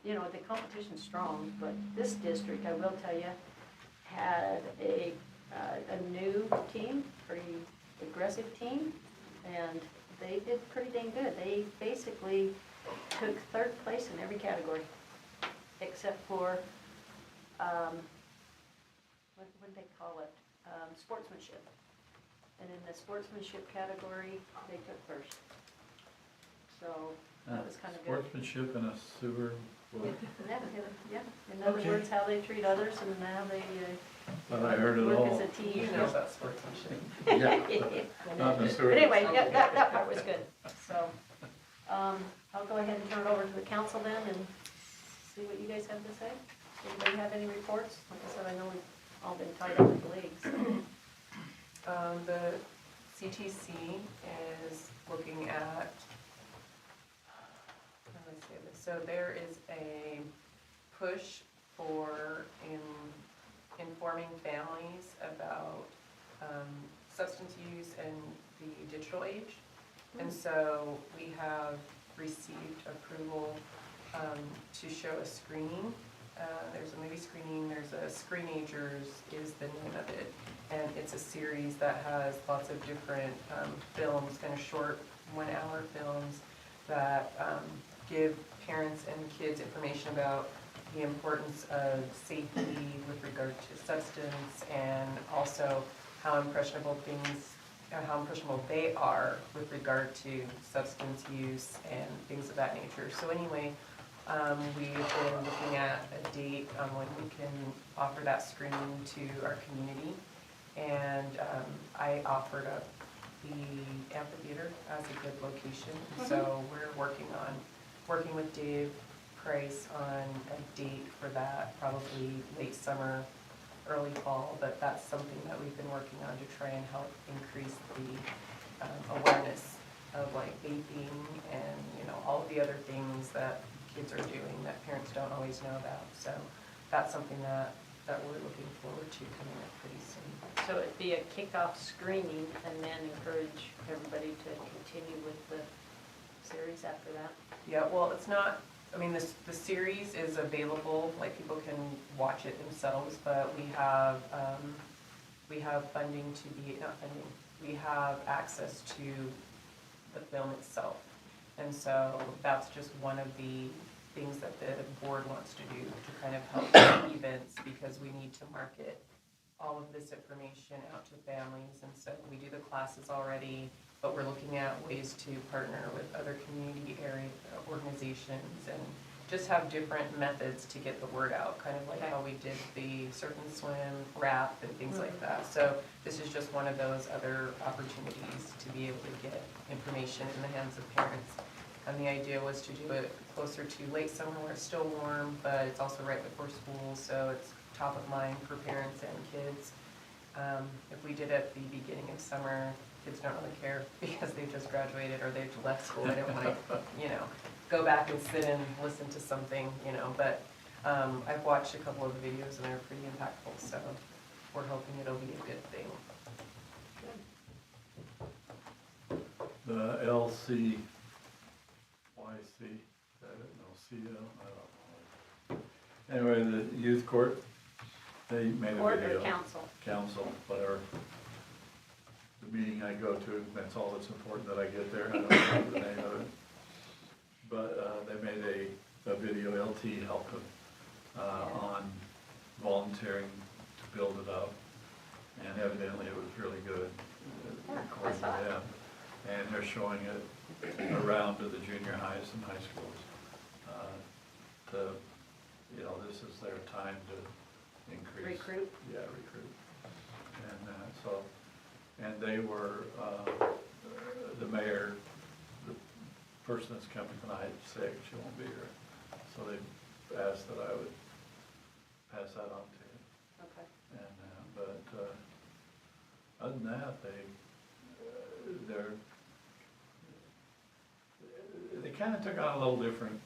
you know, the competition's strong, but this district, I will tell you, had a new team, pretty aggressive team, and they did pretty dang good. They basically took third place in every category, except for, what did they call it? Sportsmanship. And in the sportsmanship category, they took first. So that was kind of good. Sportsmanship in a sewer. Yeah. In other words, how they treat others and how they But I heard it work all. as a team. You know about sportsmanship. Yeah, not in the sewer. But anyway, yeah, that part was good. So, I'll go ahead and turn it over to the council then and see what you guys have to say. Anybody have any reports? Like I said, I know we've all been tied up with the leagues. The CTC is looking at, how do I say this? So there is a push for informing families about substance use in the digital age. And so we have received approval to show a screening. There's a movie screening, there's a Screenagers is the name of it. And it's a series that has lots of different films, kind of short 1 hour films that give parents and kids information about the importance of safety with regard to substance, and also how impressionable they are with regard to substance use and things of that nature. So anyway, we've been looking at a date on when we can offer that screening to our community. And I offered up the amphitheater as a good location. So we're working with Dave Price on a date for that, probably late summer, early fall, but that's something that we've been working on to try and help increase the awareness of like vaping and, you know, all of the other things that kids are doing that parents don't always know about. So that's something that we're looking forward to coming up pretty soon. So it'd be a kickoff screening and then encourage everybody to continue with the series after that? Yeah, well, it's not, I mean, the series is available, like people can watch it themselves, but we have funding to be, not funding, we have access to the film itself. And so that's just one of the things that the board wants to do to kind of help the events, because we need to market all of this information out to families. And so we do the classes already, but we're looking at ways to partner with other community area organizations and just have different methods to get the word out, kind of like how we did the surf and swim, rap, and things like that. So this is just one of those other opportunities to be able to get information in the hands of parents. And the idea was to do it closer to late summer where it's still warm, but it's also right before school, so it's top of mind for parents and kids. If we did it at the beginning of summer, kids don't really care because they've just graduated or they've left school. They don't want to, you know, go back and sit and listen to something, you know. But I've watched a couple of the videos and they're pretty impactful, so we're hoping it'll be a good thing. The LCYC, CL, I don't know. Anyway, the youth court, they made a Court video. or council? Council, whatever. The meeting I go to, that's all that's important that I get there. I don't know the name of it. But they made a video, LT helped them on volunteering to build it up. And evidently it was really good, according to them. And they're showing it around to the junior highs and high schools. You know, this is their time to increase. Recruit? Yeah, recruit. And they were, the mayor, the person that's coming tonight, sick, she won't be here. So they asked that I would pass that on to you. Okay. And, but other than that, they kind of took on a little different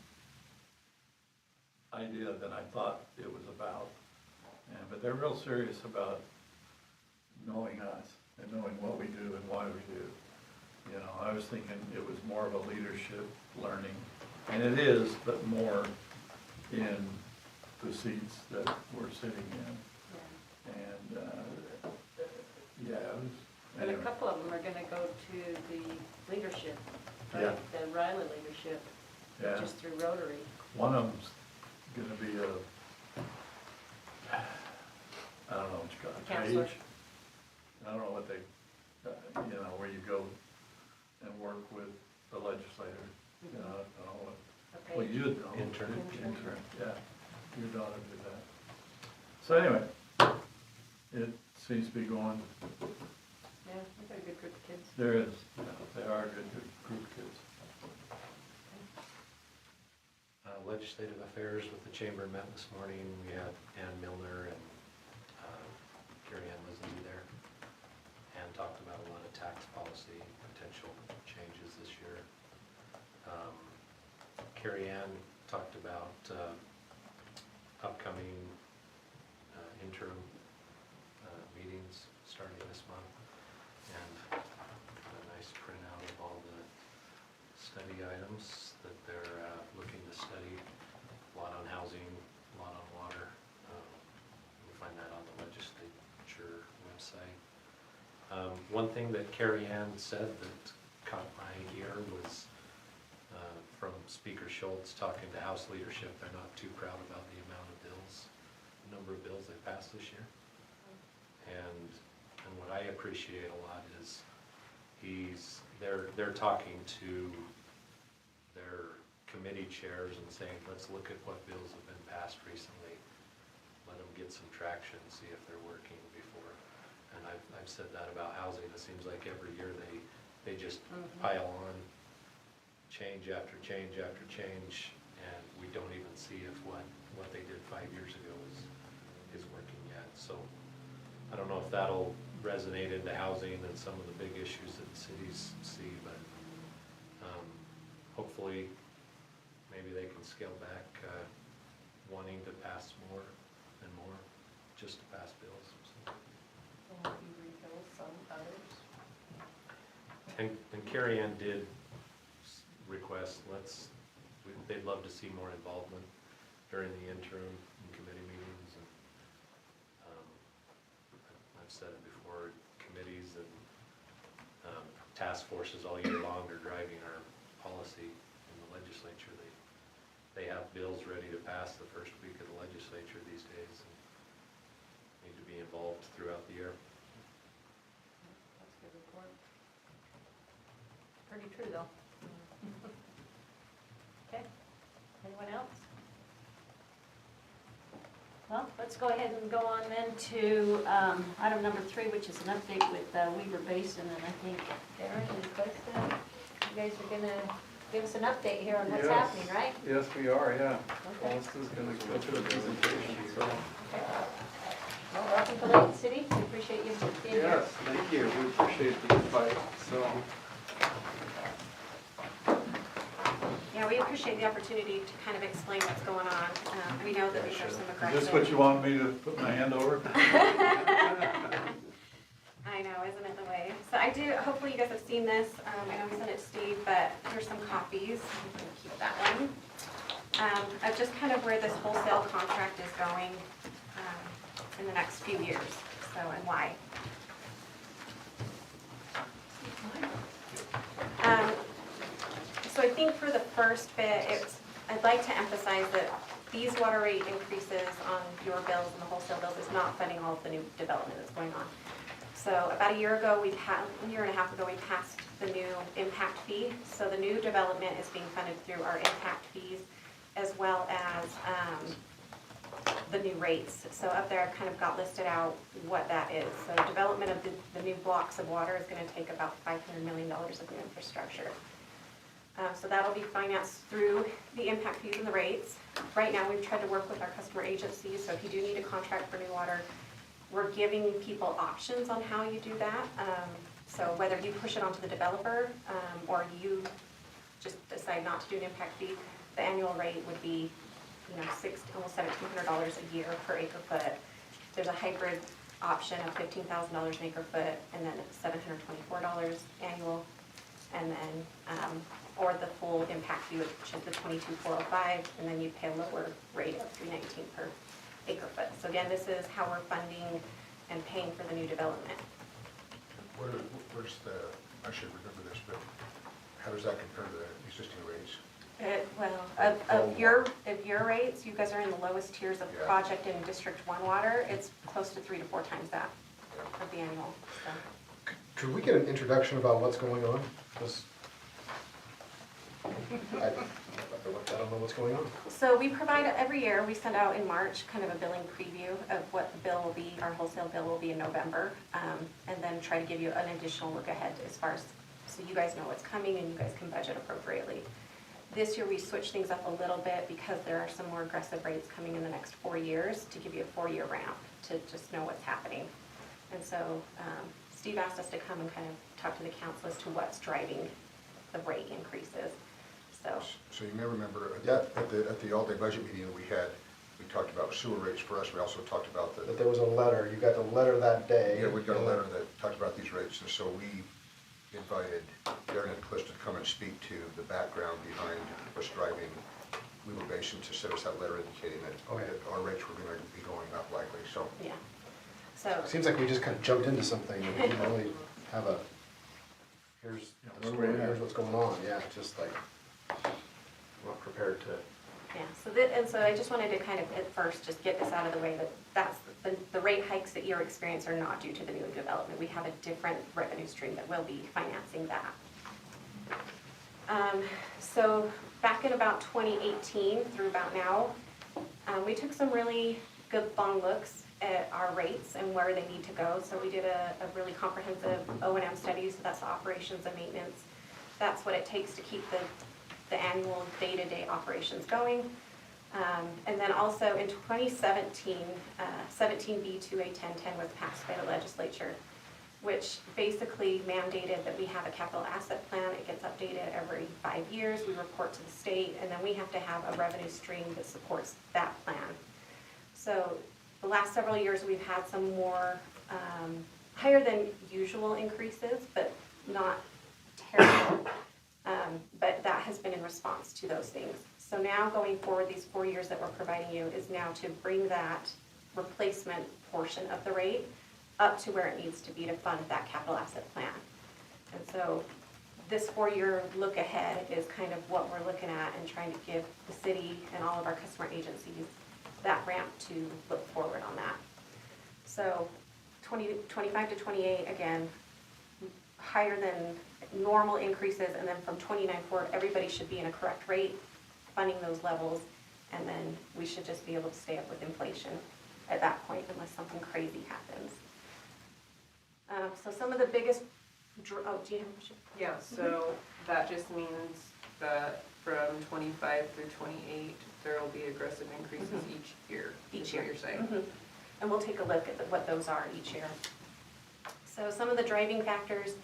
idea than I thought it was about. But they're real serious about knowing us and knowing what we do and why we do. You know, I was thinking it was more of a leadership learning, and it is, but more in the seats that we're sitting in. Yeah. And, yeah, it was, But a anyway. couple of them are gonna go to the leadership, Yeah. right? The Riley leadership, Yeah. which is through Rotary. One of them's gonna be I don't know what you call it, Counselor. page. I don't know what they, you know, where you go and work with the legislator, you know, I don't know what. Okay. Well, you'd know. Intern. Intern, yeah, your daughter did that. So anyway, it seems to be going, Yeah, we got a good group of kids. there is, yeah, they are a good group of kids. Legislative Affairs with the Chamber met this morning. We had Ann Milner and Carrie Ann Lisby there, and talked about a lot of tax policy potential changes this year. Carrie Ann talked about upcoming interim meetings starting this month, and a nice printout of all the study items that they're looking to study. A lot on housing, a lot on water. You can find that on the legislature website. One thing that Carrie Ann said that caught my ear was from Speaker Schultz talking to House leadership. They're not too proud about the amount of bills, the number of bills they passed this year. And what I appreciate a lot is they're talking to their committee chairs and saying, let's look at what bills have been passed recently. Let them get some traction, see if they're working before. And I've said that about housing. It seems like every year they just pile on change after change after change, and we don't even see if what they did 5 years ago is working yet. So I don't know if that'll resonate into housing and some of the big issues that the cities see, but hopefully maybe they can scale back wanting to pass more and more just to pass bills. So. And maybe refill some others. And Carrie Ann did request, they'd love to see more involvement during the interim and committee meetings. And I've said it before, committees and task forces all year long are driving our policy in the legislature. They have bills ready to pass the first week of the legislature these days, and need to be involved throughout the year. That's a good report. Pretty true, though. Okay, anyone else? Well, let's go ahead and go on then to item number 3, which is an update with Weaver Basin, and I think Darren and Krista, you guys are gonna give us an update here on what's Yes. happening, right? Yes, we are, yeah. Okay. Melissa's gonna go through the presentation, so. Well, welcome to Layton City, we appreciate you being here. Yes, thank you, we appreciate the invite, so. Yeah, we appreciate the opportunity to kind of explain what's going on. We know that there's some Is aggressive. this what you wanted me to put my hand over? I know, isn't it the way? So I do, hopefully you guys have seen this. I know we sent it to Steve, but here's some copies. I'm going to keep that one. Of just kind of where this wholesale contract is going in the next few years, so, and why. So I think for the first bit, I'd like to emphasize that these water rate increases on your bills and the wholesale bills is not funding all of the new development that's going on. So about a year and a half ago, we passed the new impact fee. So the new development is being funded through our impact fees as well as the new rates. So up there, I've kind of got listed out what that is. So development of the new blocks of water is going to take about $500 million of new infrastructure. So that'll be financed through the impact fees and the rates. Right now, we've tried to work with our customer agencies, so if you do need a contract for new water, we're giving people options on how you do that. So whether you push it onto the developer or you just decide not to do an impact fee, the annual rate would be, almost $1,700 a year per acre foot. There's a hybrid option of $15,000 an acre foot, and then it's $724 annual. And then or the full impact fee, which is the 22,405, and then you pay a lower rate of $319 per acre foot. So again, this is how we're funding and paying for the new development. Where's the, I should remember this, but how does that compare to the existing rates? Of your rates, you guys are in the lowest tiers of Yeah. project in District 1 water. It's close to 3 to 4 times that of the annual, so. Could we get an introduction about what's going on? 'Cause I don't know what's going on. So we provide, every year, we send out in March kind of a billing preview of what the bill will be, our wholesale bill will be in November, and then try to give you an additional look ahead as far as, so you guys know what's coming and you guys can budget appropriately. This year, we switched things up a little bit because there are some more aggressive rates coming in the next 4 years to give you a 4-year ramp to just know what's happening. And so Steve asked us to come and kind of talk to the council as to what's driving the rate increases, so. So you may remember, at the all-day budget meeting that we had, we talked about sewer rates for us, we also talked about That the, there was a letter, you got the letter that day. yeah, we got a letter that talked about these rates, and so we invited Darren and Cliff to come and speak to the background behind what's driving Weaver Basin to send us that letter indicating that Okay. our rates were gonna be going up likely, so. Yeah, so, Seems like we just kind of jumped into something, and we didn't really have a, here's the story, here's what's going on, yeah, just like, we're not prepared to. yeah, so I just wanted to kind of, at first, just get this out of the way, that's, the rate hikes that you're experiencing are not due to the new development. We have a different revenue stream that will be financing that. So back in about 2018 through about now, we took some really good long looks at our rates and where they need to go. So we did a really comprehensive O&M study, so that's the operations and maintenance. That's what it takes to keep the annual day-to-day operations going. And then also in 2017, 17B2A1010 was passed by the legislature, which basically mandated that we have a capital asset plan. It gets updated every 5 years. We report to the state, and then we have to have a revenue stream that supports that plan. So the last several years, we've had some more higher than usual increases, but not terrible. But that has been in response to those things. So now going forward, these 4 years that we're providing you is now to bring that replacement portion of the rate up to where it needs to be to fund that capital asset plan. And so this 4-year look ahead is kind of what we're looking at and trying to give the city and all of our customer agencies that ramp to look forward on that. So 25 to 28, again, higher than normal increases, and then from 29 forward, everybody should be in a correct rate, funding those levels, and then we should just be able to stay up with inflation at that point unless something crazy happens. So some of the biggest, do you have? Yeah, so that just means that from 25 through 28, there will be aggressive increases each year. Each is year. what you're saying. Mhm. And we'll take a look at what those are each year. So some of the driving factors,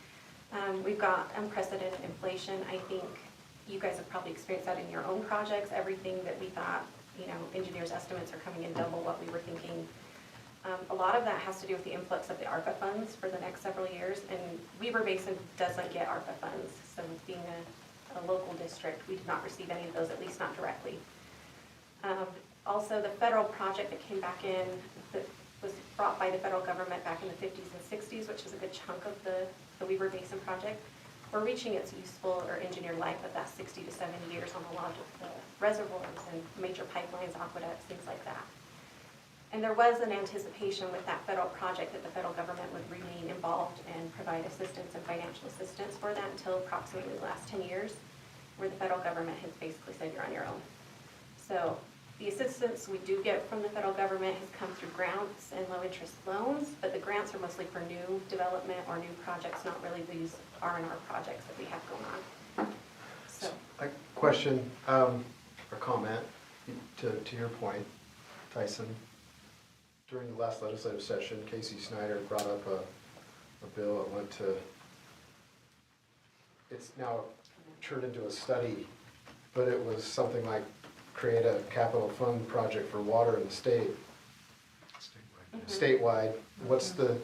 we've got unprecedented inflation. I think you guys have probably experienced that in your own projects. Everything that we thought, engineers' estimates are coming in double what we were thinking. A lot of that has to do with the influx of the ARPA funds for the next several years, and Weaver Basin doesn't get ARPA funds. So being a local district, we did not receive any of those, at least not directly. Also, the federal project that came back in, that was brought by the federal government back in the 50s and 60s, which is a good chunk of the Weaver Basin project, we're reaching its useful or engineered life of that 60 to 70 years on a lot of the reservoirs and major pipelines, aqueducts, things like that. And there was an anticipation with that federal project that the federal government would remain involved and provide assistance and financial assistance for that until approximately the last 10 years, where the federal government has basically said you're on your own. So the assistance we do get from the federal government has come through grants and low interest loans, but the grants are mostly for new development or new projects, not really these R&R projects that we have going on. So, A question, or comment, to your point, Tyson. During the last legislative session, Casey Snyder brought up a bill that went to, it's now turned into a study, but it was something like create a capital fund project for water in the state, statewide. What's the,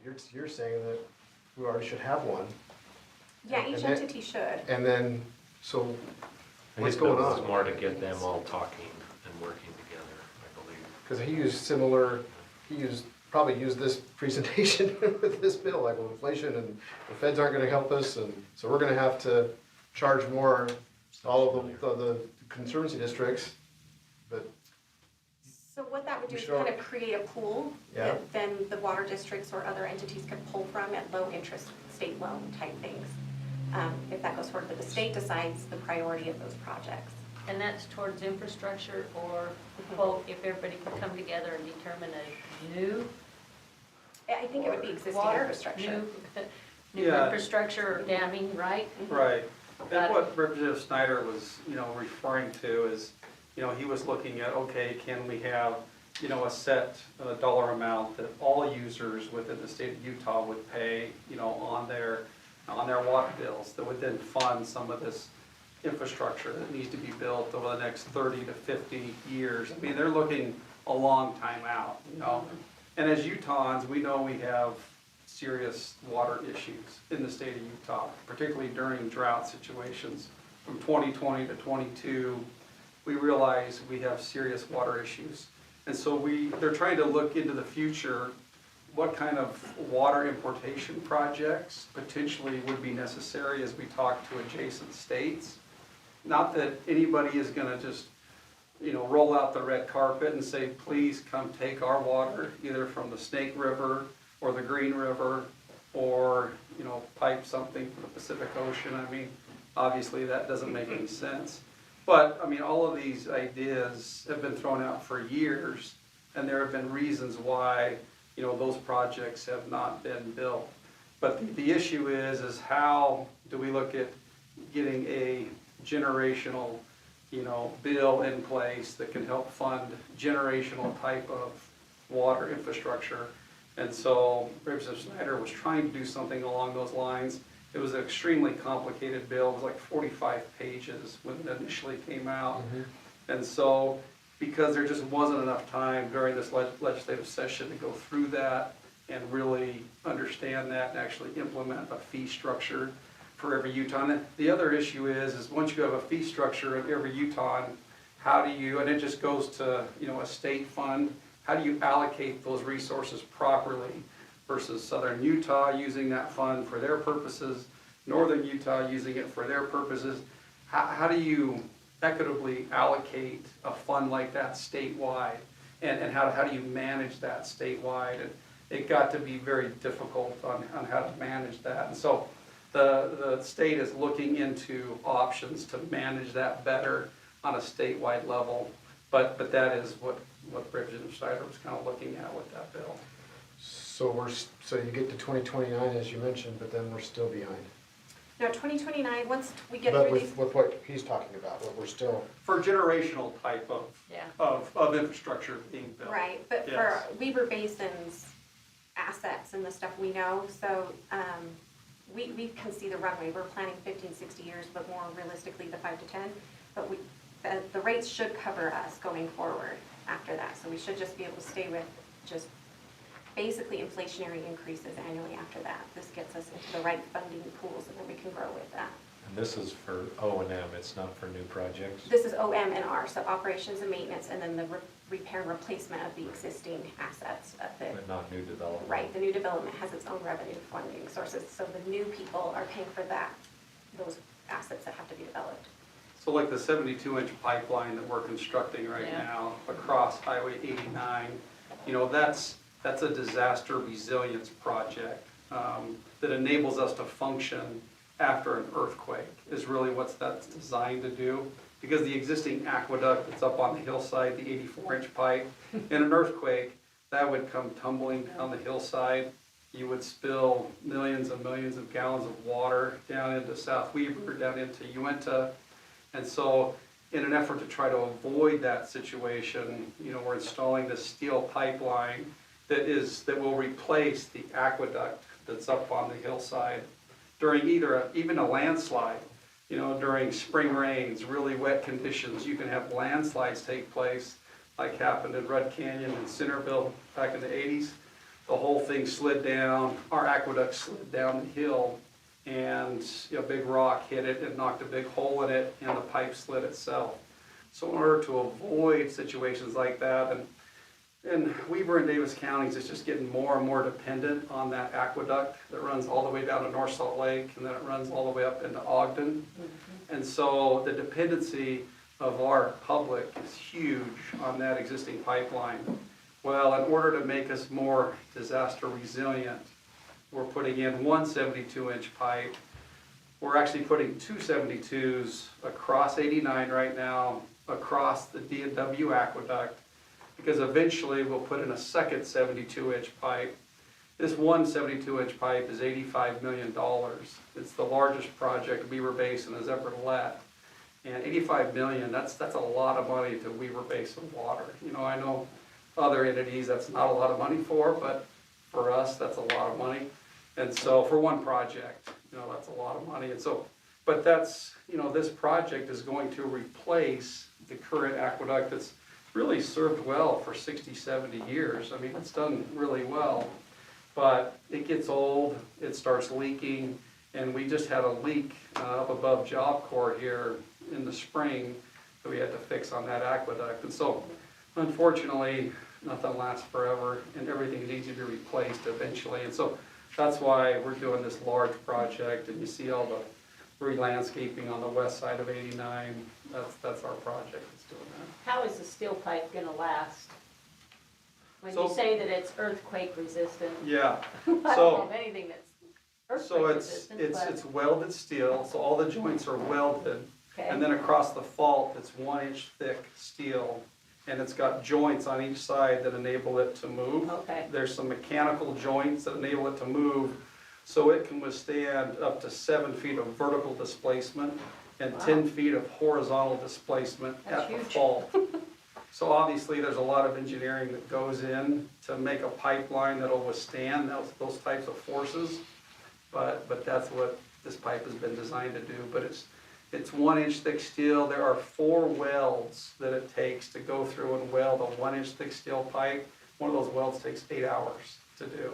you're saying that we already should have one. Yeah, each And then- entity should. And then, so what's His going bill is on? more to get them all talking and working together, I believe. Because he probably used this presentation with this bill, like, well, inflation and the feds aren't gonna help us, and so we're gonna have to charge more all of the conservancy districts, but, So what that would do We is should al- kind of create a pool Yeah. that then the water districts or other entities can pull from at low interest state loan type things. If that goes forward, but the state decides the priority of those projects. And that's towards infrastructure, or quote, if everybody can come together and determine a new I think it would be existing water, infrastructure. new Yeah. infrastructure or damming, right? Right. Got That's it. what Representative Snyder was, referring to is, he was looking at, okay, can we have, a set dollar amount that all users within the state of Utah would pay, on their water bills that would then fund some of this infrastructure that needs to be built over the next 30 to 50 years. I mean, they're looking a long time out, And as Utahns, we know we have serious water issues in the state of Utah, particularly during drought situations. From 2020 to 22, we realize we have serious water issues. And so they're trying to look into the future, what kind of water importation projects potentially would be necessary as we talk to adjacent states. Not that anybody is gonna just, roll out the red carpet and say, please come take our water, either from the Snake River or the Green River, or, pipe something from the Pacific Ocean. I mean, obviously that doesn't make any sense. But, all of these ideas have been thrown out for years, and there have been reasons why, those projects have not been built. But the issue is how do we look at getting a generational, bill in place that can help fund generational type of water infrastructure. And so Representative Snyder was trying to do something along those lines. It was an extremely complicated bill. It was like 45 pages when it initially came out. And so, because there just wasn't enough time during this legislative session to go through that and really understand that and actually implement a fee structure for every Utah. And the other issue is once you have a fee structure of every Utah, how do you, and it just goes to, a state fund, how do you allocate those resources properly versus Southern Utah using that fund for their purposes, Northern Utah using it for their purposes? How do you equitably allocate a fund like that statewide? And how do you manage that statewide? And it got to be very difficult on how to manage that. And so the state is looking into options to manage that better on a statewide level. But that is what Representative Snyder was kind of looking at with that bill. so so you get to 2029, as you mentioned, but then we're still behind. No, 2029, once we get But through these. with what he's talking about, what we're still, For generational type Yeah. of infrastructure being built. Right, but for Yes. Weber Basin's assets and the stuff we know, so we can see the runway. We're planning 15, 60 years, but more realistically, the 5 to 10. But the rates should cover us going forward after that. So we should just be able to stay with just basically inflationary increases annually after that. This gets us into the right funding pools, and then we can grow with that. And this is for O&M, it's not for new projects? This is OM and R, so operations and maintenance, and then the repair and replacement of the existing assets of the. But not new development? Right, the new development has its own revenue funding sources, so the new people are paying for that, those assets that have to be developed. So like the 72-inch pipeline that we're constructing right Yeah. now across Highway 89, that's a disaster resilience project that enables us to function after an earthquake is really what that's designed to do. Because the existing aqueduct that's up on the hillside, the 84-inch pipe, in an earthquake, that would come tumbling down the hillside. You would spill millions and millions of gallons of water down into South Weber, down into Uinta. And so in an effort to try to avoid that situation, we're installing this steel pipeline that will replace the aqueduct that's up on the hillside during even a landslide. During spring rains, really wet conditions, you can have landslides take place, like happened in Rudd Canyon and Centerville back in the 80s. the whole thing slid down, our aqueduct slid down the hill, and a big rock hit it and knocked a big hole in it, and the pipe slid itself. So in order to avoid situations like that, and Weber and Davis counties is just getting more and more dependent on that aqueduct that runs all the way down to North Salt Lake, and then it runs all the way up into Ogden. And so the dependency of our public is huge on that existing pipeline. Well, in order to make us more disaster resilient, we're putting in one 72-inch pipe. We're actually putting two 72s across 89 right now, across the D&W aqueduct, because eventually we'll put in a second 72-inch pipe. This one 72-inch pipe is $85 million. It's the largest project Weber Basin has ever let. And $85 million, that's a lot of money to Weber Basin water. I know other entities that's not a lot of money for, but for us, that's a lot of money. And so for one project, that's a lot of money. And so, but that's, this project is going to replace the current aqueduct that's really served well for 60, 70 years. I mean, it's done really well, but it gets old, it starts leaking, and we just had a leak up above Job Corps here in the spring that we had to fix on that aqueduct. And so, unfortunately, nothing lasts forever, and everything needs to be replaced eventually. And so that's why we're doing this large project, and you see all the re-landscaping on the west side of 89. That's our project that's doing that. How is the steel pipe gonna last? When So- you say that it's earthquake resistant, Yeah, I don't know so, of anything that's so earthquake it's, resistant, it's, but, it's welded steel, so all the joints are welded. And okay, then across the fault, it's 1-inch thick steel, and it's got joints on each side that enable it to move. okay, There's some mechanical joints that enable it to move, so it can withstand up to 7 feet of vertical displacement and Wow. 10 feet of horizontal displacement That's at the huge. fault. So obviously, there's a lot of engineering that goes in to make a pipeline that'll withstand those types of forces. But that's what this pipe has been designed to do. But it's 1-inch thick steel. There are 4 welds that it takes to go through and weld a 1-inch thick steel pipe. One of those welds takes 8 hours to do.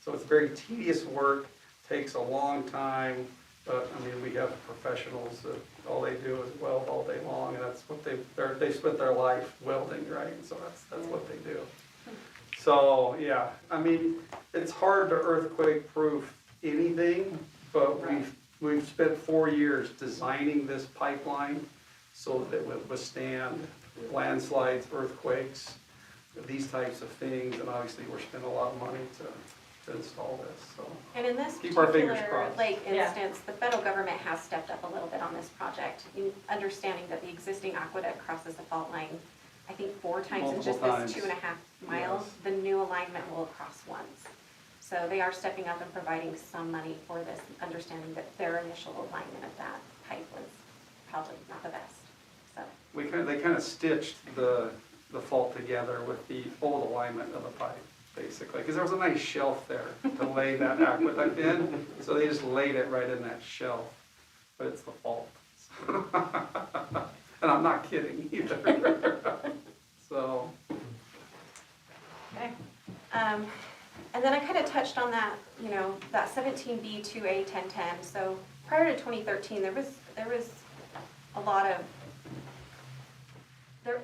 So it's very tedious work, takes a long time, but I mean, we have professionals that all they do is weld all day long, and that's what they spent their life welding, right? So that's what they do. So, yeah, I mean, it's hard to earthquake-proof anything, but we've spent 4 years designing this pipeline so that it would withstand landslides, earthquakes, these types of things, and obviously we're spending a lot of money to install this, so. And in this Keep our fingers particular crossed. lake Yeah. instance, the federal government has stepped up a little bit on this project, understanding that the existing aqueduct crosses the fault line, I think 4 times in just Multiple times. this 2.5 miles. Yes. The new alignment will cross once. So they are stepping up and providing some money for this, understanding that their initial alignment of that pipe was probably not the best, so. They kind of stitched the fault together with the old alignment of the pipe, basically, because there was a nice shelf there to lay that aqueduct in, so they just laid it right in that shelf, but it's the fault. And I'm not kidding either. So, Okay. And then I kind of touched on that, that 17B 2A 1010. So prior to 2013, there was a lot of,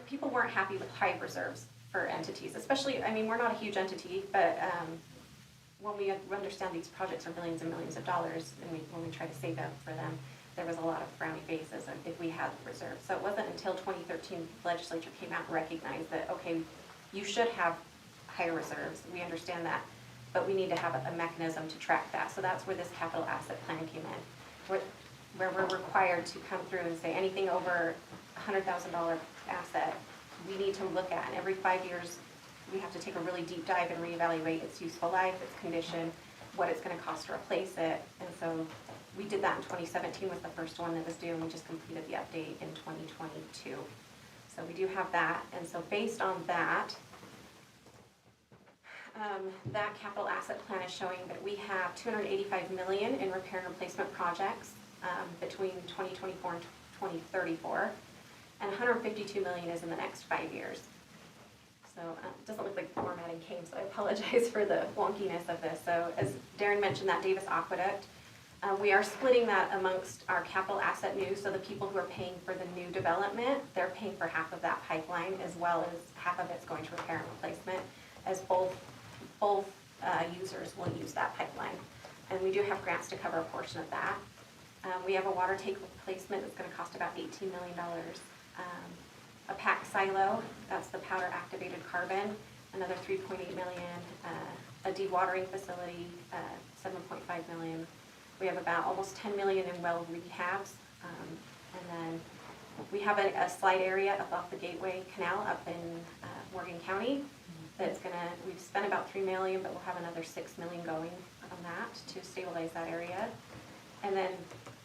people weren't happy with high reserves for entities, especially, I mean, we're not a huge entity, but when we understand these projects are millions and millions of dollars, and when we try to save up for them, there was a lot of frowny faces if we had reserves. So it wasn't until 2013 the legislature came out and recognized that, okay, you should have higher reserves, we understand that, but we need to have a mechanism to track that. So that's where this capital asset plan came in, where we're required to come through and say anything over $100,000 asset, we need to look at, and every 5 years, we have to take a really deep dive and reevaluate its useful life, its condition, what it's gonna cost to replace it. And so we did that in 2017 was the first one that was due, and we just completed the update in 2022. So we do have that, and so based on that, that capital asset plan is showing that we have $285 million in repair and replacement projects between 2024 and 2034, and $152 million is in the next 5 years. So it doesn't look like the formatting came, so I apologize for the wonkiness of this. So as Darren mentioned, that Davis Aqueduct, we are splitting that amongst our capital asset new, so the people who are paying for the new development, they're paying for half of that pipeline, as well as half of it's going to repair and replacement, as both users will use that pipeline. And we do have grants to cover a portion of that. We have a water tank replacement that's gonna cost about $18 million. A pack silo, that's the powder activated carbon, another 3.8 million. A dewatering facility, 7.5 million. We have about almost 10 million in well rehabs. And then we have a slide area up off the Gateway Canal up in Morgan County. That's gonna, we've spent about 3 million, but we'll have another 6 million going on that to stabilize that area. And then,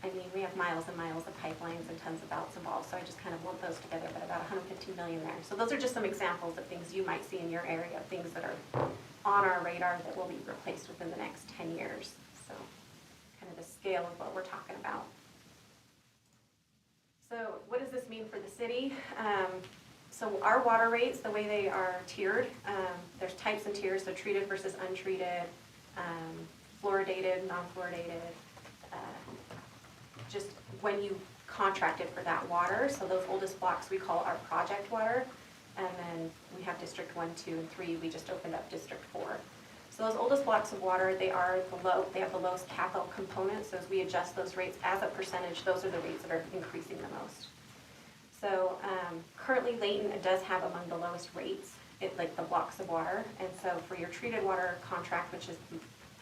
I mean, we have miles and miles of pipelines and tons of belts involved, so I just kind of lump those together, but about 115 million there. So those are just some examples of things you might see in your area, things that are on our radar that will be replaced within the next 10 years. So kind of the scale of what we're talking about. So what does this mean for the city? So our water rates, the way they are tiered, there's types and tiers, so treated versus untreated, fluoridated, non-fluoridated, just when you contracted for that water. So those oldest blocks we call our project water, and then we have District 1, 2, and 3, we just opened up District 4. So those oldest blocks of water, they have the lowest capital component, so as we adjust those rates as a percentage, those are the rates that are increasing the most. So currently Layton does have among the lowest rates, like the blocks of water, and so for your treated water contract, which is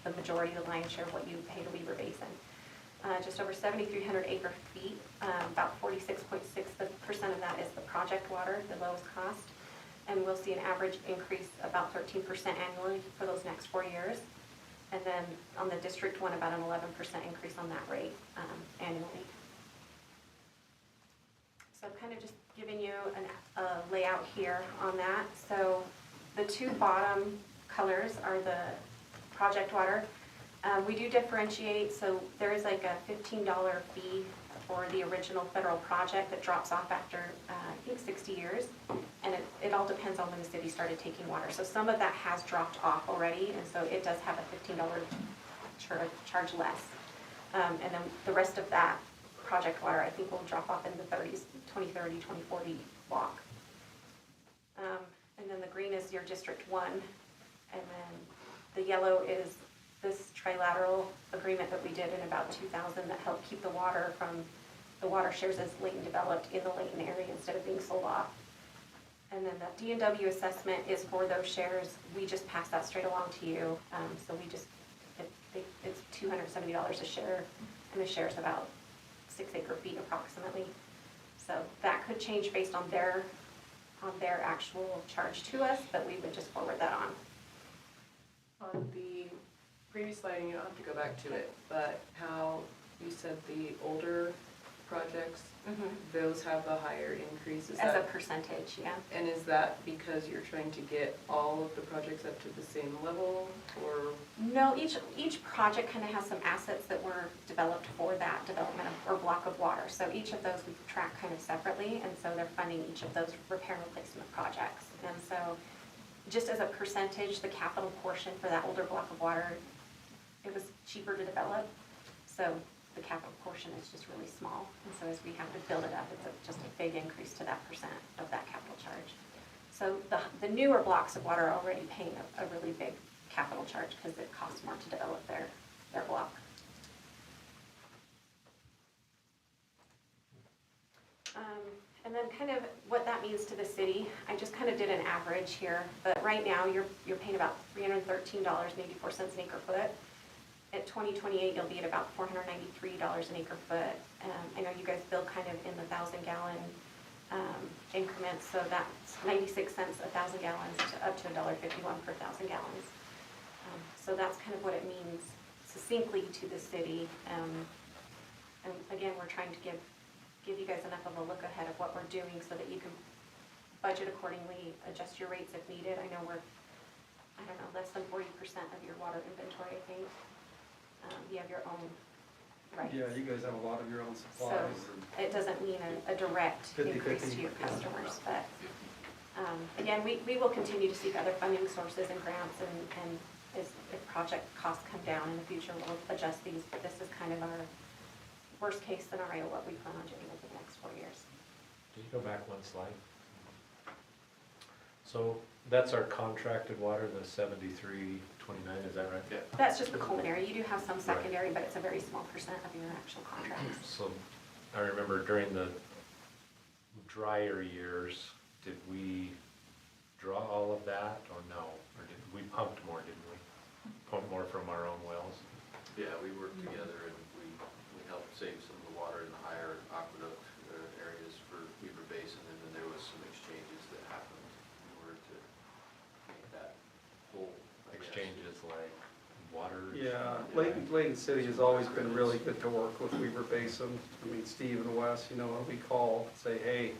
the majority, the lion's share of what you pay to Weber Basin, just over 7,300 acre feet, about 46.6% of that is the project water, the lowest cost. And we'll see an average increase about 13% annually for those next 4 years. And then on the District 1, about an 11% increase on that rate annually. So kind of just giving you a layout here on that. So the two bottom colors are the project water. We do differentiate, so there is like a $15 fee for the original federal project that drops off after, I think, 60 years. And it all depends on when the city started taking water. So some of that has dropped off already, and so it does have a $15 charge less. And then the rest of that project water, I think, will drop off in the 30s, 2030, 2040 block. And then the green is your District 1, and then the yellow is this trilateral agreement that we did in about 2000 that helped keep the water from the water shares as Layton developed in the Layton area instead of being sold off. And then the D&W assessment is for those shares. We just pass that straight along to you. So we just, it's $270 a share, and the share's about 6 acre feet approximately. So that could change based on their actual charge to us, but we would just forward that on. On the previous slide, and you don't have to go back to it, but how you said the older projects, those have a higher increase, is As a that? percentage, yeah. And is that because you're trying to get all of the projects up to the same level, or? No, each project kind of has some assets that were developed for that development or block of water. So each of those we track kind of separately, and so they're funding each of those repair and replacement projects. And so just as a percentage, the capital portion for that older block of water, it was cheaper to develop. So the capital portion is just really small. And so as we have to build it up, it's just a big increase to that percent of that capital charge. So the newer blocks of water are already paying a really big capital charge because it costs more to develop their block. And then kind of what that means to the city, I just kind of did an average here, but right now you're paying about $313.84 an acre foot. At 2028, you'll be at about $493 an acre foot. I know you guys bill kind of in the 1,000 gallon increments, so that's 96 cents a 1,000 gallons to up to $1.51 per 1,000 gallons. So that's kind of what it means succinctly to the city. And again, we're trying to give you guys enough of a look ahead of what we're doing so that you can budget accordingly, adjust your rates if needed. I know we're, I don't know, less than 40% of your water inventory, I think. You have your own rights. Yeah, you guys have a lot of your own So supplies. it doesn't mean a direct 50-50. increase to your customers, but Again, we will continue to seek other funding sources and grants, and if project costs come down in the future, we'll adjust these, but this is kind of our worst case scenario, what we plan on doing over the next 4 years. Can you go back one slide? So that's our contracted water, the 7329, is that right? Yeah. That's just the culinary. You do have some secondary, but it's a very small percent of your actual contracts. So I remember during the drier years, did we draw all of that or no? Or did we pumped more, didn't we? Pump more from our own wells? Yeah, we worked together and we helped save some of the water in the higher aqueduct areas for Weaver Basin, and then there was some exchanges that happened in order to make that whole. I guess. Exchanges like water? Yeah, Layton City has always been really good to work with Weaver Basin. I mean, Steve and Wes, you know, we call, say, hey,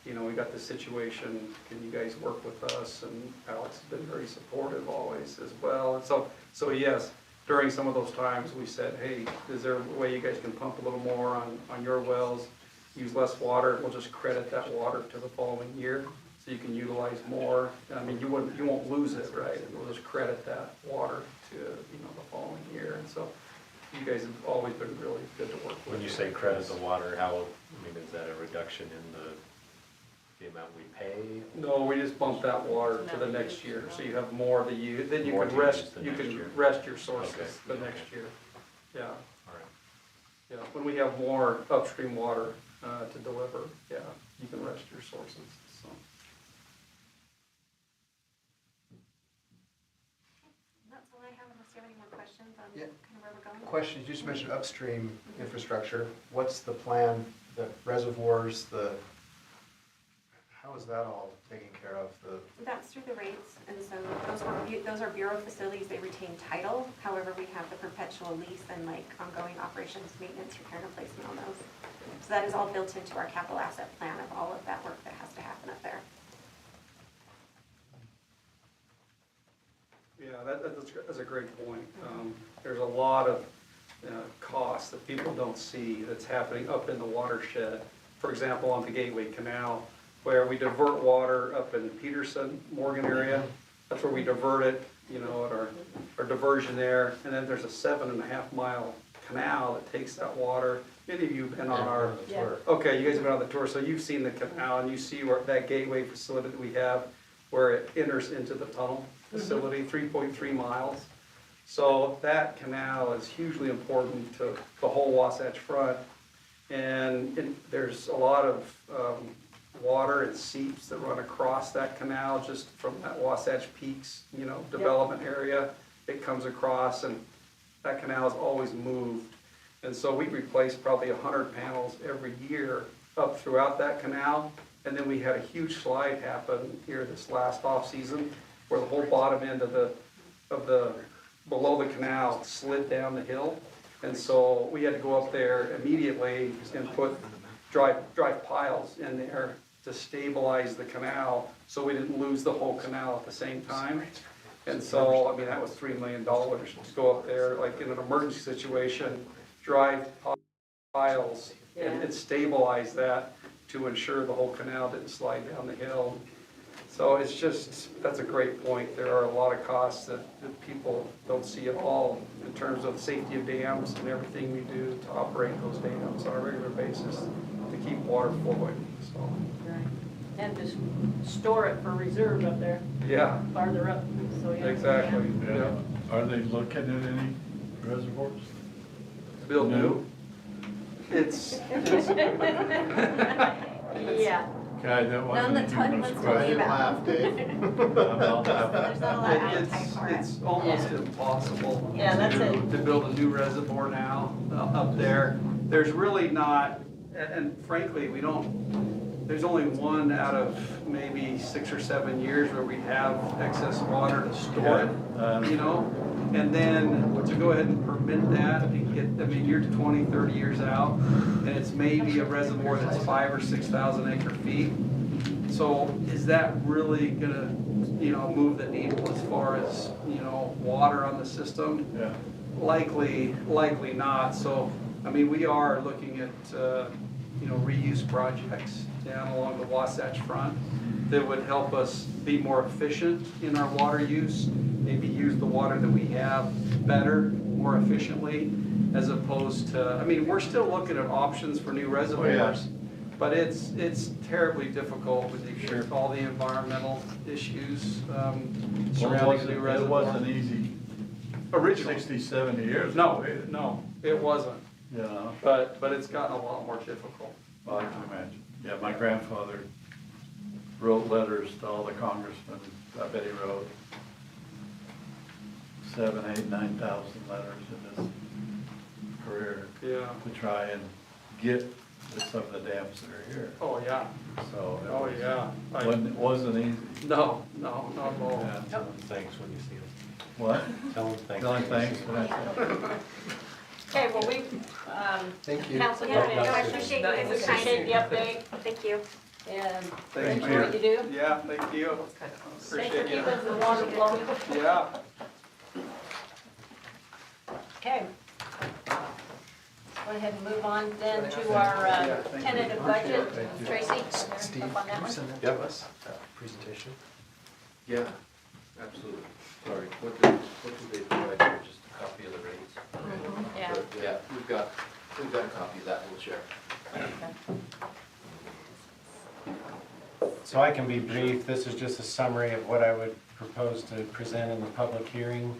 you know, we got this situation, can you guys work with us? And Alex has been very supportive always as well. And so yes, during some of those times, we said, hey, is there a way you guys can pump a little more on your wells, use less water, we'll just credit that water to the following year, so you can utilize more. I mean, you won't lose it, right? And we'll just credit that water to, you know, the following year. And so you guys have always been really good to work with. When you say credit the water, how, I mean, is that a reduction in the amount we pay? No, we just bump that water to the next year, so you have more to use, then you More can to rest, use the you next can year. rest your sources Okay. the next year. Yeah, All right. yeah, when we have more upstream water to deliver, yeah, you can rest your sources, so. That's all I have, unless you have any more questions on Yeah. kind of where we're going. Question, you just mentioned upstream infrastructure. What's the plan, the reservoirs, how is that all taken care of? That's through the rates, and so those are bureau facilities, they retain title. However, we have the perpetual lease and like ongoing operations, maintenance, repair and replacement on those. So that is all built into our capital asset plan of all of that work that has to happen up there. Yeah, that's a great point. There's a lot of costs that people don't see that's happening up in the watershed. For example, on the Gateway Canal, where we divert water up in Peterson, Morgan area. That's where we divert it, you know, at our diversion there. And then there's a 7.5 mile canal that takes that water. Many of you have been on our Yeah. Okay, you guys have been on the tour, so you've seen the canal and you see where that gateway facility that we have, where it enters into the tunnel facility, 3.3 miles. So that canal is hugely important to the whole Wasatch Front. And there's a lot of water and seeps that run across that canal just from that Wasatch Peaks, you know, development area. It comes across, and that canal is always moved. And so we replace probably 100 panels every year up throughout that canal. And then we had a huge slide happen here this last off season, where the whole bottom end of the below the canal slid down the hill. And so we had to go up there immediately and put drive piles in there to stabilize the canal, so we didn't lose the whole canal at the same time. And so, I mean, that was $3 million to go up there, like in an emergency situation, drive piles and stabilize that to ensure the whole canal didn't slide down the hill. So it's just, that's a great point. There are a lot of costs that people don't see at all in terms of safety of dams and everything we do to operate those dams on a regular basis to keep water flowing, so. Right. And just store it for reserve up there, Yeah, farther up, so yeah. exactly, Yeah. yeah. Are they looking at any reservoirs? Build new. It's, Yeah. Okay, that None wasn't that a Todd humorous wants to I leave question. didn't out. laugh, Dave. There's not a lot of appetite for it. it's almost impossible Yeah, that's to it. build a new reservoir now up there. There's really not, and frankly, there's only one out of maybe 6 or 7 years where we have excess water to store it, you know? And then to go ahead and permit that and get, I mean, you're 20, 30 years out, and it's maybe a reservoir that's 5,000 or 6,000 acre feet. So is that really gonna, you know, move the needle as far as, you know, water on the system? Yeah. Likely not. So, I mean, we are looking at, you know, reuse projects down along the Wasatch Front. that would help us be more efficient in our water use, maybe use the water that we have better, more efficiently, as opposed to, I mean, we're still looking at options for new reservoirs, but it's terribly difficult with all the environmental issues surrounding the new It reservoir. wasn't easy Originally, 60, 70 years no, ago either. no, it wasn't, You know, but it's gotten a lot more difficult. well, I can imagine. Yeah, my grandfather wrote letters to all the congressmen, I bet he wrote 7, 8, 9,000 letters in his career Yeah, to try and get to some of the dams that are here. oh, yeah, So it oh, was- yeah. wasn't easy. No, not at all. Yeah. Tell them thanks when you see them. What? Tell them thanks. Tell him when you thanks see for them. that. Okay, well, we, Thank you. council, Yeah, you no, I have appreciate you No, guys' it's time. appreciate the update Thank you. and Thank for what you do. Yeah, thank you. It's kind of. Thanks for Appreciate you. keeping the water flowing. Yeah. Okay. Go ahead and move on then to our Yeah, thank you. tentative budget. Thank you. Tracy? Steve, up on that can you one? send that to us, that presentation? Yeah, absolutely. Sorry, what did they provide here? Just a copy of the rates? Yeah. But, yeah, we've got a copy of that we'll share. So I can be brief. This is just a summary of what I would propose to present in the public hearing.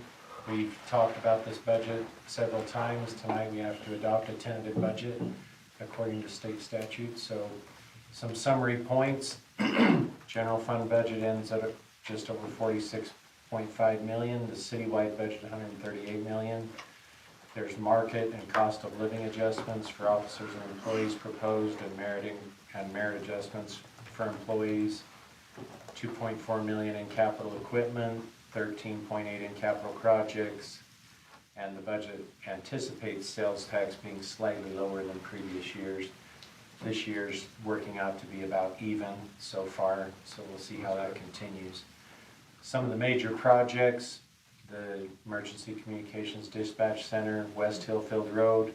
We've talked about this budget several times. Tonight we have to adopt a tentative budget according to state statute. So some summary points. General fund budget ends at just over 46.5 million. The citywide budget 138 million. There's market and cost of living adjustments for officers and employees proposed, and merit adjustments for employees. 2.4 million in capital equipment, 13.8 in capital projects, and the budget anticipates sales tax being slightly lower than previous years. This year's working out to be about even so far, so we'll see how that continues. Some of the major projects: the Emergency Communications Dispatch Center, West Hillfield Road.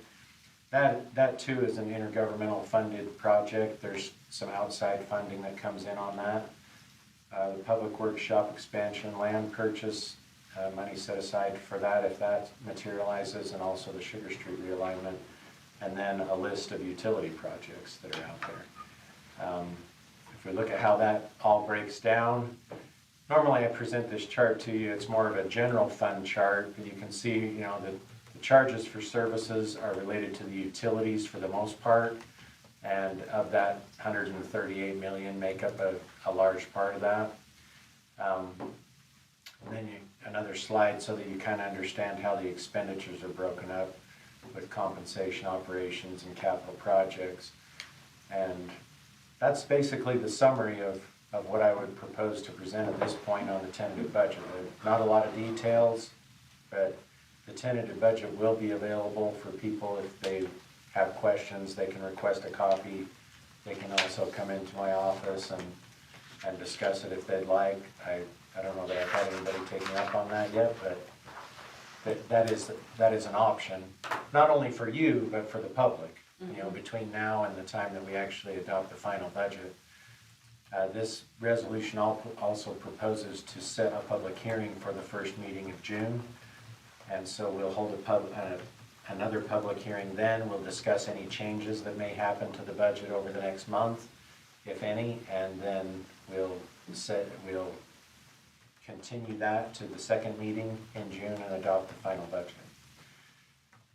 That too is an intergovernmental funded project. There's some outside funding that comes in on that. The Public Works Shop expansion, land purchase, money set aside for that if that materializes, and also the Sugar Street realignment, and then a list of utility projects that are out there. If we look at how that all breaks down, normally I present this chart to you. It's more of a general fund chart, but you can see, you know, the charges for services are related to the utilities for the most part, and of that 138 million make up a large part of that. And then another slide so that you kind of understand how the expenditures are broken up with compensation, operations, and capital projects. And that's basically the summary of what I would propose to present at this point on the tentative budget. There's not a lot of details, but the tentative budget will be available for people if they have questions. They can request a copy. They can also come into my office and discuss it if they'd like. I don't know that I've had anybody take me up on that yet, but that is an option, not only for you, but for the public, you know, between now and the time that we actually adopt the final budget. This resolution also proposes to set a public hearing for the first meeting of June. And so we'll hold another public hearing then. We'll discuss any changes that may happen to the budget over the next month, if any, and then we'll continue that to the second meeting in June and adopt the final budget.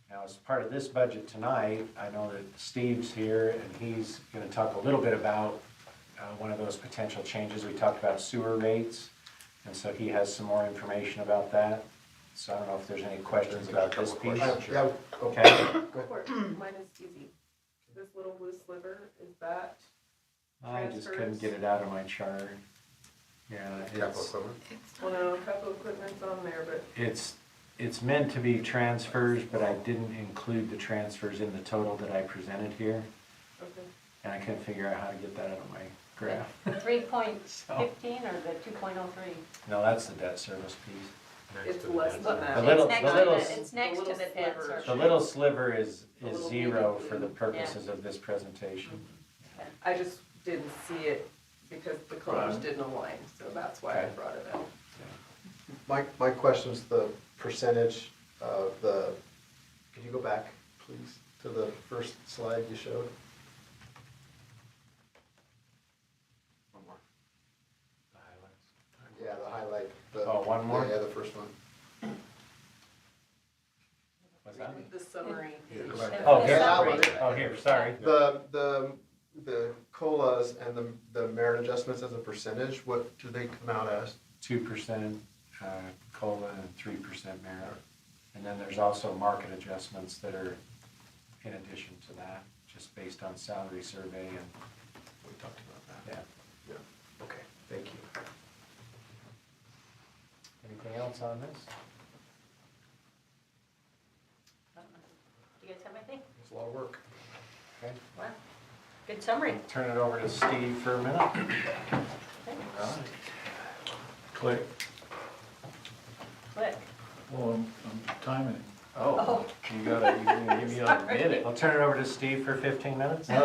Now, as part of this budget tonight, I know that Steve's here and he's going to talk a little bit about one of those potential changes. We talked about sewer rates, and so he has some more information about that. So I don't know if there's any questions about this piece. Yeah, Okay. Mine is easy. This little blue sliver, is that I just couldn't get it out of my chart. Yeah, Capital it's, equipment? well, no, capital equipment's on there, but it's meant to be transfers, but I didn't include the transfers in the total that I presented here. okay. And I couldn't figure out how to get that out of my graph. 3.15 or the 2.03? No, that's the debt service piece. Next It's to the less debt than service. that. The little- It's the next little- to the, it's next to the debt sliver. service. The little sliver is The little zero baby for the blue. purposes of this presentation. I just didn't see it because the colors Right. didn't align, so that's why I Okay. brought it up. My question's the percentage of the, could you go back, please, to the first slide you showed? One more. The highlights. Yeah, the highlight. the- Oh, one more? Yeah, the first one. What's that? The summary page. go back. Oh, here, Yeah, well, oh, here, sorry. The COLAs and the merit adjustments as a percentage, what do they come out as? 2% COLA and 3% merit. And then there's also market adjustments that are in addition to that, just based on salary survey and, We talked about that. yeah. Yeah, okay, thank you. Anything else on this? Do you guys have anything? It's a lot of work. Okay. Wow, good summary. Turn it over to Steve for a minute. Click. Click. Oh, I'm timing it. Oh, You gotta give me a minute. I'll turn it over to Steve for 15 minutes. You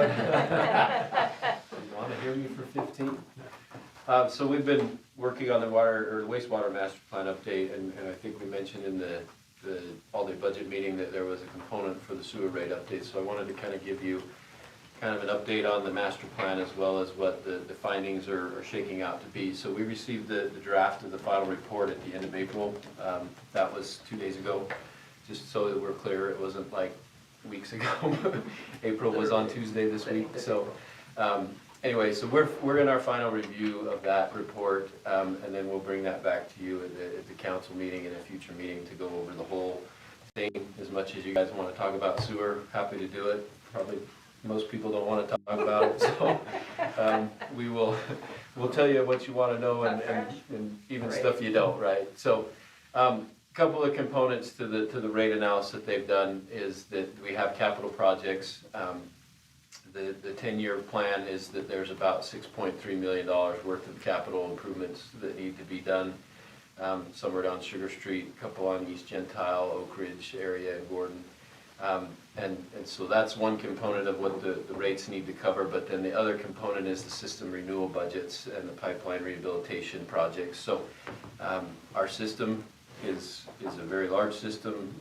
wanna hear me for 15? So we've been working on the water, or the wastewater master plan update, and I think we mentioned in the all-day budget meeting that there was a component for the sewer rate update, so I wanted to kind of give you kind of an update on the master plan as well as what the findings are shaking out to be. So we received the draft of the final report at the end of April. That was 2 days ago, just so that we're clear, it wasn't like weeks ago. April was on Tuesday this week, so. Anyway, so we're in our final review of that report, and then we'll bring that back to you at the council meeting in a future meeting to go over the whole thing. As much as you guys want to talk about sewer, happy to do it. Probably most people don't want to talk about it, so we'll tell you what you want to know and even stuff you don't, right? So, couple of components to the rate analysis that they've done is that we have capital projects. The 10-year plan is that there's about $6.3 million worth of capital improvements that need to be done. Somewhere down Sugar Street, a couple on East Gentile, Oak Ridge area, and Gordon. And so that's one component of what the rates need to cover, but then the other component is the system renewal budgets and the pipeline rehabilitation projects. So our system is a very large system.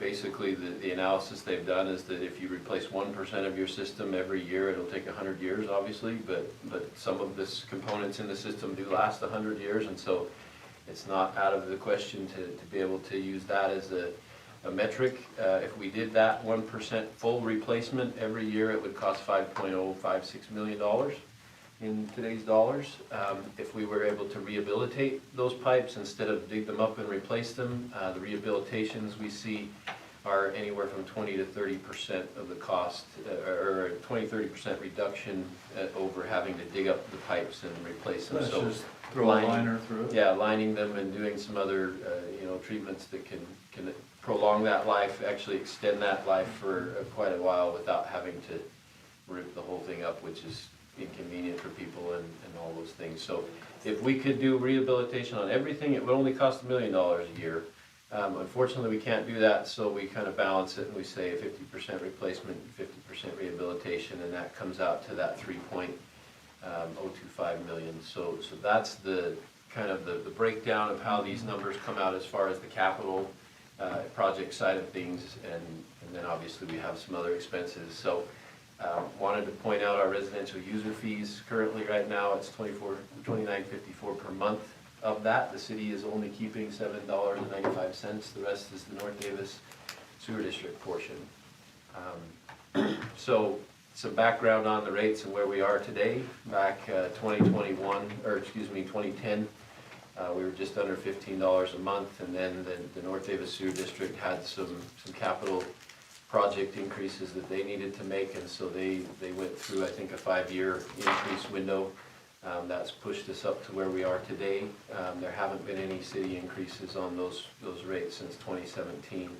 Basically, the analysis they've done is that if you replace 1% of your system every year, it'll take 100 years, obviously, but some of the components in the system do last 100 years, and so it's not out of the question to be able to use that as a metric. If we did that 1% full replacement every year, it would cost $5.056 million in today's dollars. If we were able to rehabilitate those pipes instead of dig them up and replace them, the rehabilitations we see are anywhere from 20 to 30% of the cost, or a 20-30% reduction over having to dig up the pipes and replace them. Let's So just throw a lining- liner through it. Yeah, lining them and doing some other, treatments that can prolong that life, actually extend that life for quite a while without having to rip the whole thing up, which is inconvenient for people and all those things. So if we could do rehabilitation on everything, it would only cost $1 million a year. Unfortunately, we can't do that, so we kind of balance it and we say 50% replacement, 50% rehabilitation, and that comes out to that 3.025 million. So that's the kind of the breakdown of how these numbers come out as far as the capital project side of things, and then obviously we have some other expenses. So wanted to point out our residential user fees. Currently, right now, it's $29.54 per month. Of that, the city is only keeping $7.95. The rest is the North Davis Sewer District portion. So some background on the rates and where we are today. Back 2010, we were just under $15 a month, and then the North Davis Sewer District had some capital project increases that they needed to make, and so they went through, I think, a 5-year increase window. That's pushed us up to where we are today. There haven't been any city increases on those rates since 2017.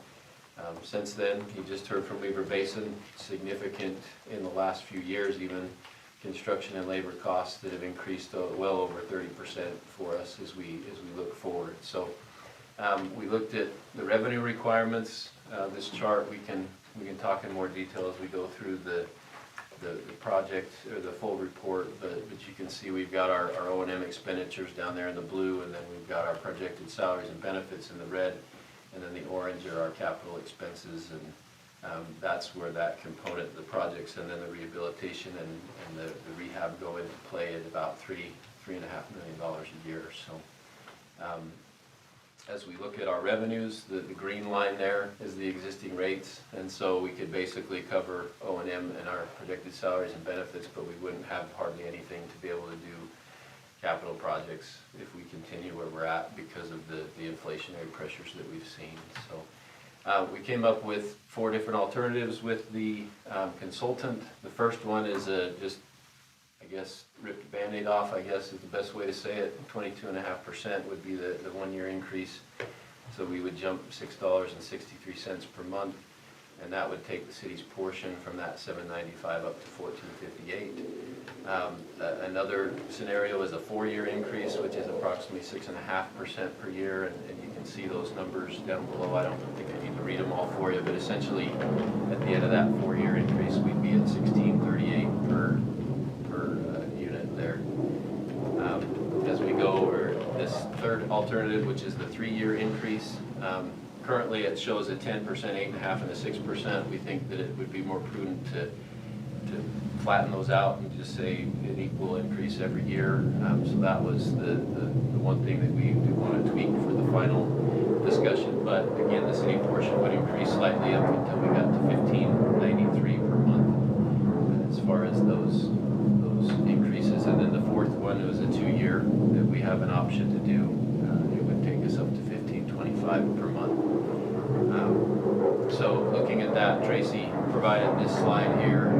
Since then, you just heard from Weaver Basin, significant in the last few years, even construction and labor costs that have increased well over 30% for us as we look forward. So we looked at the revenue requirements. This chart we can talk in more detail as we go through the the project or the full report, but you can see we've got our O&M expenditures down there in the blue, and then we've got our projected salaries and benefits in the red, and then the orange are our capital expenses, and that's where that component, the projects and then the rehabilitation and the rehab go into play at about $3.5 million a year. So as we look at our revenues, the green line there is the existing rates, and so we could basically cover O&M and our projected salaries and benefits, but we wouldn't have hardly anything to be able to do capital projects if we continue where we're at because of the inflationary pressures that we've seen. So we came up with 4 different alternatives with the consultant. The first one is just, I guess, ripped the Band-Aid off, I guess is the best way to say it. 22.5% would be the 1-year increase. So we would jump $6.63 per month, and that would take the city's portion from that $7.95 up to $14.58. Another scenario is a 4-year increase, which is approximately 6.5% per year, and you can see those numbers down below. I don't think I need to read them all for you, but essentially at the end of that 4-year increase, we'd be at $16.38 per unit there. As we go over this third alternative, which is the 3-year increase, currently it shows a 10%, 8.5%, and a 6%. We think that it would be more prudent to flatten those out and just say an equal increase every year. So that was the one thing that we want to tweak for the final discussion. But again, the city portion would increase slightly up until we got to $15.93 per month as far as those increases. And then the fourth one was a 2-year that we have an option to do. It would take us up to $15.25 per month. So looking at that, Tracy provided this slide here.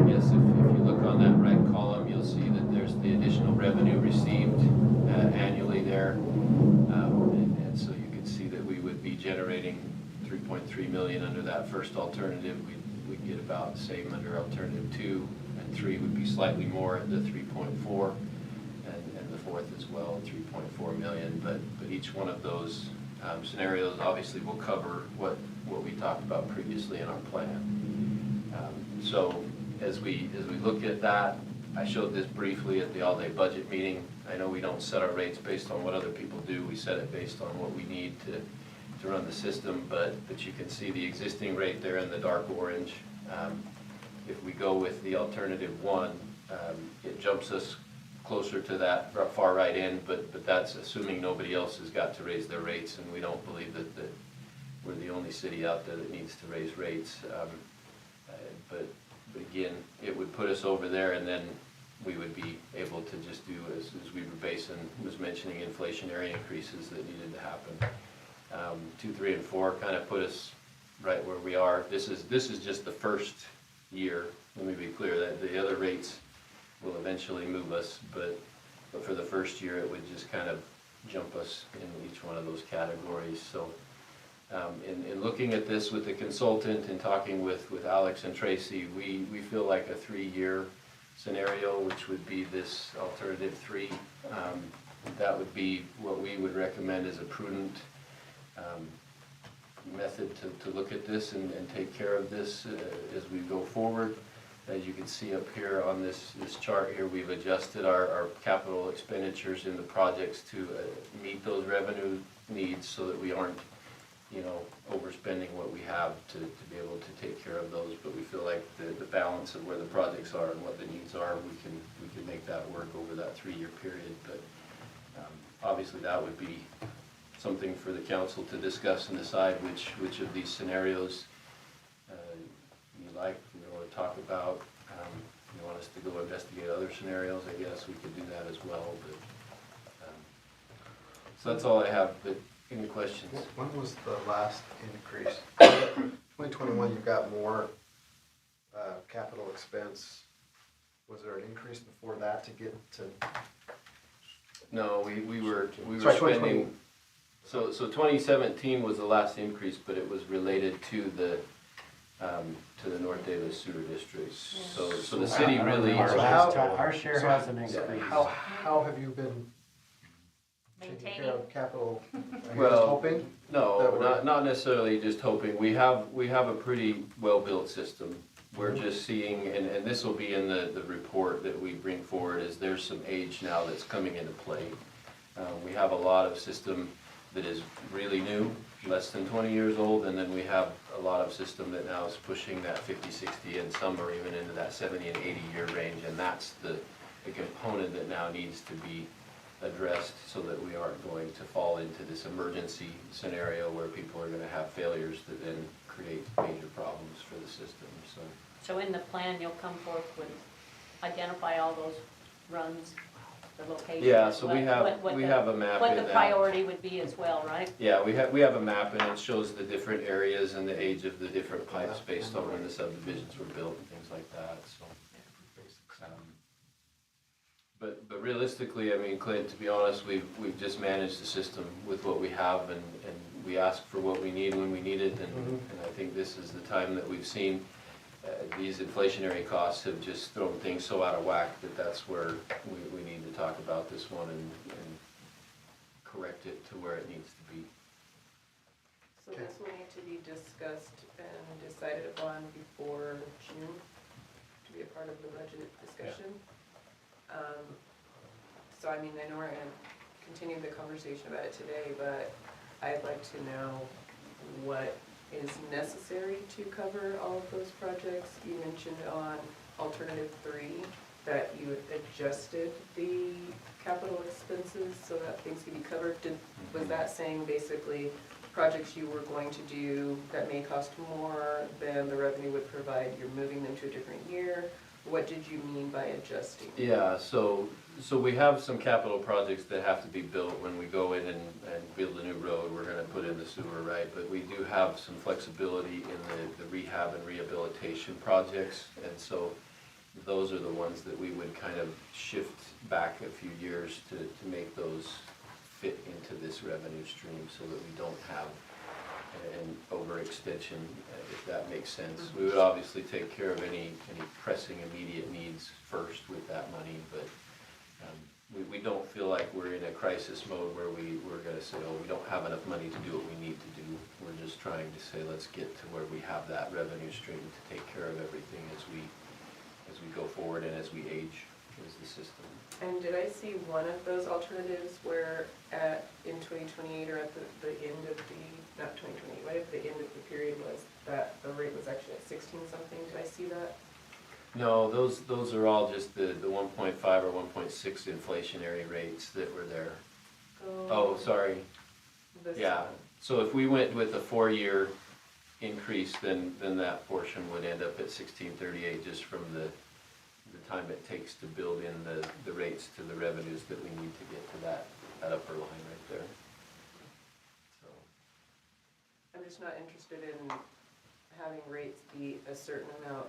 Yes, if you look on that right column, you'll see that there's the additional revenue received annually there. And so you can see that we would be generating $3.3 million under that first alternative. We'd get about the same under alternative 2, and 3 would be slightly more at the 3.4, and the fourth as well, 3.4 million. But each one of those scenarios obviously will cover what we talked about previously in our plan. So as we look at that, I showed this briefly at the all-day budget meeting. I know we don't set our rates based on what other people do. We set it based on what we need to run the system, but you can see the existing rate there in the dark orange. If we go with the alternative 1, it jumps us closer to that far right end, but that's assuming nobody else has got to raise their rates, and we don't believe that we're the only city out there that needs to raise rates. But again, it would put us over there, and then we would be able to just do, as Weaver Basin was mentioning, inflationary increases that needed to happen. 2, 3, and 4 kind of put us right where we are. This is just the first year. Let me be clear that the other rates will eventually move us, but for the first year, it would just kind of jump us in each one of those categories. So in looking at this with the consultant and talking with Alex and Tracy, we feel like a 3-year scenario, which would be this alternative 3. That would be what we would recommend as a prudent method to look at this and take care of this as we go forward. As you can see up here on this chart here, we've adjusted our capital expenditures in the projects to meet those revenue needs so that we aren't, overspending what we have to be able to take care of those. But we feel like the balance of where the projects are and what the needs are, we can make that work over that 3-year period. But obviously that would be something for the council to discuss and decide which of these scenarios you like, want to talk about. You want us to go investigate other scenarios, I guess we could do that as well. But so that's all I have. But any questions? When was the last increase? 2021, you've got more capital expense. Was there an increase before that to get to? No, we were Sorry, spending. So 2017 was the last increase, but it was related to the North Davis Sewer District. So the city really. Our share hasn't increased. How have you been taking care Maintaining? of capital? Are you Well, just hoping? No, not necessarily just hoping. We have a pretty well-built system We're just seeing, and this will be in the report that we bring forward, is there's some age now that's coming into play. We have a lot of system that is really new, less than 20 years old, and then we have a lot of system that now is pushing that 50, 60, and some are even into that 70 and 80 year range, and that's the component that now needs to be addressed so that we aren't going to fall into this emergency scenario where people are gonna have failures that then create major problems for the system, so. So in the plan, you'll come forth with, identify all those runs, the locations? Yeah, so we what the- have a map What in the that. priority would be as well, right? Yeah, we have a map and it shows the different areas and the age of the different pipes based on when the subdivisions were built and things like that, so. But realistically, I mean, Clint, to be honest, we've just managed the system with what we have and we ask for what we need when we need it, and I think this is the time that we've seen these inflationary costs have just thrown things so out of whack that that's where we need to talk about this one and correct it to where it needs to be. So this will need to be discussed and decided upon before June to be a part of the budget discussion. So I mean, I know we're gonna continue the conversation about it today, but I'd like to know what is necessary to cover all of those projects. You mentioned on alternative 3 that you had adjusted the capital expenses so that things could be covered. Was that saying basically projects you were going to do that may cost more than the revenue would provide, you're moving them to a different year? What did you mean by adjusting? Yeah, so we have some capital projects that have to be built when we go in and build a new road, we're gonna put in the sewer, right? But we do have some flexibility in the rehab and rehabilitation projects, and so those are the ones that we would kind of shift back a few years to make those fit into this revenue stream so that we don't have an overextension, if that makes sense. We would obviously take care of any pressing immediate needs first with that money, but we don't feel like we're in a crisis mode where we're gonna say, oh, we don't have enough money to do what we need to do. We're just trying to say, let's get to where we have that revenue stream to take care of everything as we go forward and as we age as the system. And did I see one of those alternatives where in 2028 or at the end of the, not 2028, what if the end of the period was that the rate was actually at 16 something? Did I see that? No, those are all just the 1.5 or 1.6 inflationary rates that were there. Oh, sorry. This Yeah, one. so if we went with a 4-year increase, then that portion would end up at 1638 just from the time it takes to build in the rates to the revenues that we need to get to that upper line right there. So. I'm just not interested in having rates be a certain amount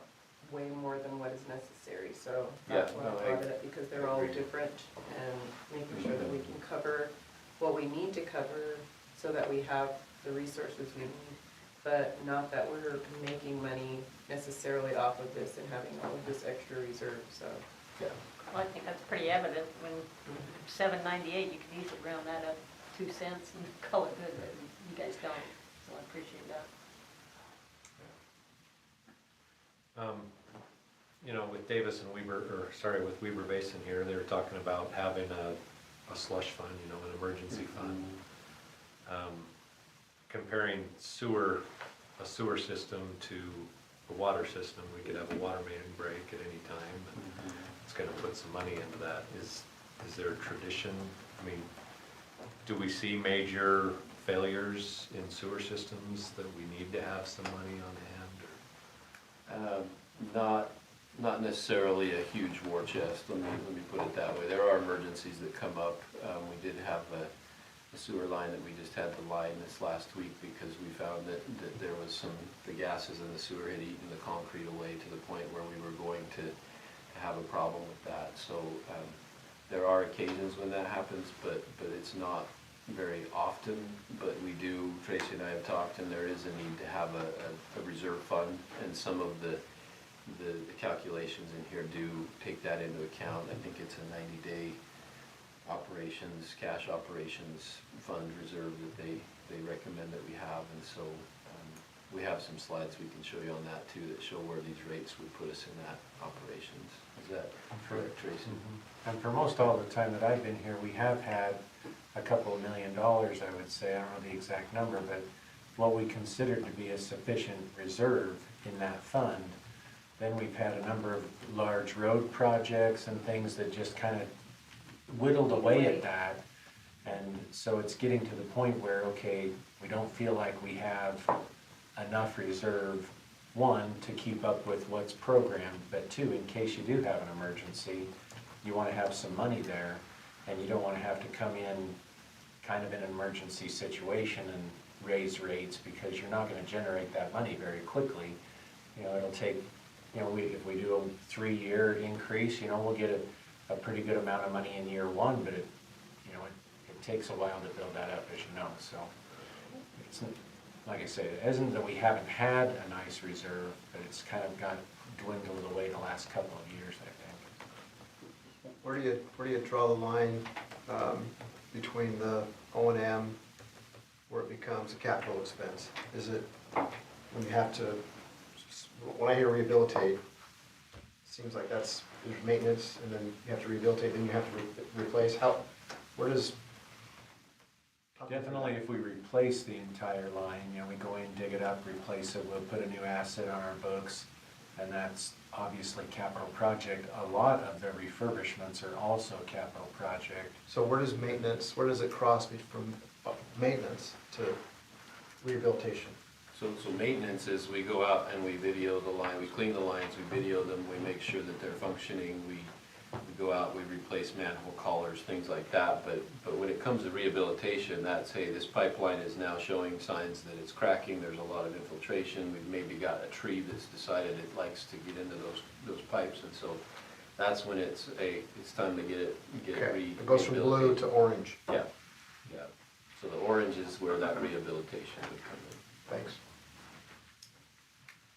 way more than what is necessary, so that's Yeah, why no, I brought it up, because they're all different, and making sure that we can cover what we need to cover so that we have the resources we need, but not that we're making money necessarily off of this and having all of this extra reserve, so. Yeah. Well, I think that's pretty evident. When $7.98, you can easily round that up 2 cents and call it good, but you guys don't, so I appreciate that. You know, with Davis and with Weber Basin here, they were talking about having a slush fund, you know, an emergency fund. Comparing a sewer system to a water system, we could have a water main break at any time, and it's gonna put some money into that. Is there a tradition? I mean, do we see major failures in sewer systems that we need to have some money on hand, or? Not necessarily a huge war chest, let me put it that way. There are emergencies that come up. We did have a sewer line that we just had to line this last week because we found that there was the gases in the sewer had eaten the concrete away to the point where we were going to have a problem with that. So there are occasions when that happens, but it's not very often. But we do, Tracy and I have talked, and there is a need to have a reserve fund, and some of the calculations in here do take that into account. I think it's a 90-day operations, cash operations fund reserve that they recommend that we have, and so we have some slides we can show you on that too, that show where these rates would put us in that operations. Is that correct, Tracy? And for most all the time that I've been here, we have had a couple of $1 million, I would say, I don't know the exact number, but what we considered to be a sufficient reserve in that fund. Then we've had a number of large road projects and things that just kind of whittled away at that. And so it's getting to the point where, okay, we don't feel like we have enough reserve, one, to keep up with what's programmed, but two, in case you do have an emergency, you want to have some money there, and you don't want to have to come in kind of in an emergency situation and raise rates, because you're not going to generate that money very quickly. You know, it'll take, you know, if we do a 3-year increase, you know, we'll get a pretty good amount of money in year one, but it takes a while to build that up, as you know. So it's, like I say, it isn't that we haven't had a nice reserve, but it's kind of got dwindled away the last couple of years, I think. Where do you draw the line between the O&M where it becomes a capital expense? Is it when you have to, when I hear rehabilitate, it seems like there's maintenance, and then you have to rehabilitate, then you have to replace. Where does? Definitely, if we replace the entire line, you know, we go in, dig it up, replace it, we'll put a new asset on our books, and that's obviously capital project. A lot of the refurbishments are also capital project. So where does maintenance, where does it cross from maintenance to rehabilitation? So maintenance is we go out and we video the line, we clean the lines, we video them, we make sure that they're functioning, we go out, we replace manhole collars, things like that. But when it comes to rehabilitation, that's, hey, this pipeline is now showing signs that it's cracking, there's a lot of infiltration, we've maybe got a tree that's decided it likes to get into those pipes, and so that's when it's time to get it Okay, it goes from blue to orange. Yeah, yeah. So the orange is where that rehabilitation would come in. Thanks.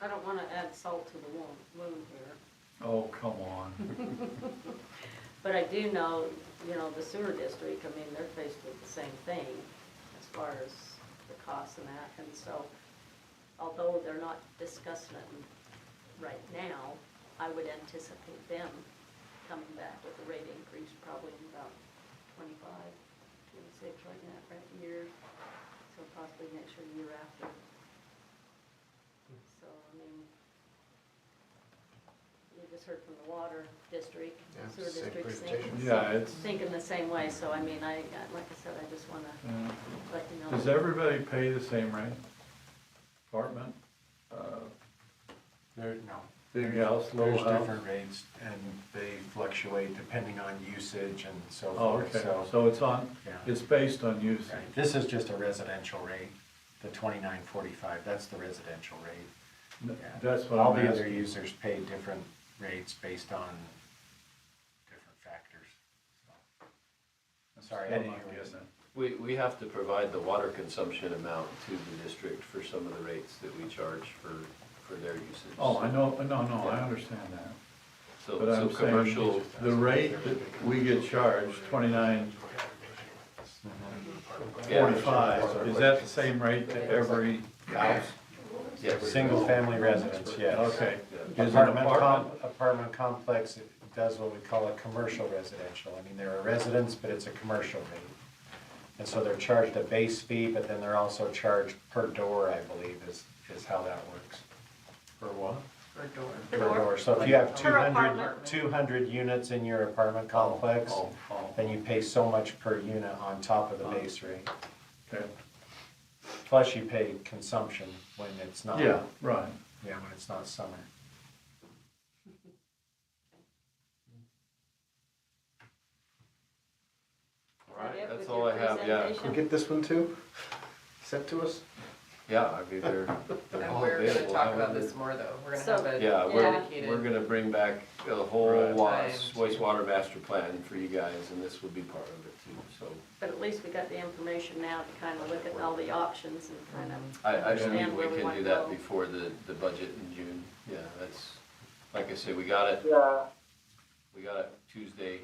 I don't wanna add salt to the wound here, Oh, come on. but I do know, you know, the sewer district, I mean, they're faced with the same thing as far as the costs and that, and so, although they're not discussing it right now, I would anticipate them coming back with a rate increase probably in about 25, 26 right now, right year, so possibly next year after. So, I mean, you just heard from the water district, Yeah, sewer same district's presentation. Yeah, it's, thinking the same way, so I mean, like I said, I just wanna let you know. does everybody pay the same rate? Apartment, No. big house, little There's house? different rates, and they fluctuate depending on usage and so Oh, forth, okay, so. so it's on, Yeah. it's based on usage. Right. This is just a residential rate, the 29.45, that's the residential rate. Yeah. That's what All I'm the other asking. users pay different rates based on different factors. So. Sorry, I didn't hear what you said. We have to provide the water consumption amount to the district for some of the rates that we charge for their usage. Oh, I know, no, I understand that. So, But so I'm commercial, saying, the rate that we get charged, 29.45, is that the same rate to every house? yes. Single-family residence, yes. Okay. Is an apartment? Apartment complex, it does what we call a commercial residential. I mean, they're a residence, but it's a commercial rate. And so they're charged a base fee, but then they're also charged per door, I believe, is how that works. For what? or door. Per door. So if you have Per apartment. 200 units in your apartment complex, Oh, then you pay so much per unit on top of the base rate. okay. Plus you pay consumption when it's not. Yeah, right. Yeah, when it's not summer. All right, Is that it that's with all your I have, yeah. presentation? Can we get this one too? Sent to us? Yeah, I mean, they're And all we're gonna available. talk about this more though, we're gonna So- have a Yeah, dedicated. we're gonna bring back a whole Right. wastewater master plan for you guys, and this will be part of it too, so. But at least we got the information now to kind of look at all the options and kind of I understand believe where we we can want do to that go. before the budget in June, yeah, that's, like I said, we got it Tuesday,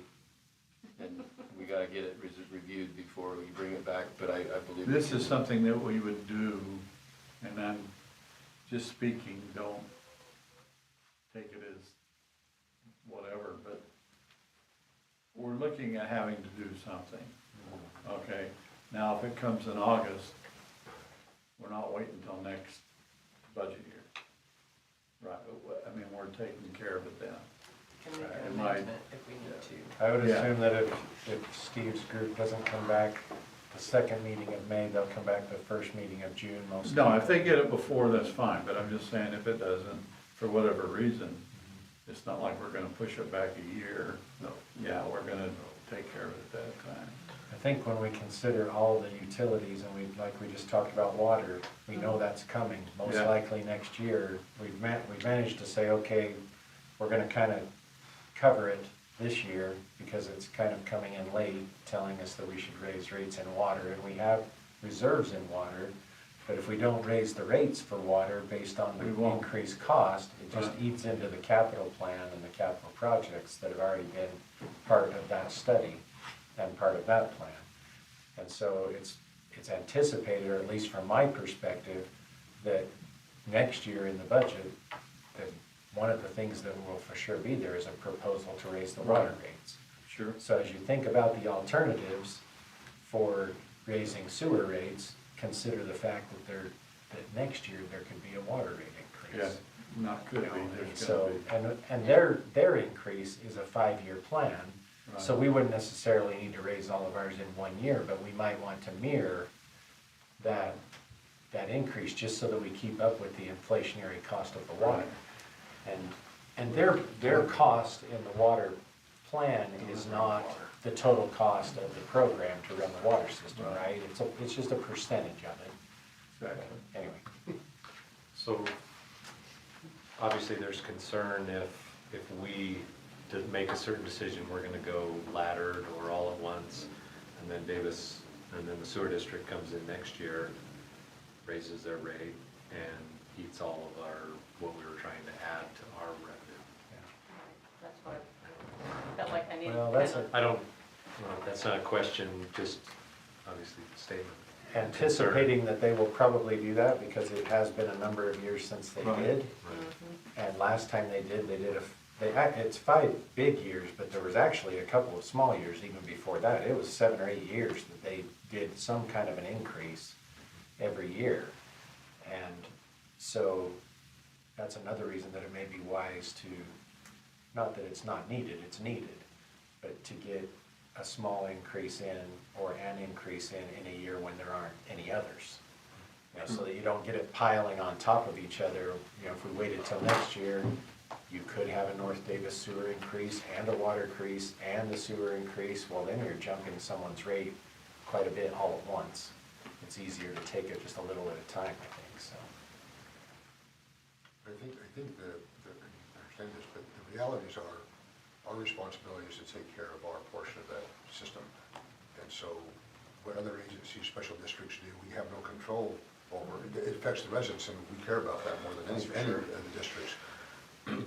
and we gotta get it reviewed before we bring it back, but I believe. we This can- is something that we would do, and then just speaking, don't take it as whatever, but we're looking at having to do something, okay? Now, if it comes in August, we're not waiting until next budget year. Right, I mean, we're taking care of it then. Can make It an might- amendment if we need to. I would Yeah. assume that if Steve's group doesn't come back the second meeting of May, they'll come back the first meeting of June most. No, if they get it before, that's fine, but I'm just saying if it doesn't, for whatever reason, it's not like we're gonna push it back a year. No. Yeah, we're gonna take care of it at that time. I think when we consider all the utilities, and we, like we just talked about water, we know that's coming, most Yeah. likely next year. We've managed to say, okay, we're gonna kind of cover it this year, because it's kind of coming in late, telling us that we should raise rates in water, and we have reserves in water. But if we don't raise the rates for water based on We the won't. increased cost, it just Right. eats into the capital plan and the capital projects that have already been part of that study and part of that plan. And so it's anticipated, or at least from my perspective, that next year in the budget, that one of the things that will for sure be there is a proposal to raise the water rates. Sure. So as you think about the alternatives for raising sewer rates, consider the fact that next year there could be a water rate Yeah, increase. not could be, And there's so, gonna be. and their increase is a 5-year plan. So Right. we wouldn't necessarily need to raise all of ours in 1 year, but we might want to mirror that increase, just so that we keep up with the inflationary cost of the water. And their cost in the water plan is not the total cost of the program to run the water system, right? It's just a percentage of it. Exactly. Anyway, So, obviously, there's concern if we to make a certain decision, we're gonna go laddered or all at once, and then the sewer district comes in next year, raises their rate, and eats all of what we were trying to add to our revenue. That's what I felt like I needed. well, that's kind a, Well, that's not a question, just obviously a statement. anticipating that they will probably do that, because it has been a number of years since they Right. did. Right. And last time they did it's 5 big years, but there was actually a couple of small years even before that. It was 7 or 8 years that they did some kind of an increase every year. And so that's another reason that it may be wise to, not that it's not needed, it's needed, but to get a small increase in, or an increase in a year when there aren't any others. You know, so that you don't get it piling on top of each other. You know, if we waited till next year, you could have a North Davis sewer increase and a water increase and a sewer increase. Well, then you're jumping someone's rate quite a bit all at once. It's easier to take it just a little at a time, I think, so. I think I understand this, but the realities are, our responsibility is to take care of our portion of that system. And so what other agencies, special districts do, we have no control over. It affects the residents, and we care about that more than any of the districts.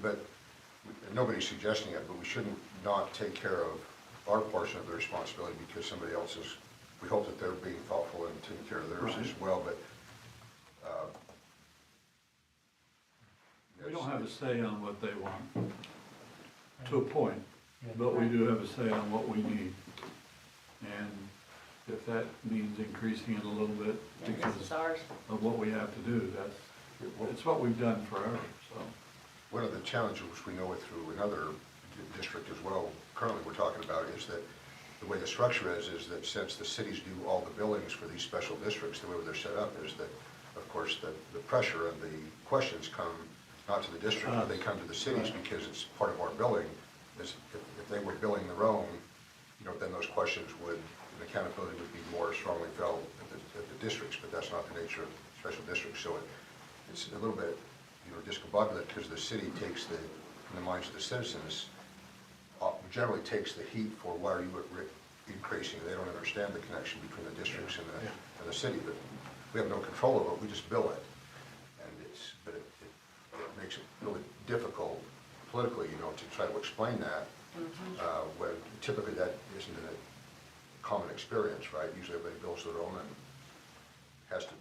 But nobody's suggesting it, but we shouldn't not take care of our portion of the responsibility because somebody else is, we hope that they're being thoughtful and taking care of theirs as well, but We don't have a say on what they want, to a point, but we do have a say on what we need. And if that means increasing it a little bit of, yeah, this is because ours. of what we have to do, it's what we've done forever, so. one of the challenges, which we know it through another district as well, currently we're talking about, is that the way the structure is that since the cities do all the billings for these special districts, the way they're set up is that, of course, the pressure and the questions come not to the district, but they come to the cities because it's part of our billing. If they were billing their own, then those questions would, and accountability would be more strongly felt at the districts, but that's not the nature of special districts. So it's a little bit, discombobulated because the city takes in the minds of the citizens, generally takes the heat for why are you increasing. They don't understand the connection between the districts and the city, but we have no control over it. We just bill it, and it makes it really difficult politically, to try to explain that. When typically that isn't a common experience, right? Usually everybody bills their own and has to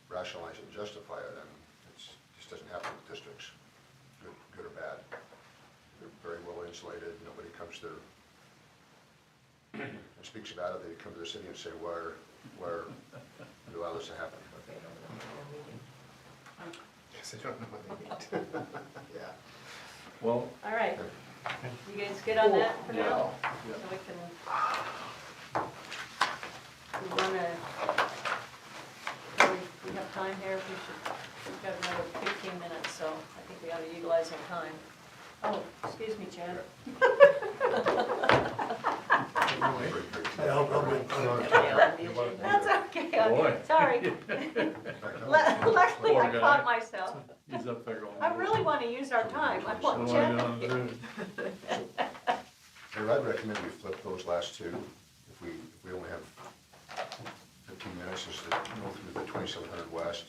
rationalize it and justify it, and it's just doesn't happen with districts, good or bad. They're very well insulated, nobody comes there and speaks about it. They come to the city and say, where you allow this to happen. Yes, I don't know what they mean. Yeah. Well, All right, you guys good on that for now? yeah. So we can, we wanna, we have time here, we've got another 15 minutes, so I think we ought to utilize our time. Oh, excuse me, Chad. That's okay, Boy. sorry. Luckily, Poor I guy. caught myself. He's up there going. I really want to use our time, I want What Chad am I to gonna get. do? Mayor, I'd recommend we flip those last two, if we only have 15 minutes, is to go through the 2700 West.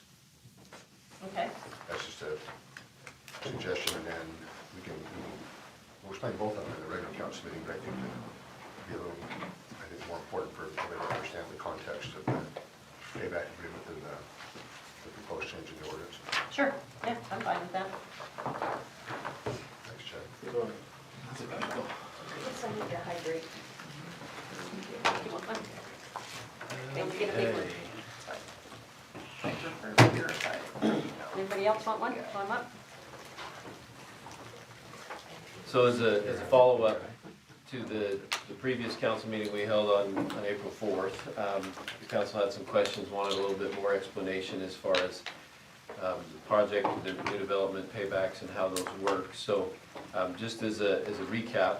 Okay, That's just a suggestion, and then we'll explain both of them in the regular council meeting, but I think it'd be a little, I think, more important for everybody to understand the context of the payback agreement and the proposed change in the ordinance. sure, yeah, I'm fine with that. Thanks, Chad. Yes, I need to hydrate. You want one? Okay, we get a big one. I prefer bigger, but, Anybody else want one? Climb up. So as a follow-up to the previous council meeting we held on April 4th, the council had some questions, wanted a little bit more explanation as far as the project, the new development paybacks and how those work. So just as a recap,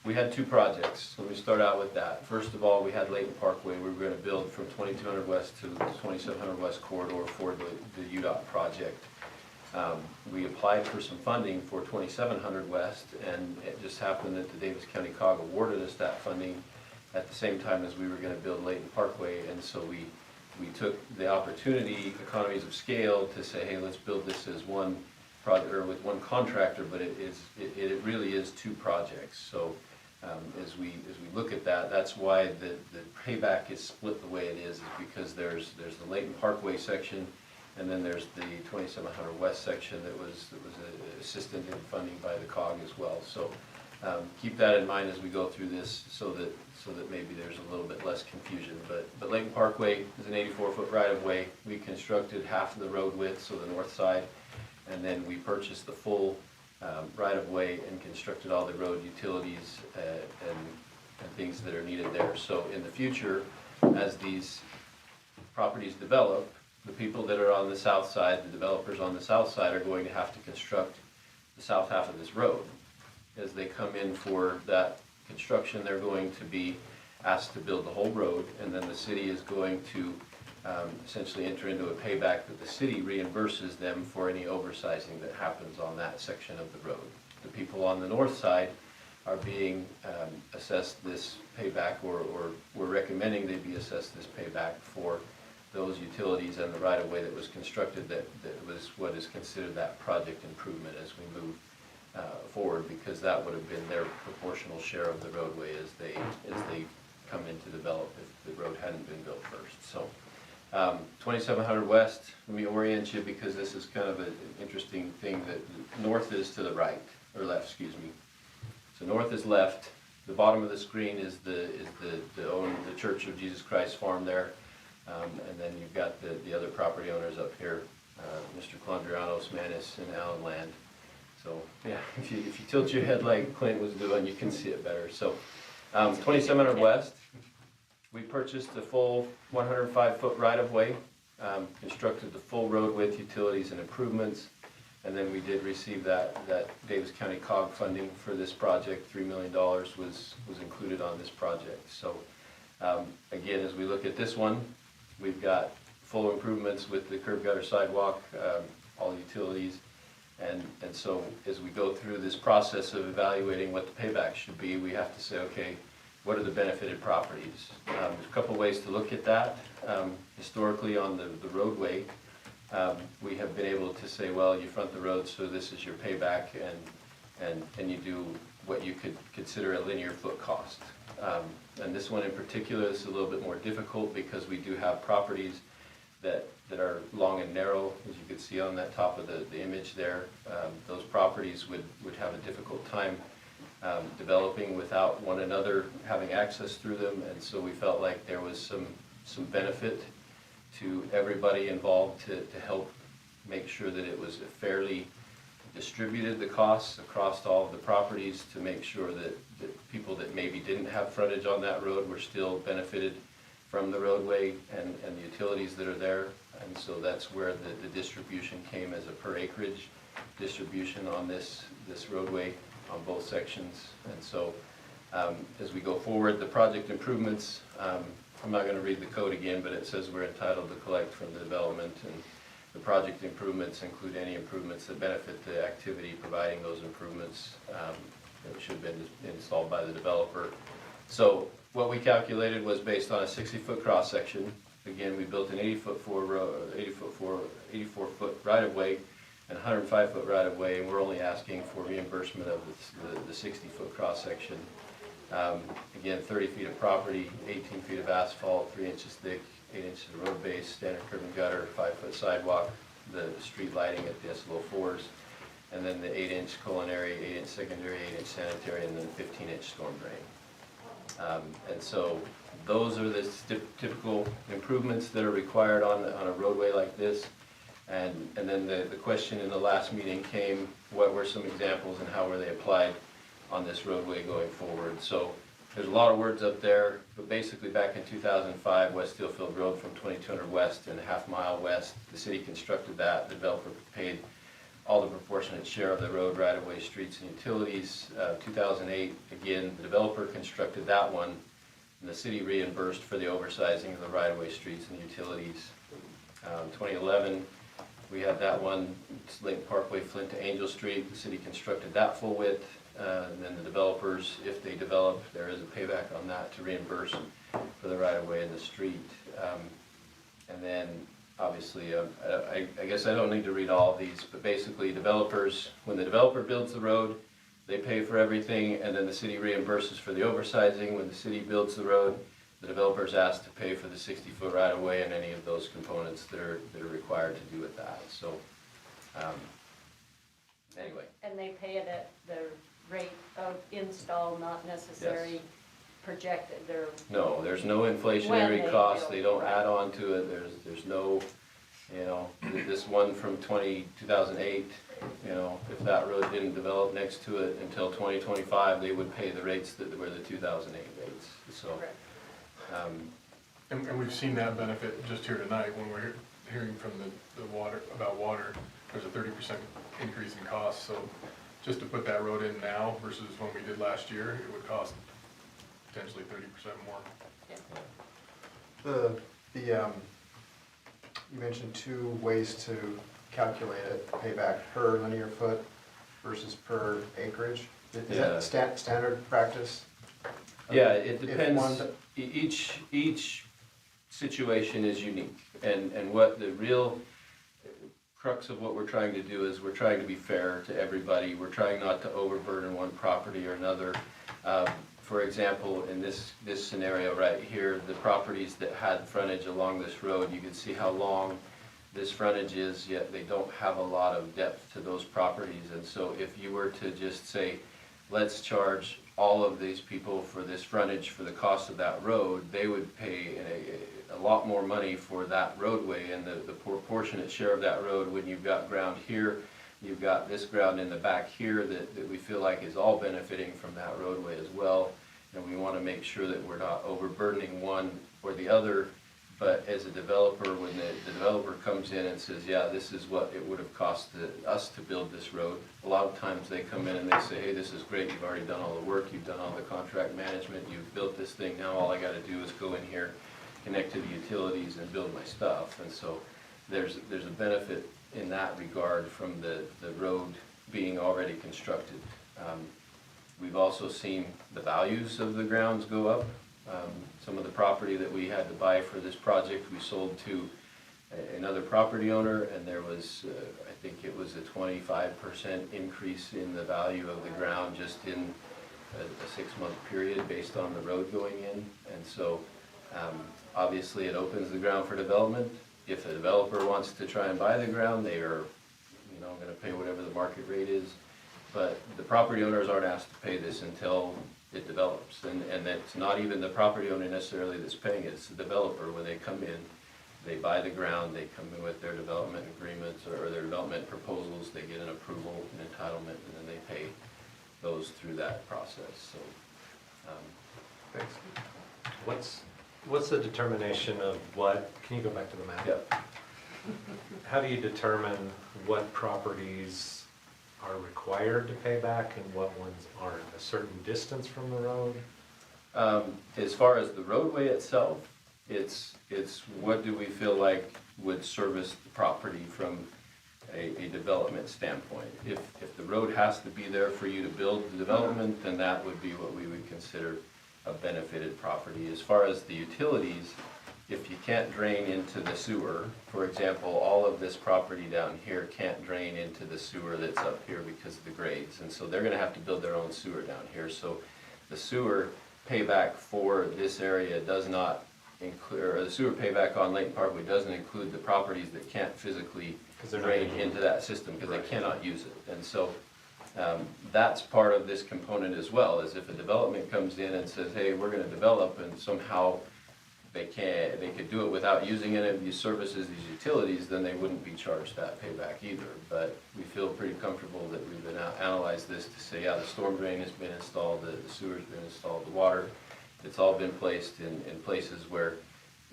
we had two projects. Let me start out with that. First of all, we had Layton Parkway. We were going to build from 2200 West to the 2700 West corridor for the UDOT project. We applied for some funding for 2700 West, and it just happened that the Davis County COG awarded us that funding at the same time as we were going to build Layton Parkway, and so we took the opportunity, economies of scale, to say, hey, let's build this as one project, or with one contractor, but it really is two projects. So as we look at that, that's why the payback is split the way it is because there's the Layton Parkway section, and then there's the 2700 West section that was assisted in funding by the COG as well. So keep that in mind as we go through this, so that maybe there's a little bit less confusion. But Layton Parkway is an 84-foot right-of-way. We constructed half of the road width, so the north side, and then we purchased the full right-of-way and constructed all the road utilities and things that are needed there. So in the future, as these properties develop, the people that are on the south side, the developers on the south side, are going to have to construct the south half of this road. As they come in for that construction, they're going to be asked to build the whole road, and then the city is going to essentially enter into a payback that the city reimburses them for any oversizing that happens on that section of the road. The people on the north side are being assessed this payback, or we're recommending they be assessed this payback for those utilities and the right-of-way that was constructed that was what is considered that project improvement as we move forward, because that would have been their proportional share of the roadway as they come in to develop if the road hadn't been built first. So 2700 West, let me orient you because this is kind of an interesting thing. That north is to the right, or left, excuse me. So north is left. The bottom of the screen is the Church of Jesus Christ farm there. And then you've got the other property owners up here, Mr. Clondrianos, Manis, and Allen Land. So yeah, if you tilt your head like Clint was doing, you can see it better. So 2700 West, we purchased the full 105-foot right-of-way, constructed the full road width, utilities, and improvements, and then we did receive that Davis County COG funding for this project. $3 million was included on this project. So again, as we look at this one, we've got full improvements with the curb gutter sidewalk, all utilities, and so as we go through this process of evaluating what the payback should be, we have to say, okay, what are the benefited properties? There's a couple ways to look at that. Historically on the roadway, we have been able to say, well, you front the road, so this is your payback, and you do what you could consider a linear foot cost. And this one in particular is a little bit more difficult because we do have properties that are long and narrow, as you can see on that top of the image there. Those properties would have a difficult time developing without one another having access through them, and so we felt like there was some benefit to everybody involved to help make sure that it was fairly distributed, the costs across all of the properties, to make sure that people that maybe didn't have frontage on that road were still benefited from the roadway and the utilities that are there. And so that's where the distribution came, as a per acreage distribution on this roadway on both sections. And so as we go forward, the project improvements, I'm not going to read the code again, but it says we're entitled to collect from the development, and the project improvements include any improvements that benefit the activity providing those improvements that should have been installed by the developer. So what we calculated was based on a 60-foot cross section. Again, we built an 84-foot right-of-way and 105-foot right-of-way, and we're only asking for reimbursement of the 60-foot cross section. Again, 30 feet of property, 18 feet of asphalt, 3 inches thick, 8 inches of road base, standard curb and gutter, 5-foot sidewalk, the street lighting at the SLO4s, and then the 8-inch culinary, 8-inch secondary, 8-inch sanitary, and then 15-inch storm drain. And so those are the typical improvements that are required on a roadway like this. And then the question in the last meeting came, what were some examples and how were they applied on this roadway going forward? So there's a lot of words up there, but basically back in 2005, West Steelfield Road from 2200 west and a half mile west, the city constructed that. The developer paid all the proportionate share of the road, right-of-way, streets, and utilities. 2008, again, the developer constructed that one, and the city reimbursed for the oversizing of the right-of-way, streets, and utilities. 2011, we had that one, Layton Parkway, Flint to Angel Street. The city constructed that full width. And then the developers, if they develop, there is a payback on that to reimburse for the right-of-way in the street. And then, obviously, I guess I don't need to read all of these, but basically developers, when the developer builds the road, they pay for everything, and then the city reimburses for the oversizing. When the city builds the road, the developer is asked to pay for the 60-foot right-of-way and any of those components that are required to do with that. So, anyway. And they pay it at the rate of install, not necessarily Yes. projected. No, there's no When inflationary they costs, build, they don't right. add on to it, there's no, this one from 2008, if that road didn't develop next to it until 2025, they would pay the rates that were the 2008 rates, so. Correct. And we've seen that benefit just here tonight when we're hearing from the water, about water. There's a 30% increase in cost, so just to put that road in now versus when we did last year, it would cost potentially 30% more. You mentioned two ways to calculate it, payback per linear foot versus per acreage. Is that standard practice? Yeah, it If depends, one- each situation is unique, and what the real crux of what we're trying to do is we're trying to be fair to everybody. We're trying not to overburden one property or another. For example, in this scenario right here, the properties that had frontage along this road, you can see how long this frontage is, yet they don't have a lot of depth to those properties. And so if you were to just say, let's charge all of these people for this frontage for the cost of that road, they would pay a lot more money for that roadway, and the proportionate share of that road, when you've got ground here, you've got this ground in the back here that we feel like is all benefiting from that roadway as well. And we want to make sure that we're not overburdening one or the other. But as a developer, when the developer comes in and says, yeah, this is what it would have cost us to build this road, a lot of times they come in and they say, hey, this is great, you've already done all the work, you've done all the contract management, you've built this thing, now all I got to do is go in here, connect to the utilities, and build my stuff. And so there's a benefit in that regard from the road being already constructed. We've also seen the values of the grounds go up. Some of the property that we had to buy for this project, we sold to another property owner, and there was, I think it was a 25% increase in the value of the ground just in a 6-month period based on the road going in. And so obviously it opens the ground for development, if a developer wants to try and buy the ground, they are, gonna pay whatever the market rate is. But the property owners aren't asked to pay this until it develops, and that's not even the property owner necessarily that's paying it, it's the developer. When they come in, they buy the ground, they come in with their development agreements or their development proposals, they get an approval, an entitlement, and then they pay those through that process, so. Thanks. What's the determination of what, can you go back to the map? Yep. How do you determine what properties are required to pay back and what ones aren't? A certain distance from the road? As far as the roadway itself, it's what do we feel like would service the property from a development standpoint. If the road has to be there for you to build the development, then that would be what we would consider a benefited property. As far as the utilities, if you can't drain into the sewer, for example, all of this property down here can't drain into the sewer that's up here because of the grades, and so they're gonna have to build their own sewer down here. So the sewer payback for this area does not include, or the sewer payback on Layton Parkway doesn't include the properties that can't physically drain into that system because they cannot use it. And so that's part of this component as well, is if a development comes in and says, hey, we're gonna develop, and somehow they could do it without using any of these services, these utilities, then they wouldn't be charged that payback either. But we feel pretty comfortable that we've been analyzed this to say, yeah, the storm drain has been installed, the sewer's been installed, the water, it's all been placed in places where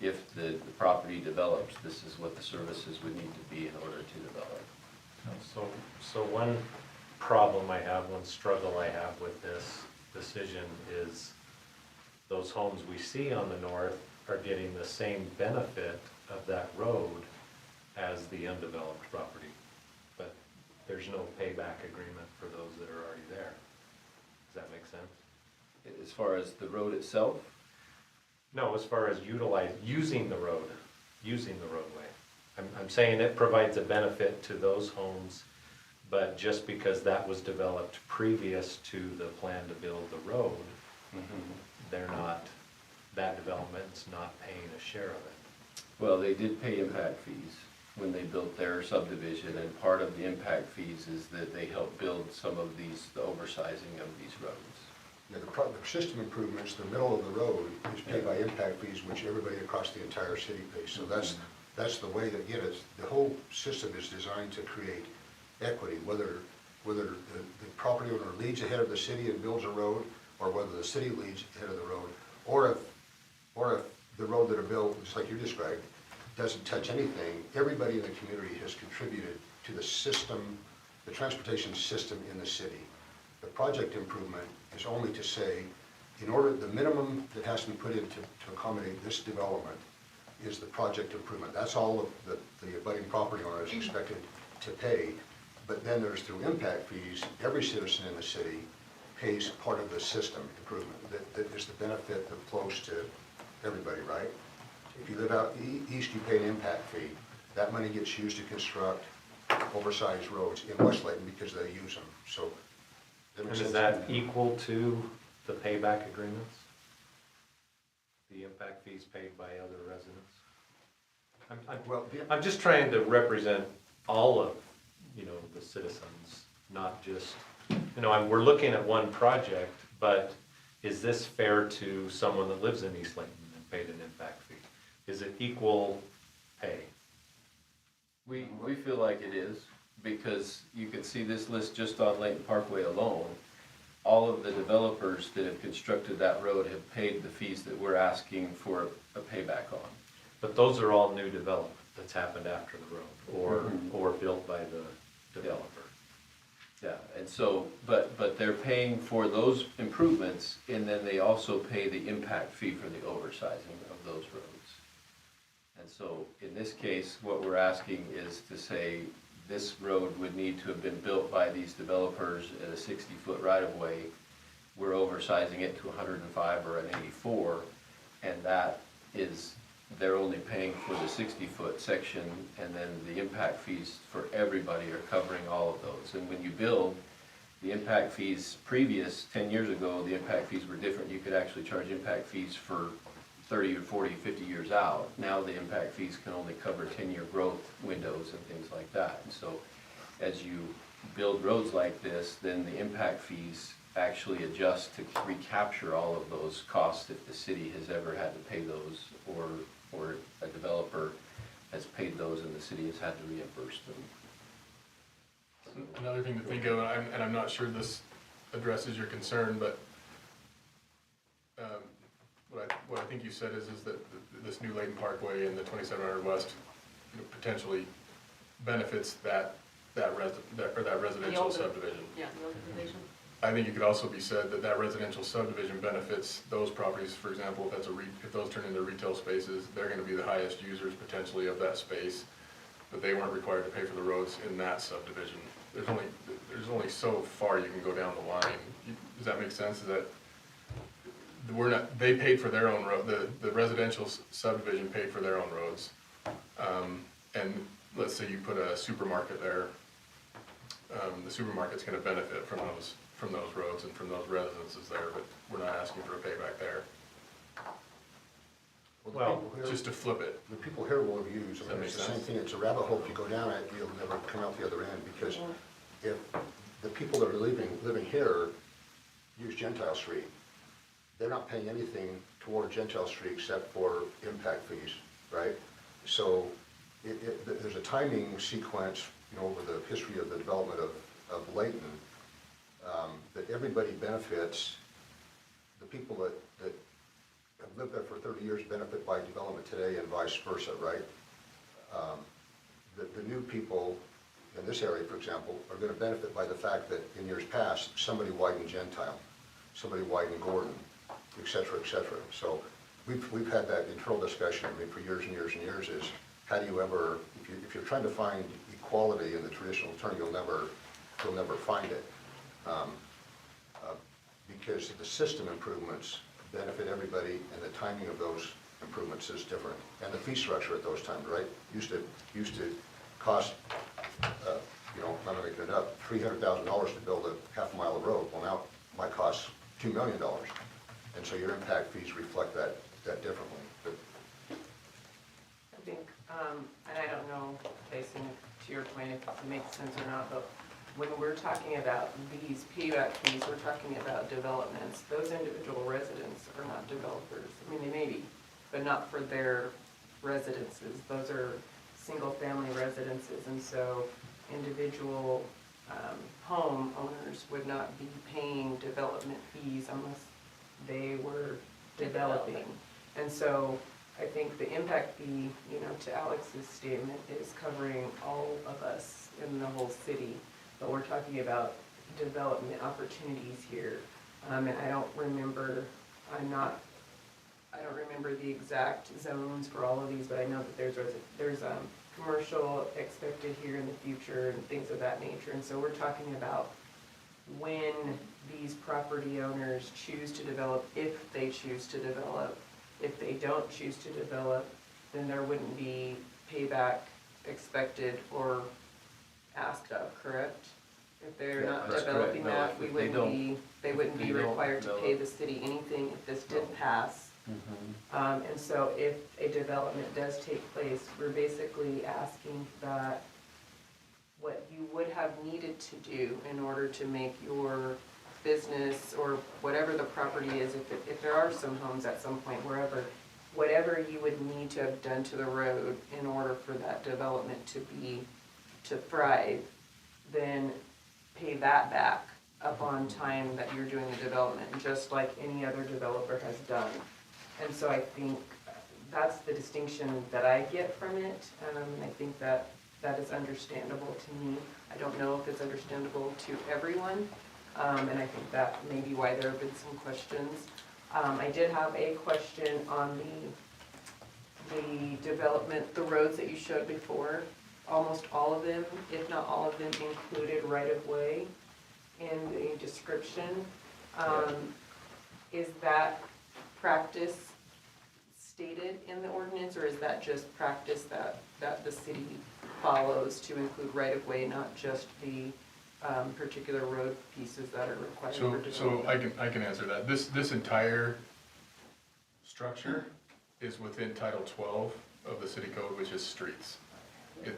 if the property develops, this is what the services would need to be in order to develop. So one problem I have, one struggle I have with this decision is those homes we see on the north are getting the same benefit of that road as the undeveloped property. But there's no payback agreement for those that are already there. Does that make sense? As far as the road itself, No, as far as using the roadway. I'm saying it provides a benefit to those homes, but just because that was developed previous to the plan to build the road, they're not, that development's not paying a share of it. well, they did pay impact fees when they built their subdivision, and part of the impact fees is that they help build some of these, the oversizing of these roads. Yeah, the system improvements, the middle of the road is paid by impact fees, which everybody across the entire city pays. So that's the way that, again, the whole system is designed to create equity, whether the property owner leads ahead of the city and builds a road, or whether the city leads ahead of the road, or if the road that are built, just like you described, doesn't touch anything. Everybody in the community has contributed to the system, the transportation system in the city. The project improvement is only to say, in order, the minimum that has to be put in to accommodate this development is the project improvement. That's all of the abutting property owner is expected to pay. But then there's, through impact fees, every citizen in the city pays part of the system improvement. That is the benefit that flows to everybody, right? If you live out east, you pay an impact fee. That money gets used to construct oversized roads in West Layton because they use them. So, And is that equal to the payback agreements? The impact fees paid by other residents? I'm just trying to represent all of, the citizens, not just, we're looking at one project, but is this fair to someone that lives in East Layton and paid an impact fee? Is it equal pay? We feel like it is, because you can see this list just on Layton Parkway alone. All of the developers that have constructed that road have paid the fees that we're asking for a payback on. But those are all new development that's happened after the road, or built by the developer. Yeah, and so, but they're paying for those improvements, and then they also pay the impact fee for the oversizing of those roads. And so, in this case, what we're asking is to say, this road would need to have been built by these developers at a 60-foot right-of-way. We're oversizing it to 105 or an 84, and that is, they're only paying for the 60-foot section, and then the impact fees for everybody are covering all of those. And when you build, the impact fees previous, 10 years ago, the impact fees were different. You could actually charge impact fees for 30 or 40, 50 years out. Now the impact fees can only cover 10-year growth windows and things like that. And so as you build roads like this, then the impact fees actually adjust to recapture all of those costs if the city has ever had to pay those, or a developer has paid those and the city has had to reimburse them. Another thing to think of, and I'm not sure this addresses your concern, but what I think you said is that this new Layton Parkway and the 2700 West, potentially benefits that residential subdivision. Yeah, the old division. I think it could also be said that that residential subdivision benefits those properties. For example, if those turn into retail spaces, they're gonna be the highest users potentially of that space, but they weren't required to pay for the roads in that subdivision. There's only so far you can go down the line. Does that make sense? Is that they paid for their own road, the residential subdivision paid for their own roads. And let's say you put a supermarket there, the supermarket's gonna benefit from those roads and from those residences there, but we're not asking for a payback there. Well, Just to flip it. The people here will use, Does I that mean, make it's the same sense? thing, it's a rabbit hole, if you go down it, you'll never come out the other end, because if the people that are living here use Gentile Street, they're not paying anything toward Gentile Street except for impact fees, right? So there's a timing sequence, over the history of the development of Layton, that everybody benefits. The people that have lived there for 30 years benefit by development today and vice versa, right? The new people in this area, for example, are going to benefit by the fact that in years past, somebody widened Gentile, somebody widened Gordon, et cetera, et cetera. So we've had that internal discussion, for years and years and years, is how do you ever, if you're trying to find equality in the traditional term, you'll never find it. Because the system improvements benefit everybody, and the timing of those improvements is different. And the fee structure at those times, right? Used to cost, I'm not making it up, $300,000 to build a half a mile of road. Well, now it might cost $2 million. And so your impact fees reflect that differently. But I think, and I don't know, Jason, to your point, if it makes sense or not, but when we're talking about these payback fees, we're talking about developments. Those individual residents are not developers. I mean, they may be, but not for their residences. Those are single-family residences, and so individual home owners would not be paying development fees unless they were developing. And so I think the impact fee, to Alex's statement, is covering all of us in the whole city. But we're talking about development opportunities here. And I don't remember the exact zones for all of these, but I know that there's commercial expected here in the future and things of that nature. And so we're talking about when these property owners choose to develop, if they choose to develop. If they don't choose to develop, then there wouldn't be payback expected or asked of, correct? If they're Yeah, not that's developing correct. No, that, if they don't- they wouldn't if be they don't required to pay develop- the city anything if this did pass. mhm. And so if a development does take place, we're basically asking that what you would have needed to do in order to make your business or whatever the property is, if there are some homes at some point, whatever you would need to have done to the road in order for that development to thrive, then pay that back upon time that you're doing the development, just like any other developer has done. And so I think that's the distinction that I get from it, and I think that is understandable to me. I don't know if it's understandable to everyone, and I think that may be why there have been some questions. I did have a question on the development, the roads that you showed before. Almost all of them, if not all of them, included right-of-way in the description. Is that practice stated in the ordinance, or is that just practice that the city follows to include right-of-way, not just the particular road pieces that are required for So development? I can answer that. This entire structure is within Title 12 of the city code, which is streets.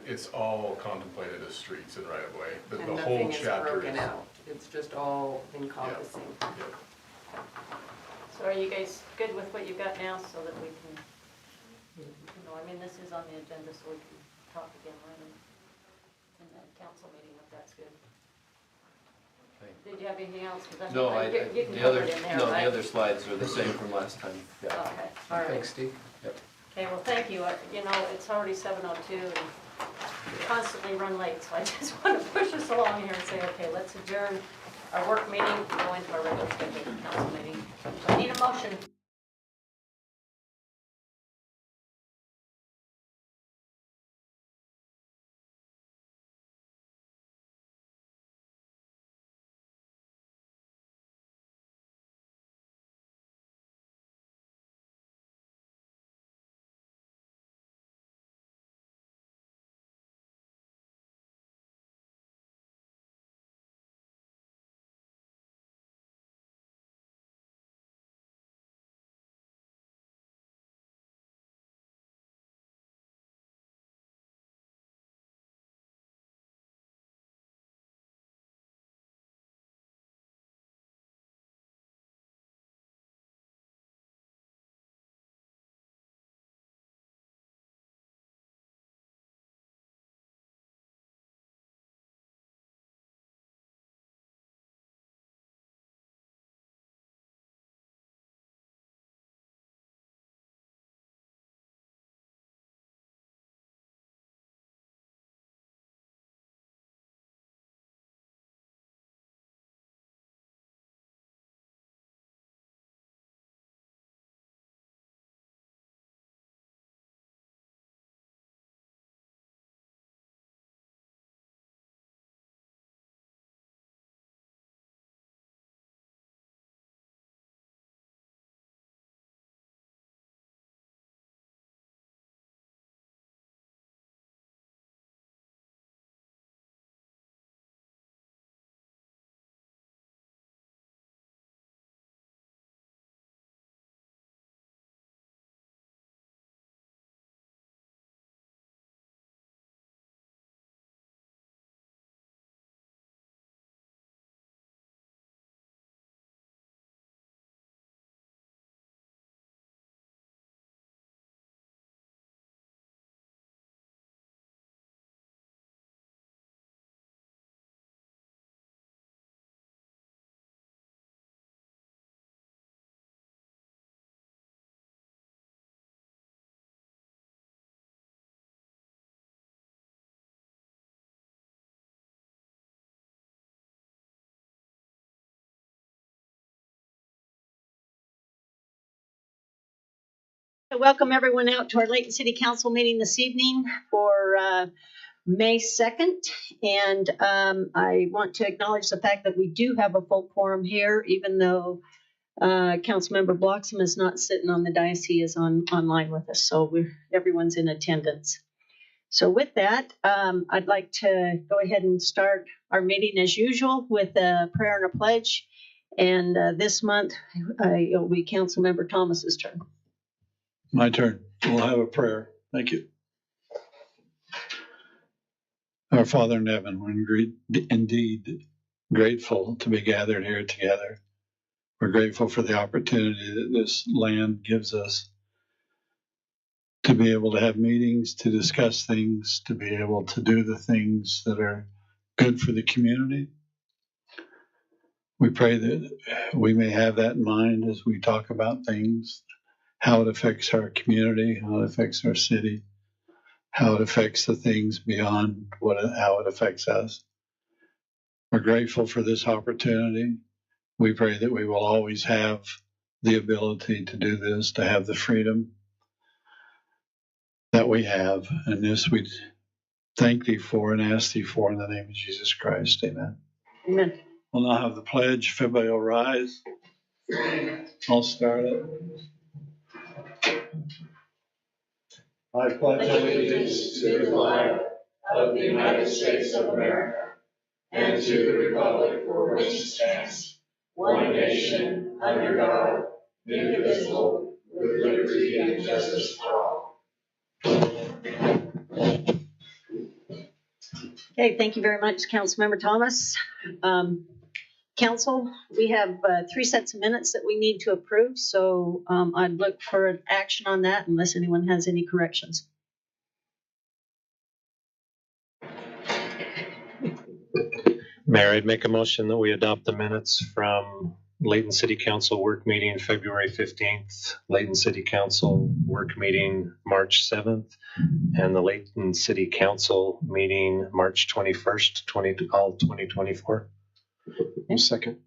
It's all contemplated as streets and right-of-way. The And whole nothing is chapter broken out, it's just all encompassing. Yep. So are you guys good with what you've got now so that we can, you know, I mean, this is on the agenda so we can talk again later in the council meeting if that's good. Did you have anything else? 'Cause I think No, like you can the cover other, it in there, no, the right? other slides are the same from last time. Okay, all right. Thanks, Steve. Okay, well, thank you. You know, it's already 7:02 and we constantly run late, so I just want to push us along here and say, okay, let's adjourn our work meeting and go into our regular scheduled council meeting. So I need a motion. Welcome everyone out to our Layton City Council meeting this evening for May 2nd. And I want to acknowledge the fact that we do have a full quorum here, even though Councilmember Bloxham is not sitting on the dais. He is online with us, so everyone's in attendance. So with that, I'd like to go ahead and start our meeting as usual with a prayer and a pledge. And this month, it'll be Councilmember Thomas's turn. My turn. We'll have a prayer. Thank you. Our Father in heaven, we're indeed grateful to be gathered here together. We're grateful for the opportunity that this land gives us to be able to have meetings, to discuss things, to be able to do the things that are good for the community. We pray that we may have that in mind as we talk about things, how it affects our community, how it affects our city, how it affects the things beyond how it affects us. We're grateful for this opportunity. We pray that we will always have the ability to do this, to have the freedom that we have. And this we thank thee for and ask thee for in the name of Jesus Christ. Amen. Amen. We'll now have the pledge. If everybody will rise. I'll start it. I pledge allegiance to the flag of the United States of America and to the republic for which it stands, one nation, under God, indivisible, with liberty and and justice for all. Okay, thank you very much, Councilmember Thomas. Council, we have 3 sets of minutes that we need to approve, so I'd look for an action on that unless anyone has any corrections. Mayor, I'd make a motion that we adopt the minutes from Layton City Council work meeting February 15th, Layton City Council work meeting March 7th, and the Layton City Council meeting March 21st, 2024. Second.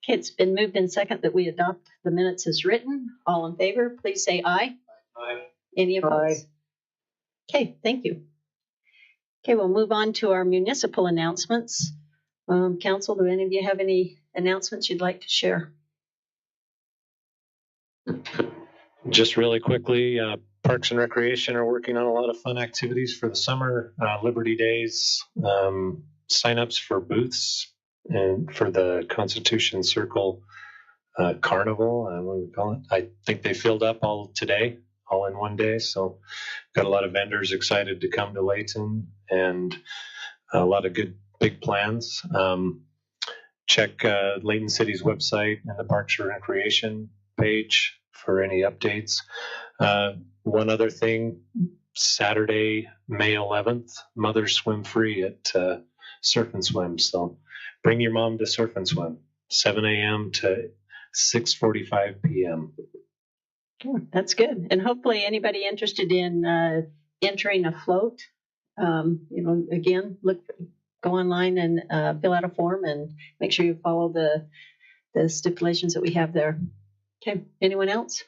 Okay, it's been moved in second that we adopt the minutes as written. All in favor, please say aye. Aye. Any opposed? Okay, thank you. Okay, we'll move on to our municipal announcements. Council, do any of you have any announcements you'd like to share? Just really quickly, Parks and Recreation are working on a lot of fun activities for the summer. Liberty Days, signups for booths, and for the Constitution Circle Carnival, what do we call it? I think they filled up all today, all in one day. So got a lot of vendors excited to come to Layton, and a lot of good big plans. Check Layton City's website and the Parks and Recreation page for any updates. One other thing, Saturday, May 11th, Mothers Swim Free at Surf and Swim. So bring your mom to Surf and Swim, 7 a.m. to 6:45 p.m. That's good. And hopefully anybody interested in entering a float, again, go online and fill out a form and make sure you follow the stipulations that we have there. Okay, anyone else?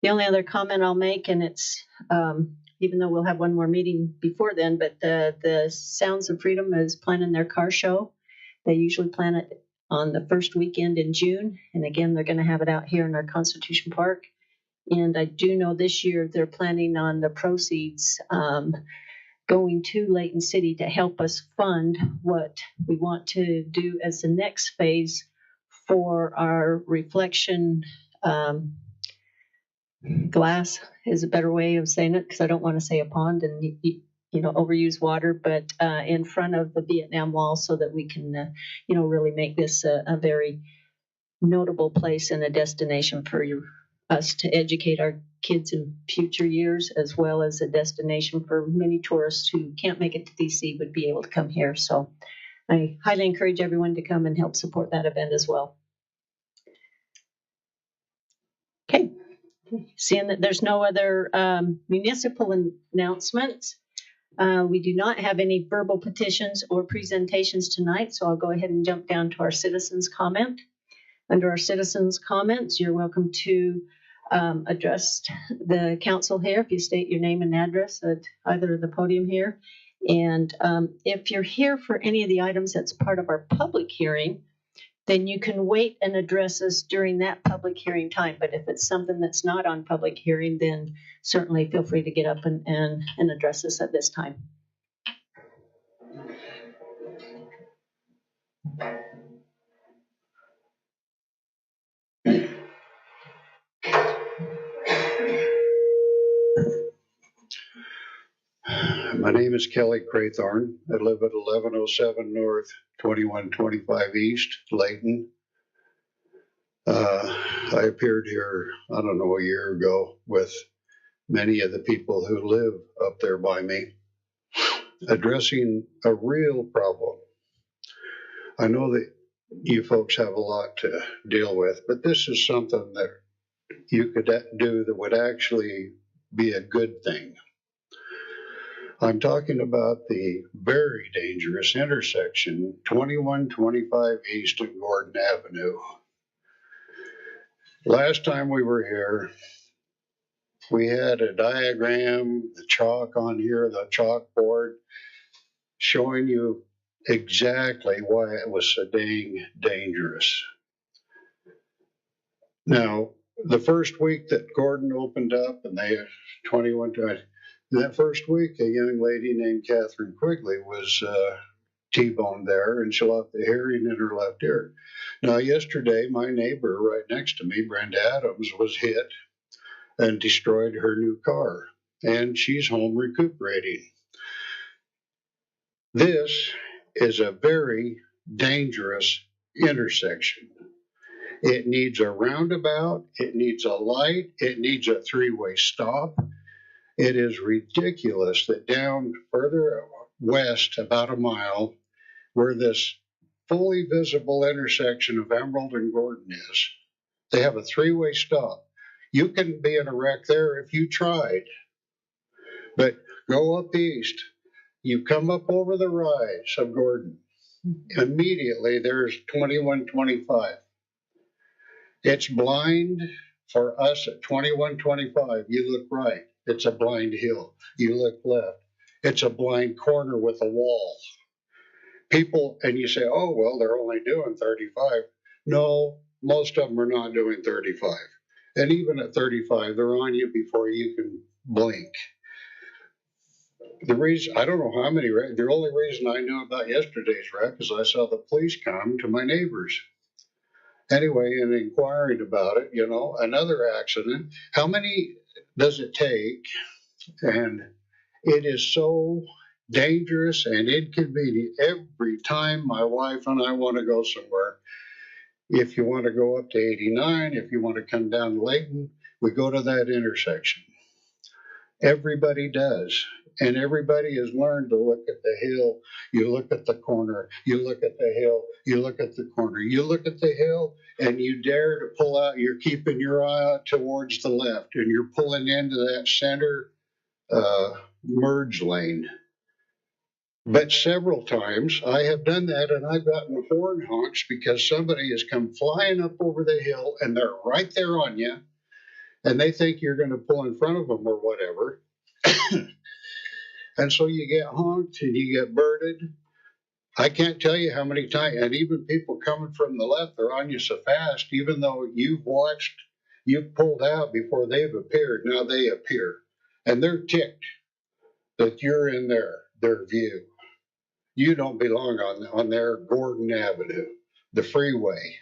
The only other comment I'll make, and it's, even though we'll have one more meeting before then, but the Sounds of Freedom is planning their car show. They usually plan it on the first weekend in June. And again, they're going to have it out here in our Constitution Park. And I do know this year they're planning on the proceeds going to Layton City to help us fund what we want to do as the next phase for our reflection glass is a better way of saying it, because I don't want to say a pond and overuse water, but in front of the Vietnam Wall, so that we can really make this a very notable place and a destination for us to educate our kids in future years, as well as a destination for many tourists who can't make it to DC would be able to come here. So I highly encourage everyone to come and help support that event as well. Okay, seeing that there's no other municipal announcements, we do not have any verbal petitions or presentations tonight, so I'll go ahead and jump down to our citizens' comment. Under our citizens' comments, you're welcome to address the council here if you state your name and address at either of the podium here. And if you're here for any of the items that's part of our public hearing, then you can wait and address us during that public hearing time. But if it's something that's not on public hearing, then certainly feel free to get up and address us at this time. My name is Kelly Craythorne. I live at 1107 North, 2125 East, Layton. I appeared here, I don't know, a year ago with many of the people who live up there by me, addressing a real problem. I know that you folks have a lot to deal with, but this is something that you could do that would actually be a good thing. I'm talking about the very dangerous intersection, 2125 East and Gordon Avenue. Last time we were here, we had a diagram, the chalk on here, the chalkboard, showing you exactly why it was so dang dangerous. Now, the first week that Gordon opened up and they had 21, that first week, a young lady named Catherine Quigley was T-boned there, and she lost the hearing in her left ear. Now, yesterday, my neighbor right next to me, Brenda Adams, was hit and destroyed her new car. And she's home recuperating. This is a very dangerous intersection. It needs a roundabout, it needs a light, it needs a three-way stop. It is ridiculous that down further west, about a mile, where this fully visible intersection of Emerald and Gordon is, they have a three-way stop. You couldn't be in a wreck there if you tried. But go up east, you come up over the rise of Gordon, immediately there's 2125. It's blind for us at 2125. You look right, it's a blind hill. You look left, it's a blind corner with a wall. People, and you say, oh, well, they're only doing 35. No, most of them are not doing 35. And even at 35, they're on you before you can blink. The reason, I don't know how many, the only reason I knew about yesterday's wreck is I saw the police come to my neighbors. Anyway, in inquiring about it, you know, another accident. How many does it take? And it is so dangerous and inconvenient every time my wife and I want to go somewhere. If you want to go up to 89, if you want to come down to Layton, we go to that intersection. Everybody does. And everybody has learned to look at the hill. You look at the corner. You look at the hill. You look at the corner. You look at the hill and you dare to pull out. You're keeping your eye out towards the left and you're pulling into that center merge lane. But several times I have done that and I've gotten horn honks because somebody has come flying up over the hill and they're right there on you and they think you're going to pull in front of them or whatever. And so you get honked and you get birded. I can't tell you how many times, and even people coming from the left, they're on you so fast, even though you've pulled out before they've appeared, now they appear. And they're ticked that you're in their view. You don't belong on their Gordon Avenue, the freeway.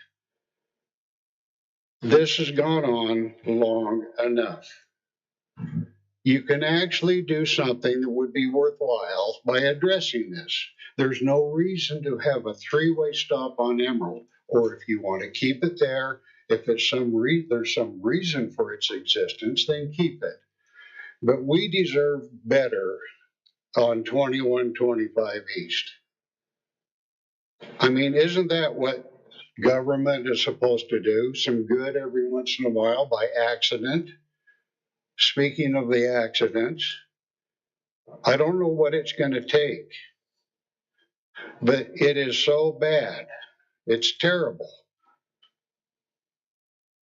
This has gone on long enough. You can actually do something that would be worthwhile by addressing this. There's no reason to have a three-way stop on Emerald, or if you want to keep it there, if it's there's some reason for its existence, then keep it. But we deserve better on 2125 East. I mean, isn't that what government is supposed to do? Some good every once in a while by accident. Speaking of the accidents, I don't know what it's going to take, but it is so bad. It's terrible.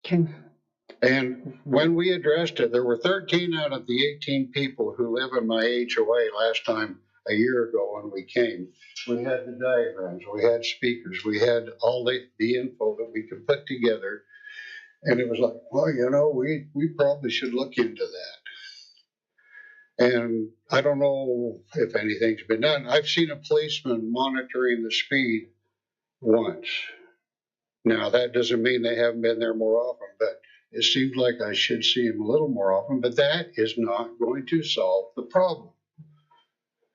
Okay. And when we addressed it, there were 13 out of the 18 people who live in my HOA last time a year ago when we came. We had the diagrams, we had speakers, we had all the info that we could put together. And it was like, well, you know, we probably should look into that. And I don't know if anything's been done. I've seen a policeman monitoring the speed once. Now, that doesn't mean they haven't been there more often, but it seems like I should see him a little more often, but that is not going to solve the problem.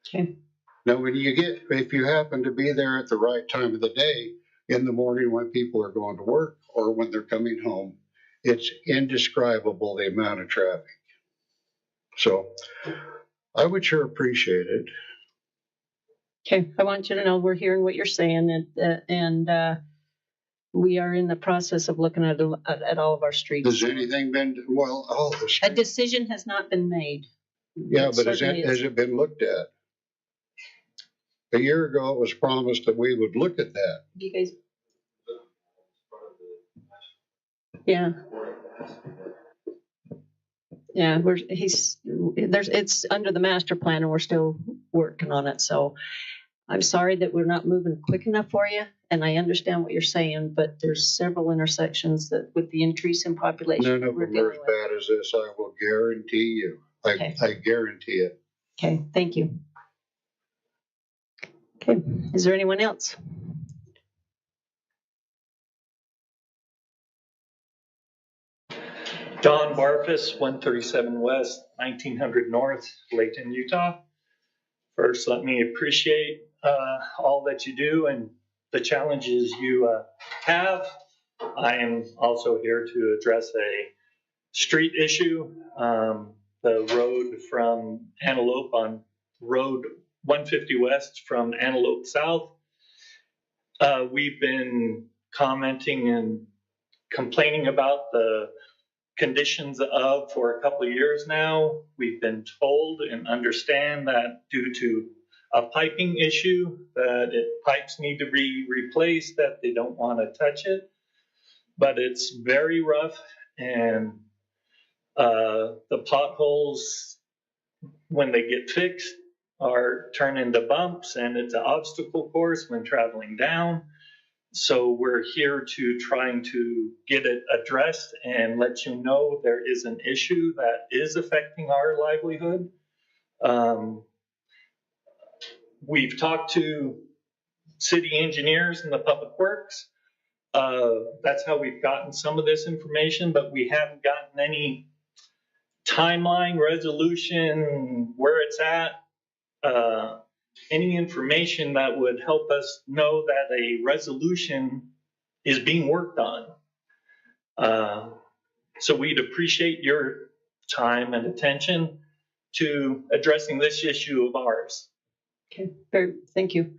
Okay. Now, if you happen to be there at the right time of the day, in the morning when people are going to work or when they're coming home, it's indescribable the amount of traffic. So I would sure appreciate it. Okay, I want you to know we're hearing what you're saying, and we are in the process of looking at all of our streets. Has anything been, well, all the A streets? decision has not been made. Yeah, but has it been looked at? A year ago, it was promised that we would look at that. You guys. Yeah. Yeah, it's under the master plan and we're still working on it. So I'm sorry that we're not moving quick enough for you. And I understand what you're saying, but there's several intersections that with the increase in population. None of them are as bad as this, I will guarantee you. Okay. I guarantee it. Okay, thank you. Okay, is there anyone else? Don Barfus, 137 West, 1900 North, Layton, Utah. First, let me appreciate all that you do and the challenges you have. I am also here to address a street issue. The road from Antelope on Road 150 West from Antelope South. We've been commenting and complaining about the conditions of for a couple of years now. We've been told and understand that due to a piping issue, that pipes need to be replaced, that they don't want to touch it. But it's very rough, and the potholes, when they get fixed, are turned into bumps, and it's an obstacle course when traveling down. So we're here to trying to get it addressed and let you know there is an issue that is affecting our livelihood. We've talked to city engineers and the public works. That's how we've gotten some of this information, but we haven't gotten any timeline, resolution, where it's at, any information that would help us know that a resolution is being worked on. So we'd appreciate your time and attention to addressing this issue of ours. Okay, thank you.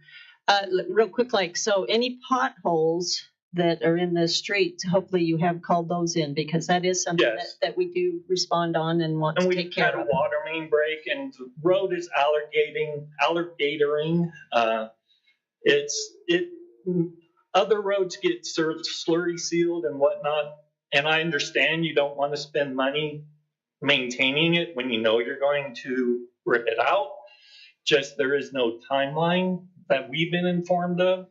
Real quick, so any potholes that are in the street, hopefully you have called those in, because that is something Yes. that we do respond on and want to take care of. And we've had a water main break, and the road is alligatoring. Other roads get slurry sealed and whatnot, and I understand you don't want to spend money maintaining it when you know you're going to rip it out. Just there is no timeline that we've been informed of,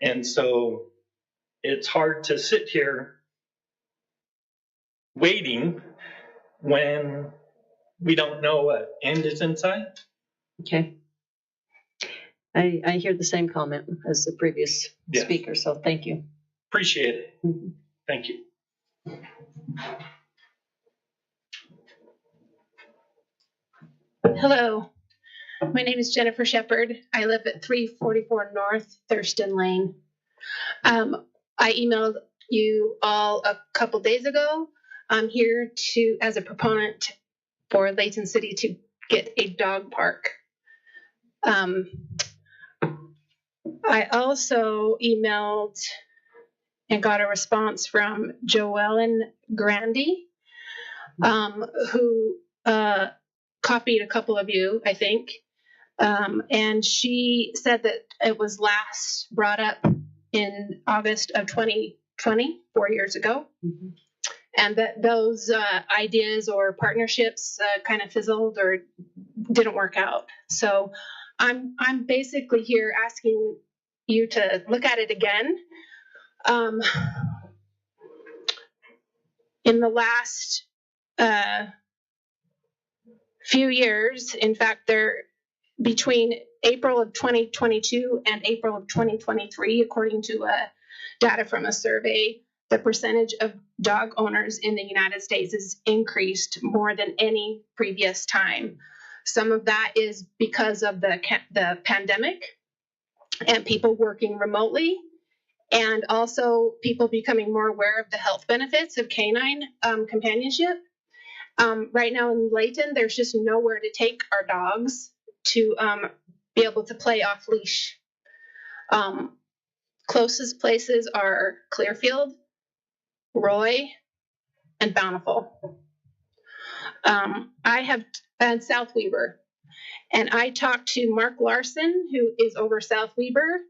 and so it's hard to sit here waiting when we don't know what end is in sight. Okay. I hear the same comment as the previous speaker, so thank you. Appreciate it. Mm-hmm. Thank you. Hello, my name is Jennifer Shepard. I live at 344 North Thurston Lane. I emailed you all a couple days ago. I'm here as a proponent for Layton City to get a dog park. I also emailed and got a response from Joellen Grandy, who copied a couple of you, I think. And she said that it was last brought up in August of 2020, 4 years ago. Mm-hmm. And that those ideas or partnerships kind of fizzled or didn't work out. So I'm basically here asking you to look at it again. In the last few years, in fact, between April of 2022 and April of 2023, according to data from a survey, the percentage of dog owners in the United States has increased more than any previous time. Some of that is because of the pandemic and people working remotely, and also people becoming more aware of the health benefits of canine companionship. Right now in Layton, there's just nowhere to take our dogs to be able to play off leash. Closest places are Clearfield, Roy, and Bountiful. And South Weber. And I talked to Mark Larson, who is over South Weber.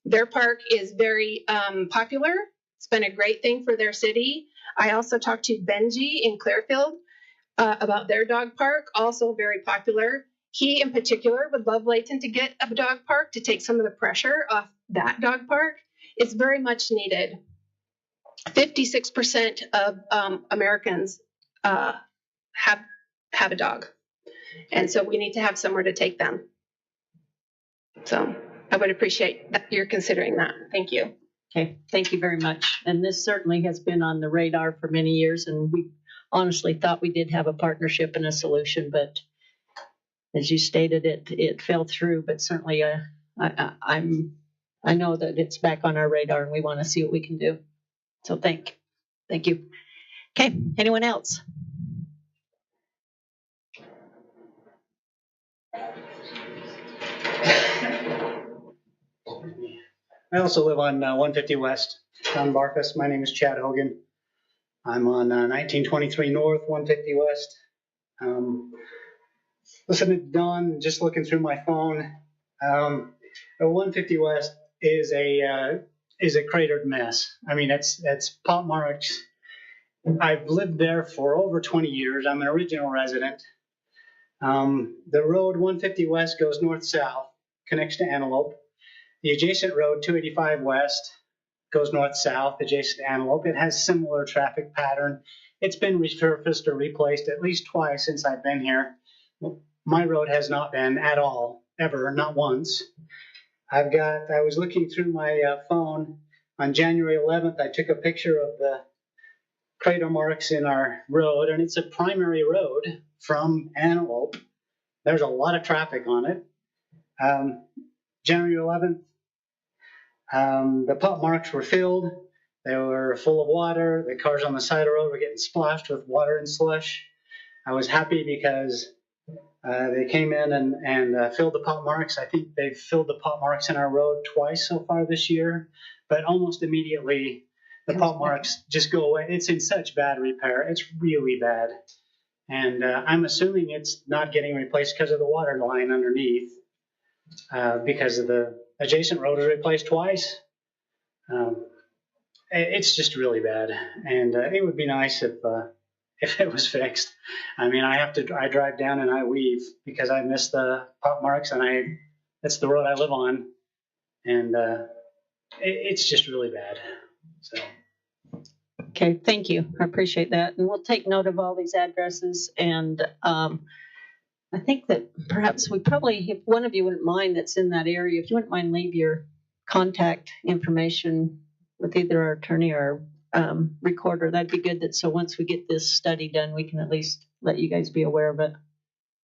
Their park is very popular. It's been a great thing for their city. I also talked to Benji in Clearfield about their dog park, also very popular. He in particular would love Layton to get a dog park to take some of the pressure off that dog park. It's very much needed. 56% of Americans have a dog. And so we need to have somewhere to take them. So I would appreciate that you're considering that. Thank you. Okay, thank you very much. And this certainly has been on the radar for many years, and we honestly thought we did have a partnership and a solution, but as you stated, it fell through. But certainly, I know that it's back on our radar, and we want to see what we can do. So thank you. Okay, anyone else? I also live on 150 West, Town Barfus. My name is Chad Hogan. I'm on 1923 North, 150 West. Listening to Don, just looking through my phone. 150 West is a cratered mess. I mean, it's pot marks. I've lived there for over 20 years. I'm an original resident. The road 150 West goes north-south, connects to Antelope. The adjacent road 285 West goes north-south, adjacent to Antelope. It has similar traffic pattern. It's been resurfaced or replaced at least twice since I've been here. My road has not been at all, ever, not once. I was looking through my phone. On January 11th, I took a picture of the crater marks in our road, and it's a primary road from Antelope. There's a lot of traffic on it. January 11th, the pot marks were filled. They were full of water. The cars on the side of the road were getting splashed with water and slush. I was happy because they came in and filled the pot marks. I think they've filled the pot marks in our road twice so far this year, but almost immediately the pot marks just go away. It's in such bad repair. It's really bad. And I'm assuming it's not getting replaced because of the water line underneath, because of the adjacent road was replaced twice. It's just really bad, and it would be nice if it was fixed. I mean, I drive down and I weave because I miss the pot marks, and that's the road I live on, and it's just really bad. So. Okay, thank you. I appreciate that, and we'll take note of all these addresses. And I think that perhaps if one of you wouldn't mind that's in that area, if you wouldn't mind, leave your contact information with either our attorney or recorder, that'd be good. So once we get this study done, we can at least let you guys be aware of it,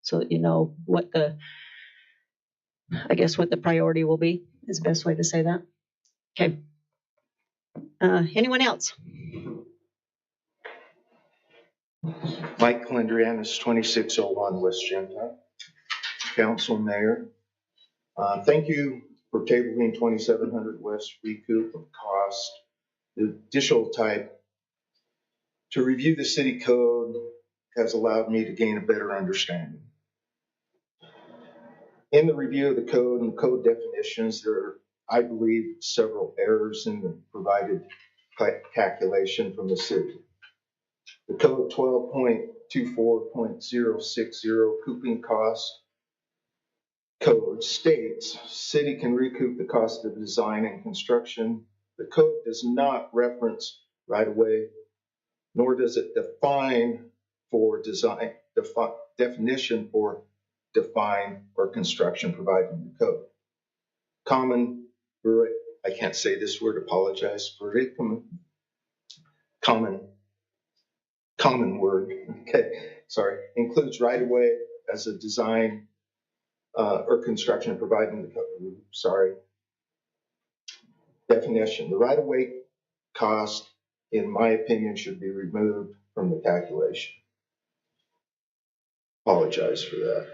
so that you know what the priority will be, is the best way to say that. Okay. Anyone else? Mike Lindrianis, 2601 West Gentile. Council, Mayor. Thank you for tabling 2700 West recoup of cost. The additional type to review the city code has allowed me to gain a better understanding. In the review of the code and code definitions, there are, I believe, several errors in the provided calculation from the city. The code 12.24.060 couping cost code states city can recoup the cost of design and construction. The code does not reference right-of-way, nor does it define for design, definition for define or construction provided in the code. I can't say this word, apologize, common word, okay, sorry, includes right-of-way as a design or construction provided in the code, sorry. Definition, the right-of-way cost, in my opinion, should be removed from the calculation. Apologize for that.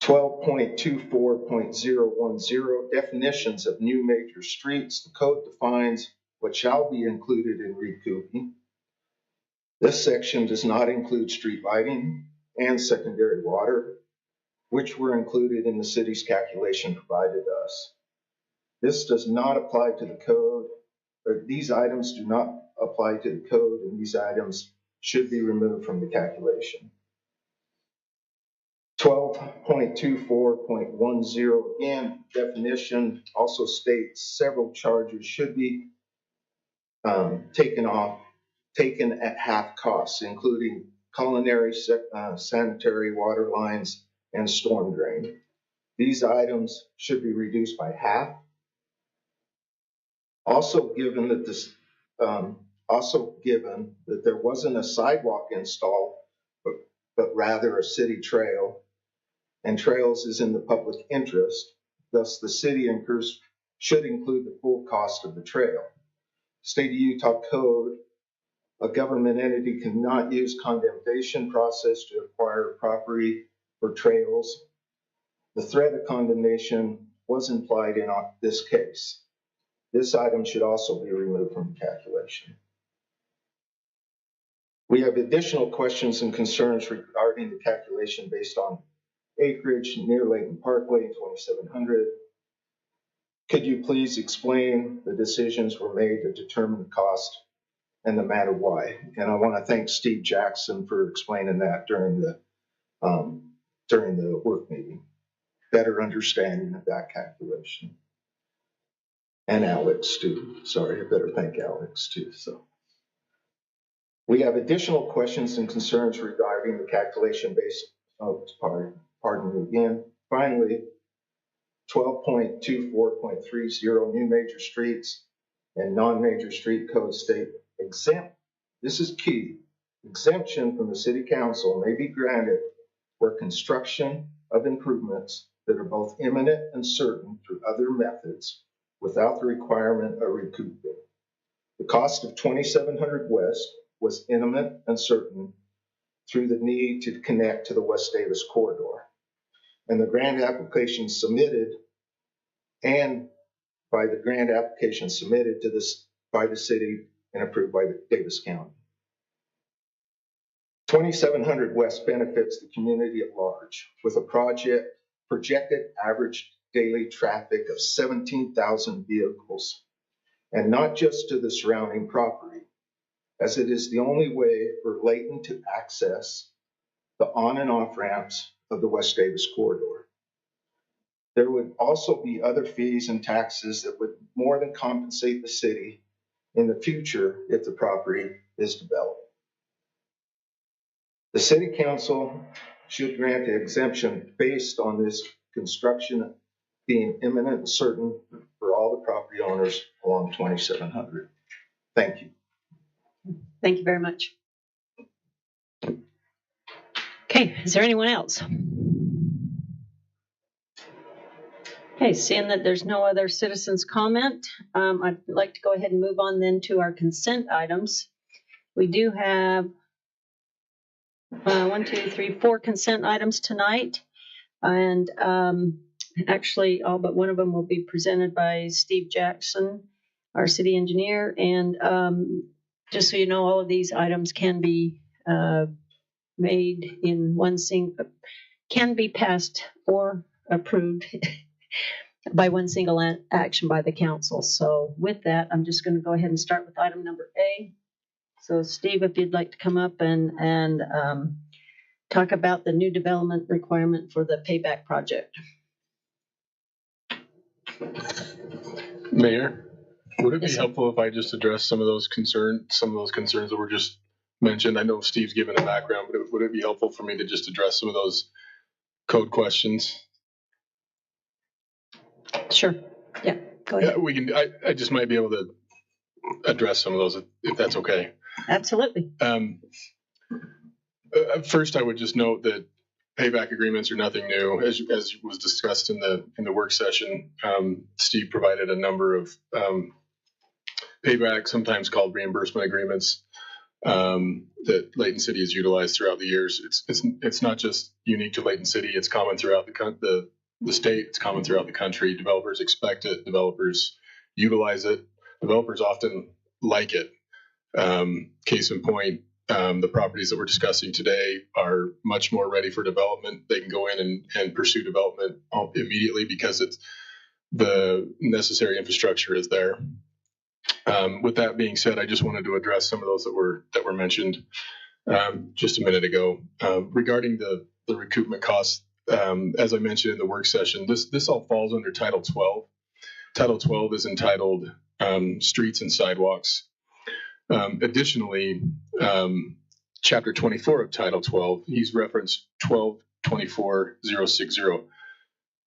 12.24.010 definitions of new major streets. The code defines what shall be included in recouping. This section does not include street lighting and secondary water, which were included in the city's calculation provided us. This does not apply to the code, or these items do not apply to the code, and these items should be removed from the calculation. 12.24.10, again, definition also states several charges should be taken at half costs, including culinary, sanitary, water lines, and storm drain. These items should be reduced by half. Also, given that this also given that there wasn't a sidewalk installed, but rather a city trail, and trails is in the public interest, thus the city should include the full cost of the trail. State of Utah code, a government entity cannot use condemnation process to acquire property for trails. The threat of condemnation was implied in this case. This item should also be removed from the calculation. We have additional questions and concerns regarding the calculation based on acreage near Layton Parkway in 2700. Could you please explain the decisions were made to determine the cost and the matter why? And I want to thank Steve Jackson for explaining that during the work meeting. Better understanding of that calculation. And Alex too. Sorry, I better thank Alex too. So we have additional questions and concerns regarding the calculation based pardon me again. Finally, 12.24.30 new major streets and non-major street code state exempt. This is key. Exemption from the city council may be granted where construction of improvements that are both imminent and certain through other methods without the requirement of recouping. The cost of 2700 West was imminent and certain through the need to connect to the West Davis corridor. And the grant application submitted by the city and approved by the Davis County. 2700 West benefits the community at large with a projected average daily traffic of 17,000 vehicles, and not just to the surrounding property, as it is the only way for Layton to access the on and off ramps of the West Davis corridor. There would also be other fees and taxes that would more than compensate the city in the future if the property is developed. The city council should grant the exemption based on this construction being imminent and certain for all the property owners along 2700. Thank you. Thank you very much. Okay, is there anyone else? Okay, seeing that there's no other citizens comment, I'd like to go ahead and move on then to our consent items. We do have 4 consent items tonight, and actually all but one of them will be presented by Steve Jackson, our city engineer, and just so you know, all of these items can be made in can be passed or approved by one single action by the council. So with that, I'm just going to go ahead and start with item number A. So Steve, if you'd like to come up and talk about the new development requirement for the payback project. Mayor, would it be helpful if I just address some of those concerns that were just mentioned? I know Steve's given a background, but would it be helpful for me to just address some of those code questions? Sure. Yeah, go ahead. Yeah, we can. I just might be able to address some of those if that's okay. Absolutely. First, I would just note that payback agreements are nothing new. As was discussed in the work session, Steve provided a number of payback, sometimes called reimbursement agreements, that Layton City has utilized throughout the years. It's not just unique to Layton City. It's common throughout the state. It's common throughout the country. Developers expect it. Developers utilize it. Developers often like it. Case in point, the properties that we're discussing today are much more ready for development. They can go in and pursue development immediately because it's the necessary infrastructure is there. With that being said, I just wanted to address some of those that were mentioned just a minute ago regarding the recoupment costs. As I mentioned in the work session, this all falls under Title 12. Title 12 is entitled Streets and Sidewalks. Additionally, Chapter 24 of Title 12, he's referenced 1224.060.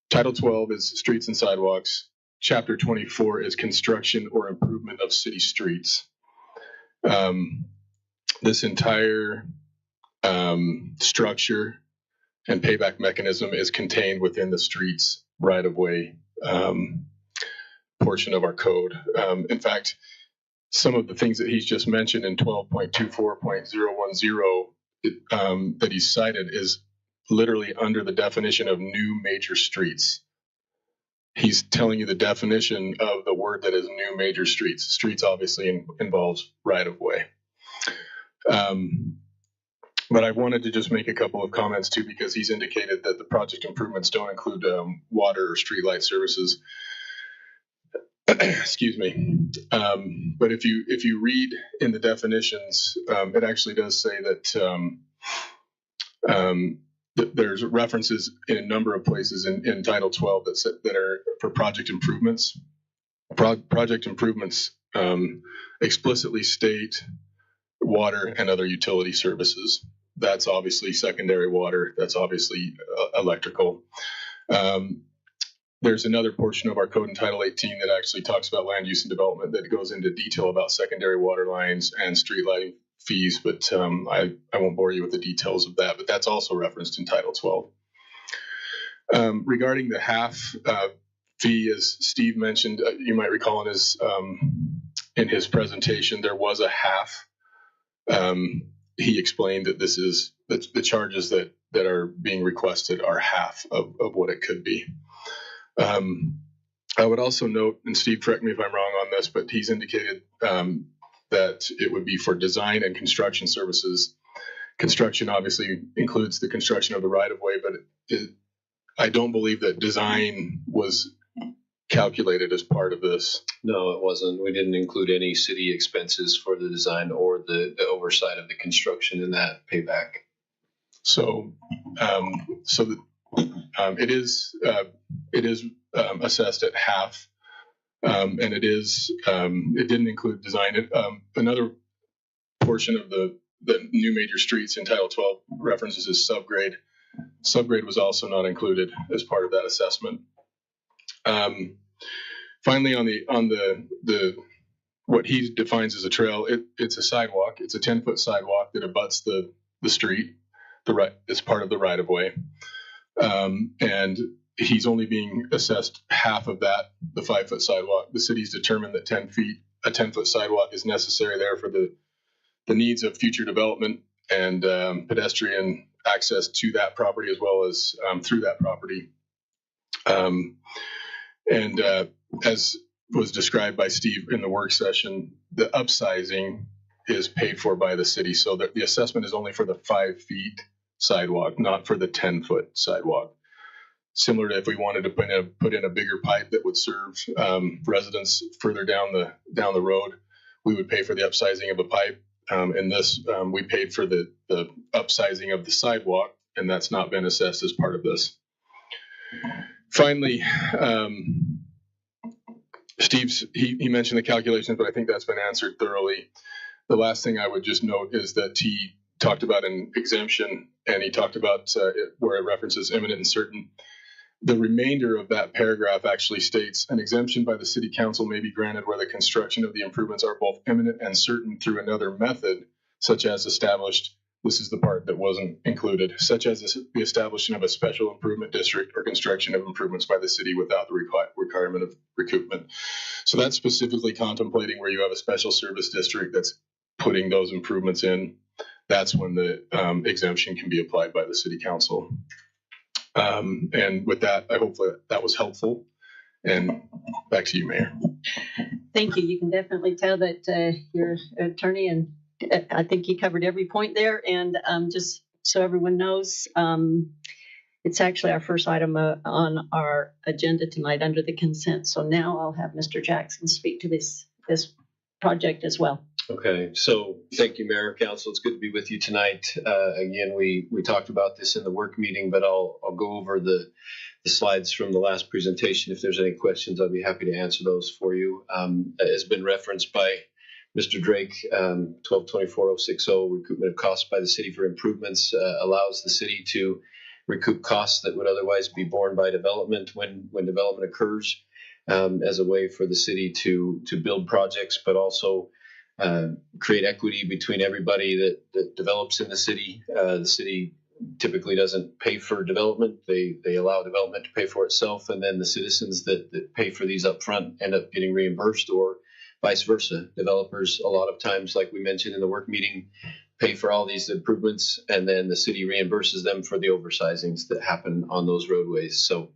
Title 12 is Streets and Sidewalks. Chapter 24 is Construction or Improvement of City Streets. This entire structure and payback mechanism is contained within the streets right-of-way portion of our code. In fact, some of the things that he's just mentioned in 12.24.010 that he's cited is literally under the definition of new major streets. He's telling you the definition of the word that is new major streets. Streets obviously involves right-of-way. But I wanted to just make a couple of comments too, because he's indicated that the project improvements don't include water or streetlight services. Excuse me. But if you read in the definitions, it actually does say that there's references in a number of places in Title 12 that are for project improvements. Project improvements explicitly state water and other utility services. That's obviously secondary water. That's obviously electrical. There's another portion of our code in Title 18 that actually talks about land use and development that goes into detail about secondary water lines and street lighting fees, but I won't bore you with the details of that, but that's also referenced in Title 12. Regarding the half fee, as Steve mentioned, you might recall in his presentation, there was a half. He explained that this is the charges that are being requested are half of what it could be. I would also note, and Steve, correct me if I'm wrong on this, but he's indicated that it would be for design and construction services. Construction obviously includes the construction of the right-of-way, but I don't believe that design was calculated as part of this. No, it wasn't. We didn't include any city expenses for the design or the oversight of the construction in that payback. So, it is assessed at half, and it didn't include design. Another portion of the new major streets in Title 12 references is subgrade. Subgrade was also not included as part of that assessment. Finally, on the what he defines as a trail, it's a sidewalk. It's a 10-foot sidewalk that abuts the street. It's part of the right of way, and he's only being assessed half of that, the 5-foot sidewalk. The city's determined that a 10-foot sidewalk is necessary there for the needs of future development and pedestrian access to that property as well as through that property. As was described by Steve in the work session, the upsizing is paid for by the city. So that the assessment is only for the 5 feet sidewalk, not for the 10-foot sidewalk. Similar to if we wanted to put in a bigger pipe that would serve residents further down the road, we would pay for the upsizing of a pipe. In this, we paid for the upsizing of the sidewalk, and that's not been assessed as part of this. Finally, Steve's, he mentioned the calculations, but I think that's been answered thoroughly. The last thing I would just note is that he talked about an exemption, and he talked about where it references imminent and certain. The remainder of that paragraph actually states an exemption by the city council may be granted where the construction of the improvements are both imminent and certain through another method, such as established. This is the part that wasn't included, such as the establishment of a special improvement district or construction of improvements by the city without the requirement of recoupment. So that's specifically contemplating where you have a special service district that's putting those improvements in. That's when the exemption can be applied by the city council. And with that, I hope that was helpful. And back to you, Mayor. Thank you. You can definitely tell that you're an attorney, and I think he covered every point there. And just so everyone knows, it's actually our first item on our agenda tonight under the consent. So now I'll have Mr. Jackson speak to this project as well. Okay, so thank you, Mayor, Council. It's good to be with you tonight. Again, we talked about this in the work meeting, but I'll go over the slides from the last presentation. If there's any questions, I'll be happy to answer those for you. As been referenced by Mr. Drake, 1224-060, recoupment of costs by the city for improvements allows the city to recoup costs that would otherwise be borne by development when development occurs, as a way for the city to build projects, but also create equity between everybody that develops in the city. The city typically doesn't pay for development. They allow development to pay for itself, and then the citizens that pay for these upfront end up getting reimbursed, or vice versa. Developers, a lot of times, like we mentioned in the work meeting, pay for all these improvements, and then the city reimburses them for the oversizings that happen on those roadways. So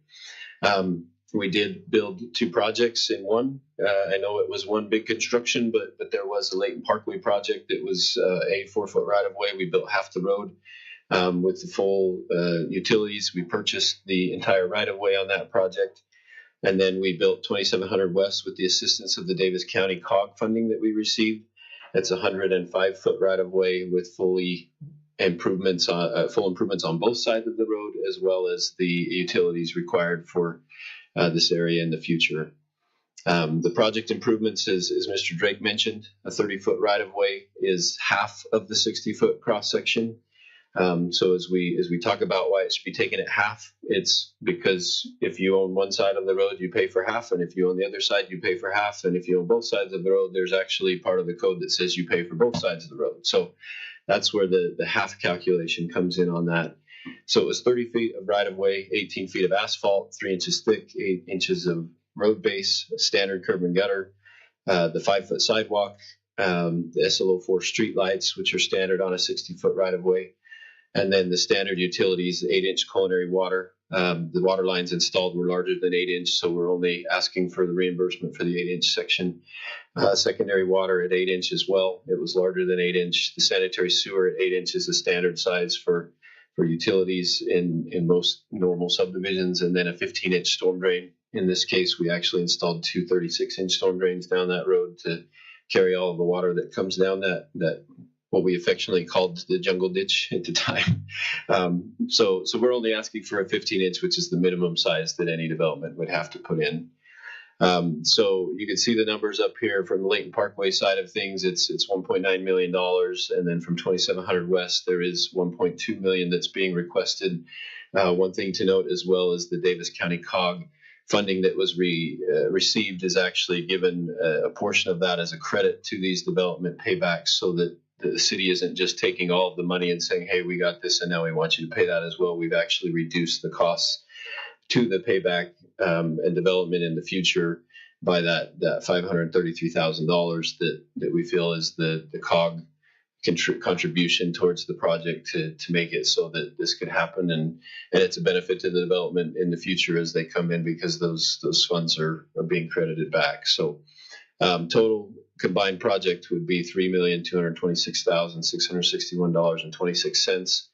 we did build 2 projects in one. I know it was one big construction, but there was a Layton Parkway project that was a 4-foot right of way. We built half the road with the full utilities. We purchased the entire right of way on that project. And then we built 2700 West with the assistance of the Davis County COG funding that we received. It's a 105-foot right of way with full improvements on both sides of the road, as well as the utilities required for this area in the future. The project improvements, as Mr. Drake mentioned, a 30-foot right of way is half of the 60-foot cross section. So as we talk about why it should be taken at half, it's because if you own one side of the road, you pay for half, and if you own the other side, you pay for half, and if you own both sides of the road, there's actually part of the code that says you pay for both sides of the road. So that's where the half calculation comes in on that. So it was 30 feet of right of way, 18 feet of asphalt, 3 inches thick, 8 inches of road base, standard curb and gutter, the 5-foot sidewalk, the SLO4 street lights, which are standard on a 60-foot right of way. And then the standard utilities, 8-inch culinary water. The water lines installed were larger than 8-inch, so we're only asking for the reimbursement for the 8-inch section. Secondary water at 8-inch as well. It was larger than 8-inch. The sanitary sewer at 8-inch is the standard size for utilities in most normal subdivisions, and then a 15-inch storm drain. In this case, we actually installed 2 36-inch storm drains down that road to carry all of the water that comes down that what we affectionately called the jungle ditch at the time. So we're only asking for a 15-inch, which is the minimum size that any development would have to put in. So you can see the numbers up here from the Layton Parkway side of things. It's $1.9 million, and then from 2700 West, there is $1.2 million that's being requested. One thing to note as well is the Davis County COG funding that was received is actually given a portion of that as a credit to these development paybacks, so that the city isn't just taking all of the money and saying, hey, we got this and now we want you to pay that as well. We've actually reduced the costs to the payback and development in the future by that $533,000 that we feel is the COG contribution towards the project to make it so that this could happen, and it's a benefit to the development in the future as they come in, because those funds are being credited back. So total combined project would be $3,226,661.26.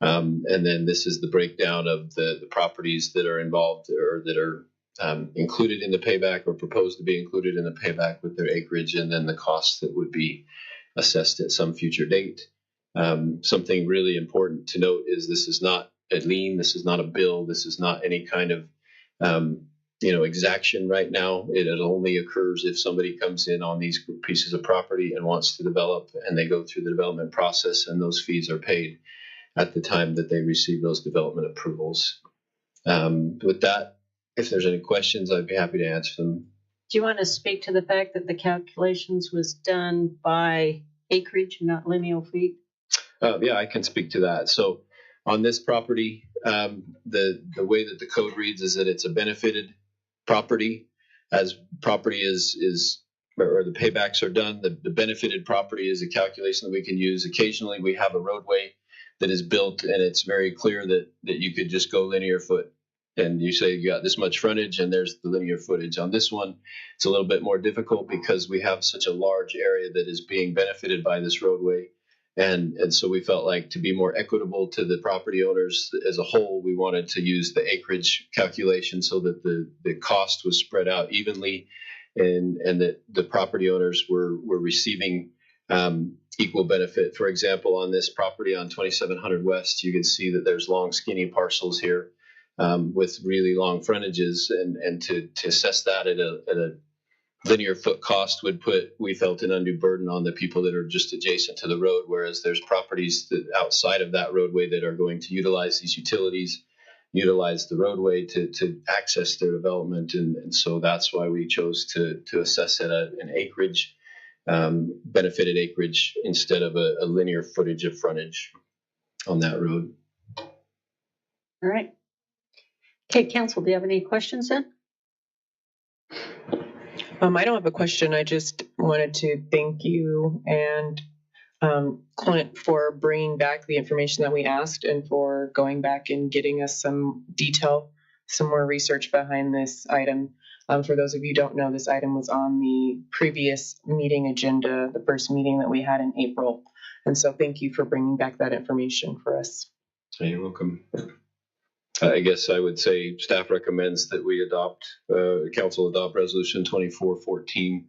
And then this is the breakdown of the properties that are involved or that are included in the payback or proposed to be included in the payback with their acreage, and then the costs that would be assessed at some future date. Something really important to note is this is not a lien, this is not a bill, this is not any kind of exaction right now. It only occurs if somebody comes in on these pieces of property and wants to develop, and they go through the development process, and those fees are paid at the time that they receive those development approvals. With that, if there's any questions, I'd be happy to answer them. Do you want to speak to the fact that the calculations was done by acreage, not lineal feet? Yeah, I can speak to that. So on this property, the way that the code reads is that it's a benefited property. As property or the paybacks are done, the benefited property is a calculation that we can use. Occasionally we have a roadway that is built and it's very clear that you could just go linear foot, and you say you got this much frontage and there's the linear footage. On this one, it's a little bit more difficult because we have such a large area that is being benefited by this roadway. And so we felt like, to be more equitable to the property owners as a whole, we wanted to use the acreage calculation so that the cost was spread out evenly, and that the property owners were receiving equal benefit. For example, on this property on 2700 West, you can see that there's long skinny parcels here with really long frontages, and to assess that at a linear foot cost would put, we felt, an undue burden on the people that are just adjacent to the road, whereas there's properties that outside of that roadway that are going to utilize these utilities, utilize the roadway to access their development. And so that's why we chose to assess it at an acreage benefited acreage instead of a linear footage of frontage on that road. All right. Okay, council, do you have any questions then? I don't have a question. I just wanted to thank you and Clint for bringing back the information that we asked and for going back and getting us some detail, some more research behind this item. For those of you who don't know, this item was on the previous meeting agenda, the first meeting that we had in April. And so thank you for bringing back that information for us. You're welcome. I guess I would say staff recommends that we council adopt resolution 2414,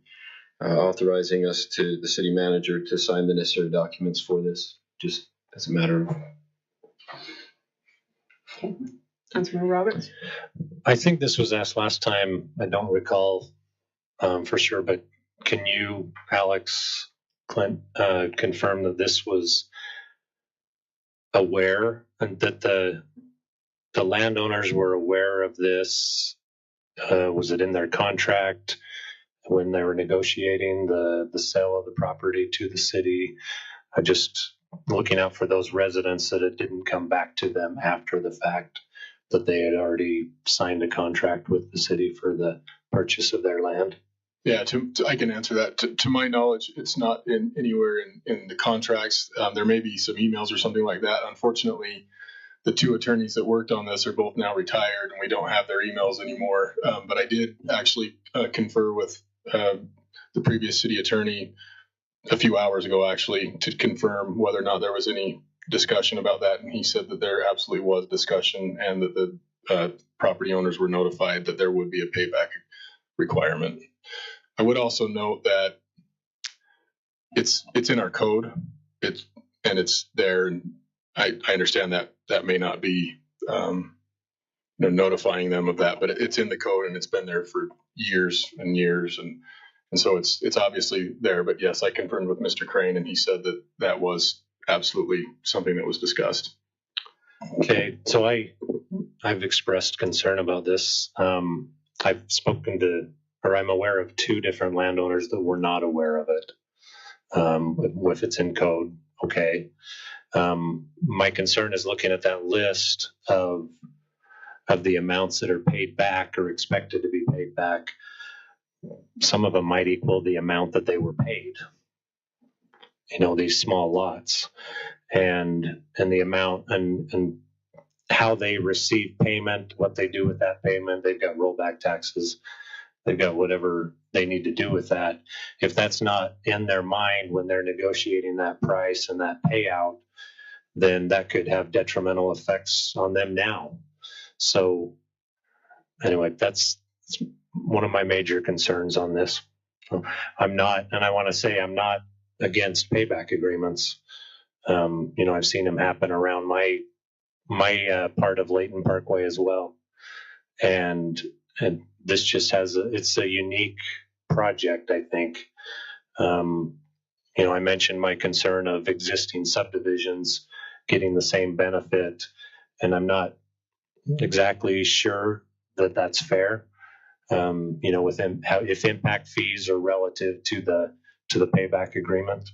authorizing us to the city manager to sign the necessary documents for this, just as a matter of. Okay. Councilman Roberts? I think this was asked last time. I don't recall for sure, but can you, Alex, Clint, confirm that this was aware and that the landowners were aware of this? Was it in their contract when they were negotiating the sale of the property to the city? I just looking out for those residents that it didn't come back to them after the fact, that they had already signed a contract with the city for the purchase of their land. Yeah, I can answer that. To my knowledge, it's not anywhere in the contracts. There may be some emails or something like that. Unfortunately, the two attorneys that worked on this are both now retired, and we don't have their emails anymore. But I did actually confer with the previous city attorney a few hours ago, actually, to confirm whether or not there was any discussion about that. And he said that there absolutely was discussion, and that the property owners were notified that there would be a payback requirement. I would also note that it's in our code. It's there. And I understand that may not be notifying them of that, but it's in the code and it's been there for years and years, and so it's obviously there. But yes, I confirmed with Mr. Crane, and he said that was absolutely something that was discussed. Okay, so I've expressed concern about this. I've spoken to, or I'm aware of 2 different landowners that were not aware of it. If it's in code, okay. My concern is looking at that list of the amounts that are paid back or expected to be paid back. Some of them might equal the amount that they were paid. These small lots, and the amount and how they receive payment, what they do with that payment. They've got rollback taxes. They've got whatever they need to do with that. If that's not in their mind when they're negotiating that price and that payout, then that could have detrimental effects on them now. So anyway, that's one of my major concerns on this. I'm not against payback agreements. I've seen them happen around my part of Layton Parkway as well. And this just it's a unique project, I think. I mentioned my concern of existing subdivisions getting the same benefit, and I'm not exactly sure that that's fair. If impact fees are relative to the payback agreement.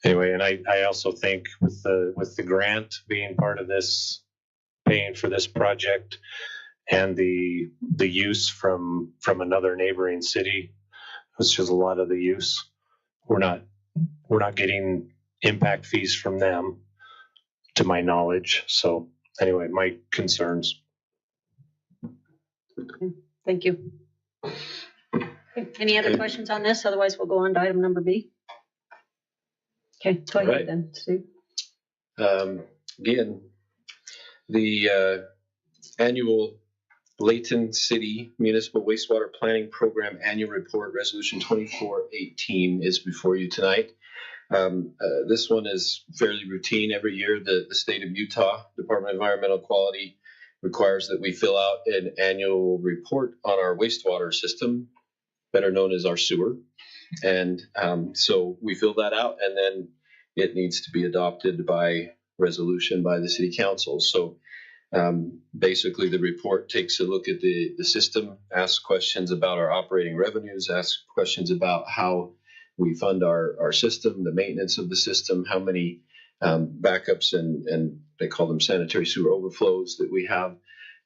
Anyway, and I also think with the grant being part of this, paying for this project, and the use from another neighboring city, which is a lot of the use, we're not getting impact fees from them, to my knowledge. So anyway, my concerns. Thank you. Any other questions on this? Otherwise, we'll go on to item number B. Okay, go ahead then, Steve. Again, the annual Layton City Municipal Wastewater Planning Program Annual Report, Resolution 2418, is before you tonight. This one is fairly routine. Every year, the state of Utah Department of Environmental Quality requires that we fill out an annual report on our wastewater system, better known as our sewer. And so we fill that out, and then it needs to be adopted by resolution by the city council. So Basically, the report takes a look at the system, asks questions about our operating revenues, asks questions about how we fund our system, the maintenance of the system, how many backups and they call them sanitary sewer overflows that we have.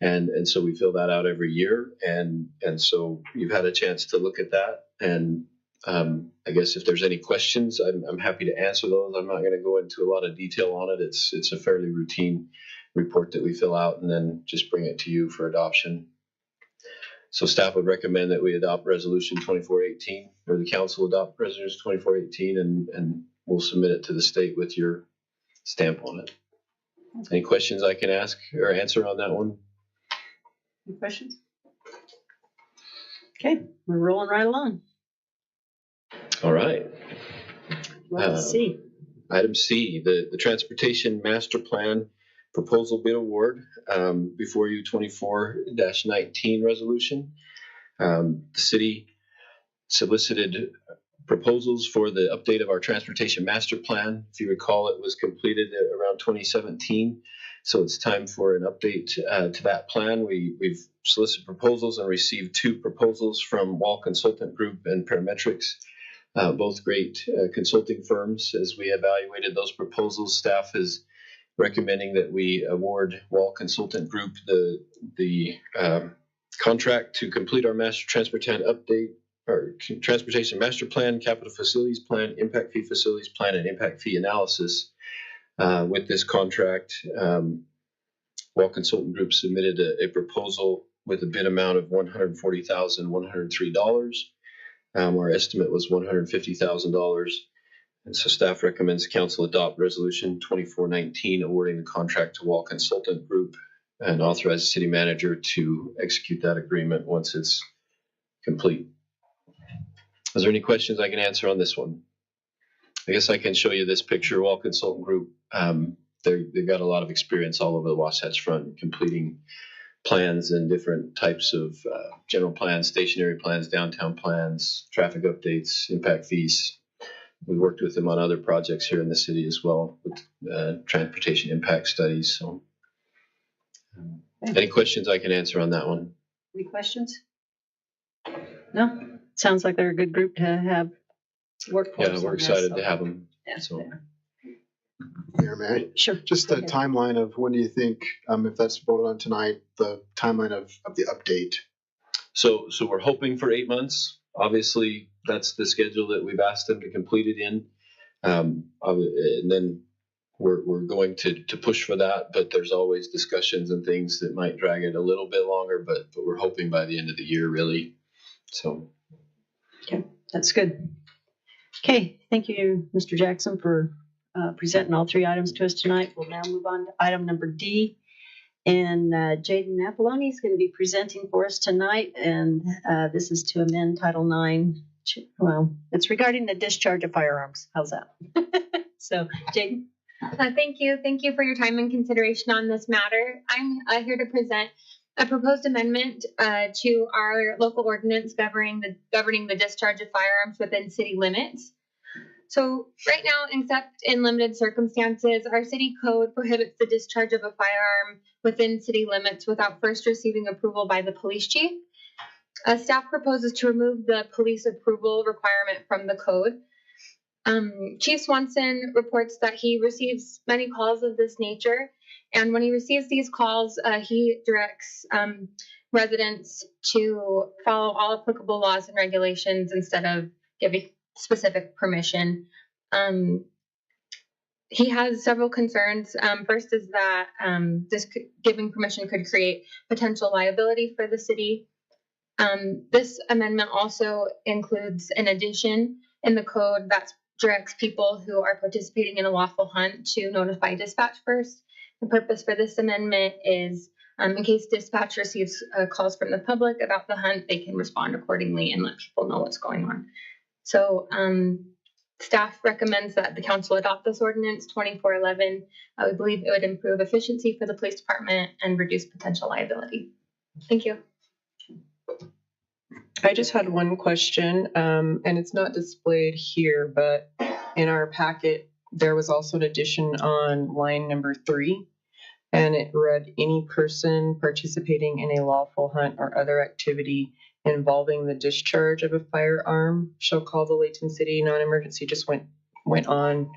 And so we fill that out every year. And so you've had a chance to look at that. And I guess if there's any questions, I'm happy to answer those. I'm not going to go into a lot of detail on it. It's a fairly routine report that we fill out and then just bring it to you for adoption. So staff would recommend that we adopt resolution 2418, or the council adopt resolution 2418, and we'll submit it to the state with your stamp on it. Any questions I can ask or answer on that one? Any questions? Okay, we're rolling right along. All right. Let's see. Item C, the Transportation Master Plan Proposal Bid Award, before you 24-19 resolution. The city solicited proposals for the update of our Transportation Master Plan. If you recall, it was completed around 2017. So it's time for an update to that plan. We've solicited proposals and received 2 proposals from Wall Consultant Group and Parametrics. Both great consulting firms. As we evaluated those proposals, staff is recommending that we award Wall Consultant Group the contract to complete our Master Transportation Update, or Transportation Master Plan, Capital Facilities Plan, Impact Fee Facilities Plan, and Impact Fee Analysis. With this contract, Wall Consultant Group submitted a proposal with a bid amount of $140,103. Our estimate was $150,000. And so staff recommends council adopt resolution 2419 awarding the contract to Wall Consultant Group and authorize the city manager to execute that agreement once it's complete. Is there any questions I can answer on this one? I guess I can show you this picture. Wall Consultant Group, they've got a lot of experience all over the Wasatch Front, completing plans and different types of general plans, stationary plans, downtown plans, traffic updates, impact fees. We worked with them on other projects here in the city as well, with transportation impact studies. So, any questions I can answer on that one? Any questions? No? Sounds like they're a good group to have work for. Yeah, we're excited to have them. Yeah, so. Mayor, may I? Sure. Just a timeline of when do you think, if that's voted on tonight, the timeline of the update? So we're hoping for 8 months. Obviously, that's the schedule that we've asked them to complete it in. And then we're going to push for that, but there's always discussions and things that might drag it a little bit longer, but we're hoping by the end of the year, really. So. Okay, that's good. Okay, thank you, Mr. Jackson, for presenting all 3 items to us tonight. We'll now move on to item number D. And Jaden Napoloni is going to be presenting for us tonight. And this is to amend Title IX. Well, it's regarding the discharge of firearms. How's that? So, Jaden. Thank you. Thank you for your time and consideration on this matter. I'm here to present a proposed amendment to our local ordinance governing the discharge of firearms within city limits. So right now, except in limited circumstances, our city code prohibits the discharge of a firearm within city limits without first receiving approval by the police chief. Staff proposes to remove the police approval requirement from the code. Chief Swanson reports that he receives many calls of this nature, and when he receives these calls, he directs residents to follow all applicable laws and regulations instead of giving specific permission. He has several concerns. First is that this giving permission could create potential liability for the city. This amendment also includes an addition in the code that directs people who are participating in a lawful hunt to notify dispatch first. The purpose for this amendment is in case dispatch receives calls from the public about the hunt, they can respond accordingly and let people know what's going on. So staff recommends that the council adopt this ordinance 2411. We believe it would improve efficiency for the police department and reduce potential liability. Thank you. I just had one question, and it's not displayed here, but in our packet, there was also an addition on line number 3. and it read, any person participating in a lawful hunt or other activity involving the discharge of a firearm shall call the Layton City non-emergency. Just went on.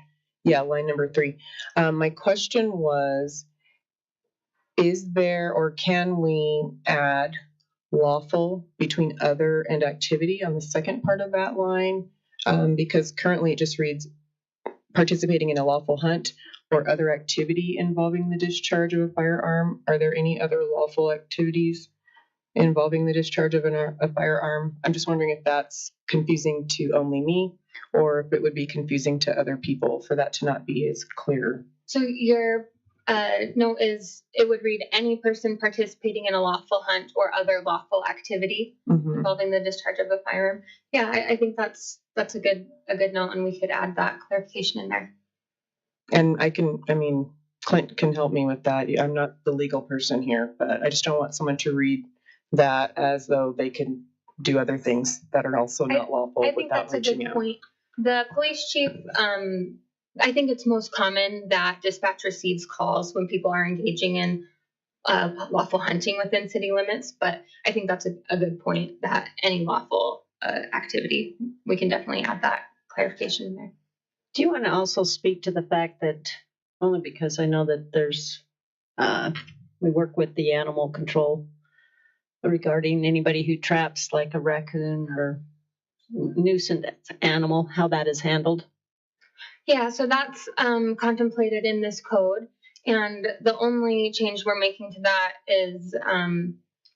Yeah, line number 3. My question was, is there or can we add lawful between other and activity on the second part of that line? Because currently it just reads participating in a lawful hunt or other activity involving the discharge of a firearm. Are there any other lawful activities involving the discharge of a firearm? I'm just wondering if that's confusing to only me, or if it would be confusing to other people for that to not be as clear. So your note is, it would read, any person participating in a lawful hunt or other lawful activity involving the discharge of a firearm. Yeah, I think that's a good note, and we could add that clarification in there. And Clint can help me with that. I'm not the legal person here, but I just don't want someone to read that as though they can do other things that are also not lawful I think without that's a reaching good out. point. The police chief, I think it's most common that dispatch receives calls when people are engaging in lawful hunting within city limits, but I think that's a good point, that any lawful activity, we can definitely add that clarification in there. Do you want to also speak to the fact that, only because I know that there's, we work with the animal control regarding anybody who traps like a raccoon or nuisance animal, how that is handled? Yeah, so that's contemplated in this code, and the only change we're making to that is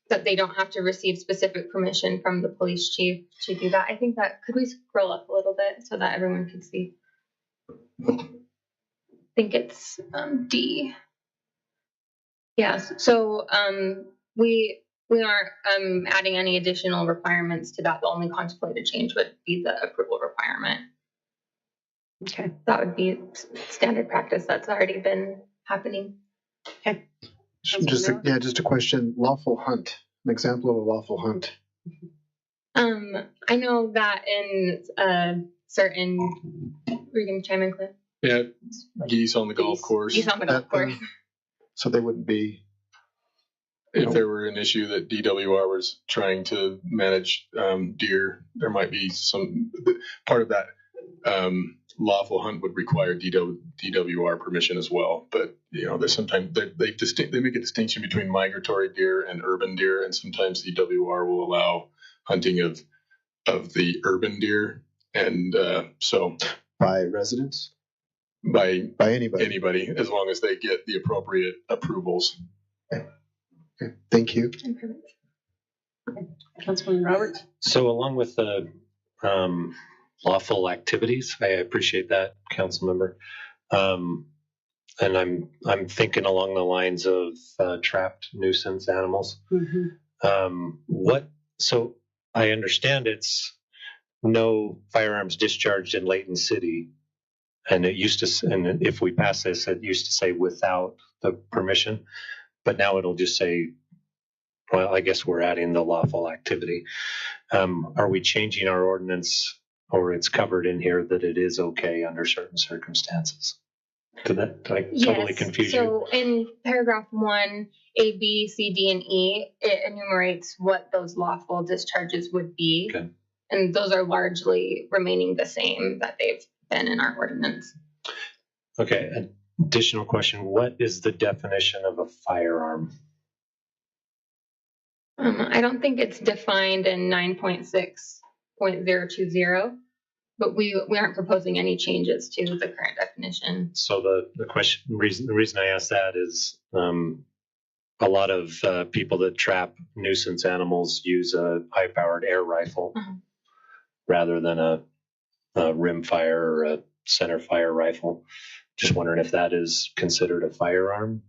that they don't have to receive specific permission from the police chief to do that. I think that, could we scroll up a little bit so that everyone can see? I think it's D. Yes, so we aren't adding any additional requirements to that. The only contemplated change would be the approval requirement. Okay. That would be standard practice that's already been happening. Okay. Just a question. Lawful hunt. An example of a lawful hunt. I know that in certain, were you going to chime in, Clint? Yeah, geese on the golf course. Geese on the golf course. So they wouldn't be. If there were an issue that DWR was trying to manage deer, there might be some part of that lawful hunt would require DWR permission as well. But there's sometimes they make a distinction between migratory deer and urban deer, and sometimes DWR will allow hunting of the urban deer, and so by residents, by anybody, as long as they get the appropriate approvals. Okay. Thank you. Councilman Roberts? So along with the lawful activities, I appreciate that, council member. And I'm thinking along the lines of trapped nuisance animals. So I understand it's no firearms discharged in Layton City, and it used to, and if we pass this, it used to say without the permission, but now it'll just say, well, I guess we're adding the lawful activity. Are we changing our ordinance, or it's covered in here that it is okay under certain circumstances? Did I totally confuse you? So in paragraph 1, A, B, C, D, and E, it enumerates what those lawful discharges would be. Okay. And those are largely remaining the same that they've been in our ordinance. Okay, additional question. What is the definition of a firearm? I don't think it's defined in 9.6.020, but we aren't proposing any changes to the current definition. So the reason I ask that is a lot of people that trap nuisance animals use a high-powered air rifle rather than a rimfire or a center fire rifle. Just wondering if that is considered a firearm.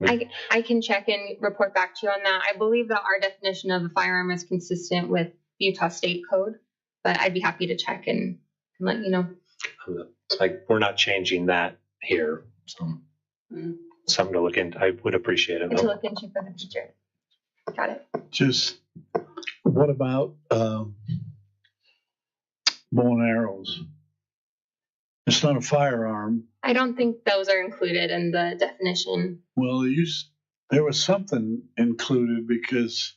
I can check and report back to you on that. I believe that our definition of a firearm is consistent with Utah State Code, but I'd be happy to check and let you know. Like, we're not changing that here. So something to look into. I would appreciate it. To look into for the future. Got it. Just what about bow and arrows? It's not a firearm. I don't think those are included in the definition. Well, there was something included because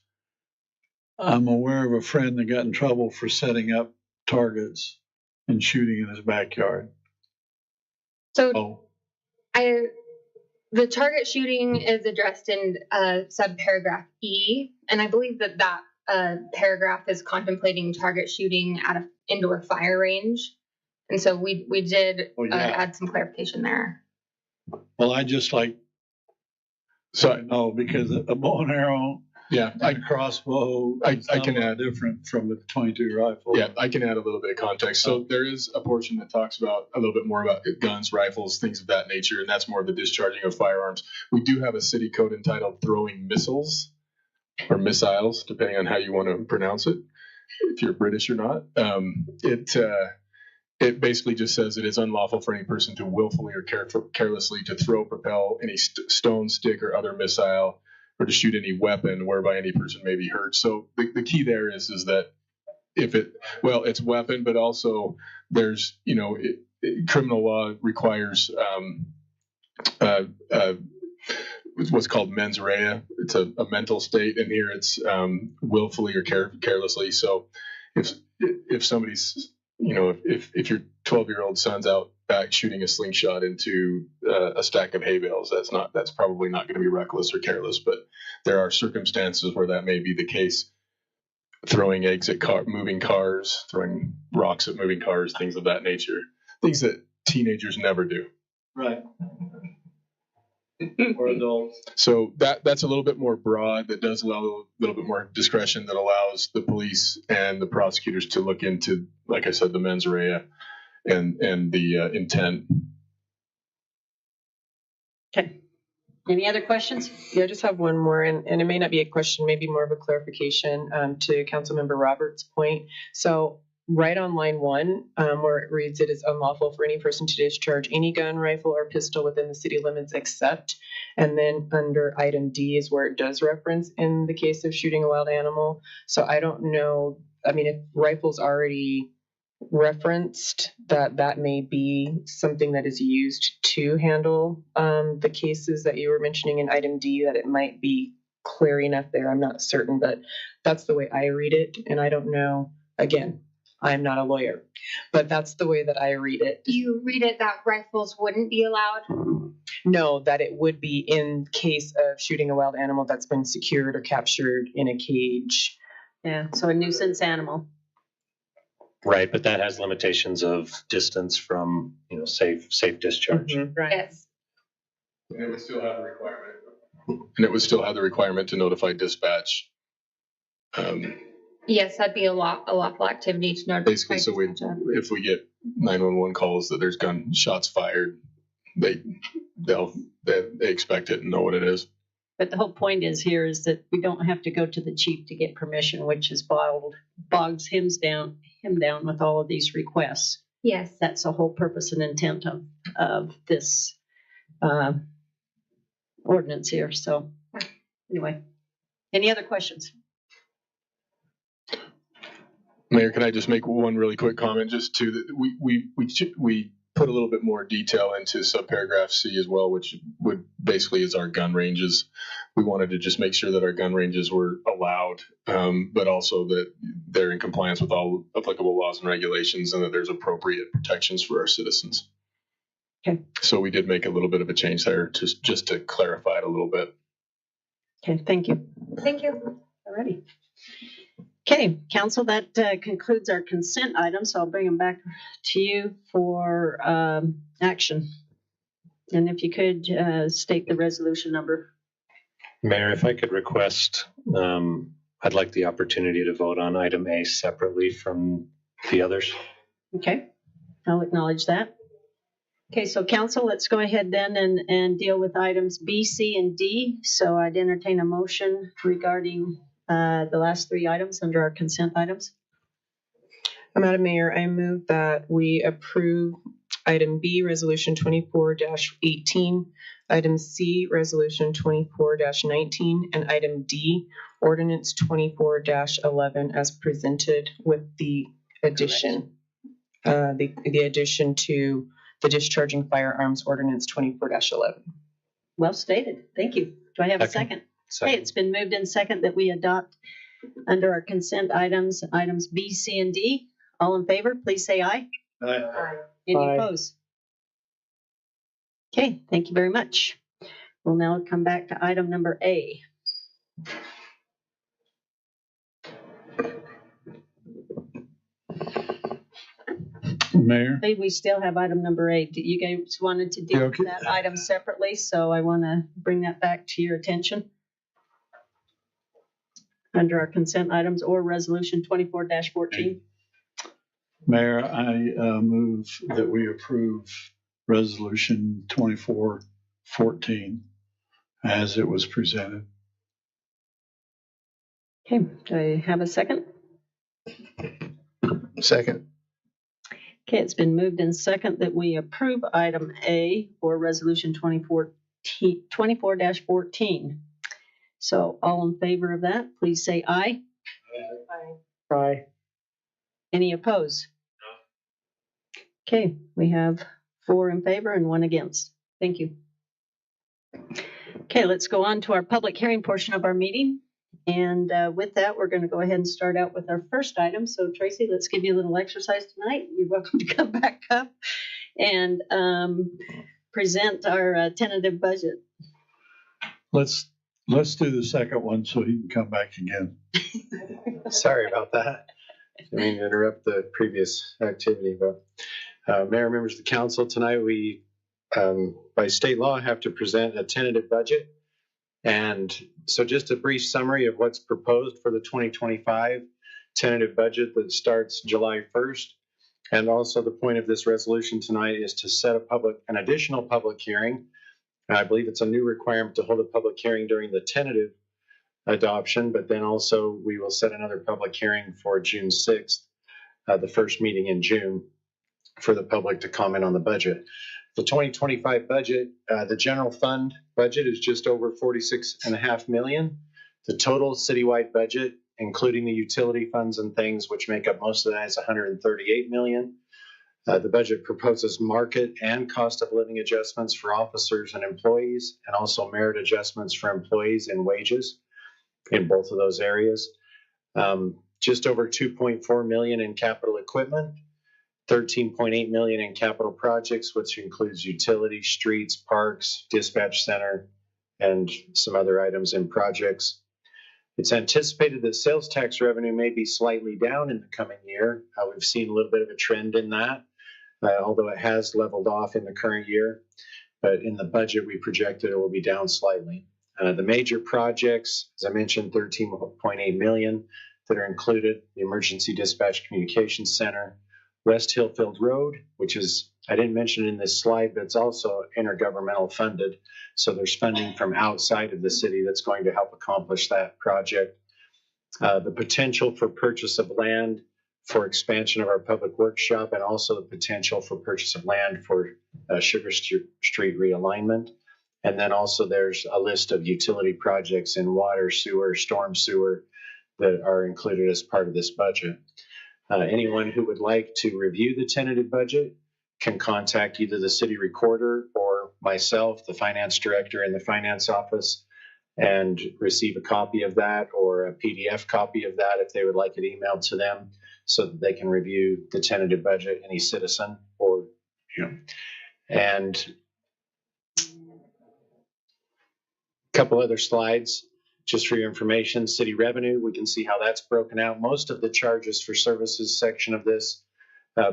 I'm aware of a friend that got in trouble for setting up targets and shooting in his backyard. So the target shooting is addressed in subparagraph E, and I believe that paragraph is contemplating target shooting at an indoor fire range. And so we did add some clarification there. Well, I just like, because a bow and arrow, a crossbow, I can add different from a .22 rifle. Yeah, I can add a little bit of context. So there is a portion that talks about a little bit more about guns, rifles, things of that nature, and that's more the discharging of firearms. We do have a city code entitled throwing missiles or missiles, depending on how you want to pronounce it, if you're British or not. It basically just says it is unlawful for any person to willfully or carelessly to throw, propel any stone, stick, or other missile, or to shoot any weapon whereby any person may be hurt. So the key there is that it's weapon, but also there's, criminal law requires what's called mens rea. It's a mental state, and here it's willfully or carelessly. So if somebody's, if your 12-year-old son's out back shooting a slingshot into a stack of hay bales, that's probably not going to be reckless or careless, but there are circumstances where that may be the case. Throwing eggs at moving cars, throwing rocks at moving cars, things of that nature, things that teenagers never do. Right. Or adults. So that's a little bit more broad. That does allow a little bit more discretion. That allows the police and the prosecutors to look into, like I said, the mens rea and the intent. Okay. Any other questions? Yeah, I just have one more, and it may not be a question, maybe more of a clarification to Councilmember Roberts' point. So right on line 1, where it reads, it is unlawful for any person to discharge any gun, rifle, or pistol within the city limits except, and then under item D is where it does reference in the case of shooting a wild animal. So I don't know, if rifle's already referenced, that may be something that is used to handle the cases that you were mentioning in item D, that it might be clear enough there. I'm not certain, but that's the way I read it, and I don't know. Again, I'm not a lawyer, but that's the way that I read it. You read it that rifles wouldn't be allowed? No, that it would be in case of shooting a wild animal that's been secured or captured in a cage. Yeah, so a nuisance animal. Right, but that has limitations of distance from, safe discharge. Mm-hmm. Right. Yes. And it would still have the requirement. And it would still have the requirement to notify dispatch. Yes, that'd be a lawful activity to notify. Basically, so if we get 911 calls that there's gunshots fired, they expect it and know what it is. But the whole point is that we don't have to go to the chief to get permission, which is bogs him down with all of these requests. Yes. That's the whole purpose and intent of this ordinance here. So anyway, any other questions? Mayor, can I just make one really quick comment? Just to that we put a little bit more detail into subparagraph C as well, which would basically is our gun ranges. We wanted to just make sure that our gun ranges were allowed, but also that they're in compliance with all applicable laws and regulations, and that there's appropriate protections for our citizens. Okay. So we did make a little bit of a change there, just to clarify it a little bit. Okay, thank you. Thank you. Alrighty. Okay, council, that concludes our consent items, so I'll bring them back to you for action. And if you could state the resolution number. Mayor, if I could request, I'd like the opportunity to vote on item A separately from the others. Okay, I'll acknowledge that. Okay, so council, let's go ahead then and deal with items B, C, and D. So I'd entertain a motion regarding the last 3 items under our consent items. Madam Mayor, I move that we approve item B, resolution 24-18, item C, resolution 24-19, and item D, ordinance 24-11 as presented with the addition, the addition to the discharging firearms ordinance 24-11. Well stated. Thank you. Do I have a second? Okay, it's been moved in second that we adopt under our consent items B, C, and D. All in favor, please say aye. Aye. Any Aye. opposed? Okay, thank you very much. We'll now come back to item number A. Mayor? Hey, we still have item number A. You guys wanted to deal Yeah, with okay. that item separately, so I want to bring that back to your attention. Under our consent items or resolution 24-14. Mayor, I move that we approve resolution 2414 as it was presented. Okay, do I have a second? Second. Okay, it's been moved in second that we approve item A or resolution 24-14. So all in favor of that, please say aye. Aye. Any opposed? Okay, we have 4 in favor and 1 against. Thank you. Okay, let's go on to our public hearing portion of our meeting. And with that, we're going to go ahead and start out with our first item. So Tracy, let's give you a little exercise tonight. You're welcome to come back up and present our tentative budget. Let's do the second one so he can come back again. Sorry about that. I mean to interrupt the previous activity, but Mayor, members of the council, tonight we, by state law, have to present a tentative budget. And so just a brief summary of what's proposed for the 2025 tentative budget that starts July 1st. And also the point of this resolution tonight is to set an additional public hearing. And I believe it's a new requirement to hold a public hearing during the tentative adoption, but then also we will set another public hearing for June 6th, the first meeting in June, for the public to comment on the budget. The 2025 budget, the general fund budget is just over $46.5 million. The total citywide budget, including the utility funds and things, which make up most of that, is $138 million. The budget proposes market and cost of living adjustments for officers and employees, and also merit adjustments for employees and wages in both of those areas. Just over $2.4 million in capital equipment, $13.8 million in capital projects, which includes utilities, streets, parks, dispatch center, and some other items in projects. It's anticipated that sales tax revenue may be slightly down in the coming year. We've seen a little bit of a trend in that, although it has leveled off in the current year. But in the budget, we projected it will be down slightly. The major projects, as I mentioned, $13.8 million that are included: the Emergency Dispatch Communications Center, West Hillfield Road, which is, I didn't mention in this slide, but it's also intergovernmental funded. So there's funding from outside of the city that's going to help accomplish that project. The potential for purchase of land for expansion of our public workshop, and also the potential for purchase of land for Sugar Street realignment. And then also there's a list of utility projects in water, sewer, storm sewer that are included as part of this budget. Anyone who would like to review the tentative budget can contact either the city recorder or myself, the finance director in the finance office, and receive a copy of that or a PDF copy of that if they would like it emailed to them, so that they can review the tentative budget, any citizen, or, and a couple other slides. Just for your information, city revenue, we can see how that's broken out. Most of the charges for services section of this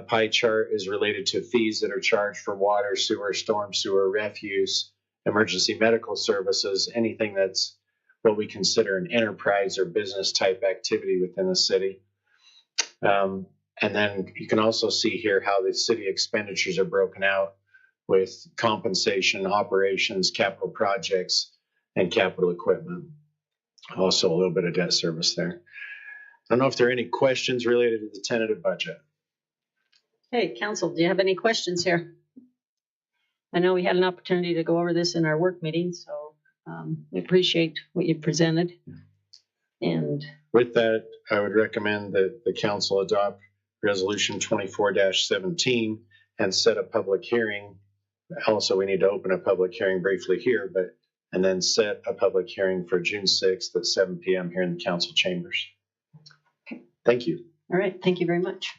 pie chart is related to fees that are charged for water, sewer, storm sewer, refuse, emergency medical services, anything that's what we consider an enterprise or business type activity within the city. And then you can also see here how the city expenditures are broken out with compensation, operations, capital projects, and capital equipment. Also a little bit of debt service there. I don't know if there are any questions related to the tentative budget. Hey, council, do you have any questions here? I know we had an opportunity to go over this in our work meeting, so we appreciate what you presented. And with that, I would recommend that the council adopt resolution 24-17 and set a public hearing. Also, we need to open a public hearing briefly here, and then set a public hearing for June 6th at 7 p.m. here in the council chambers. Thank you. All right, thank you very much.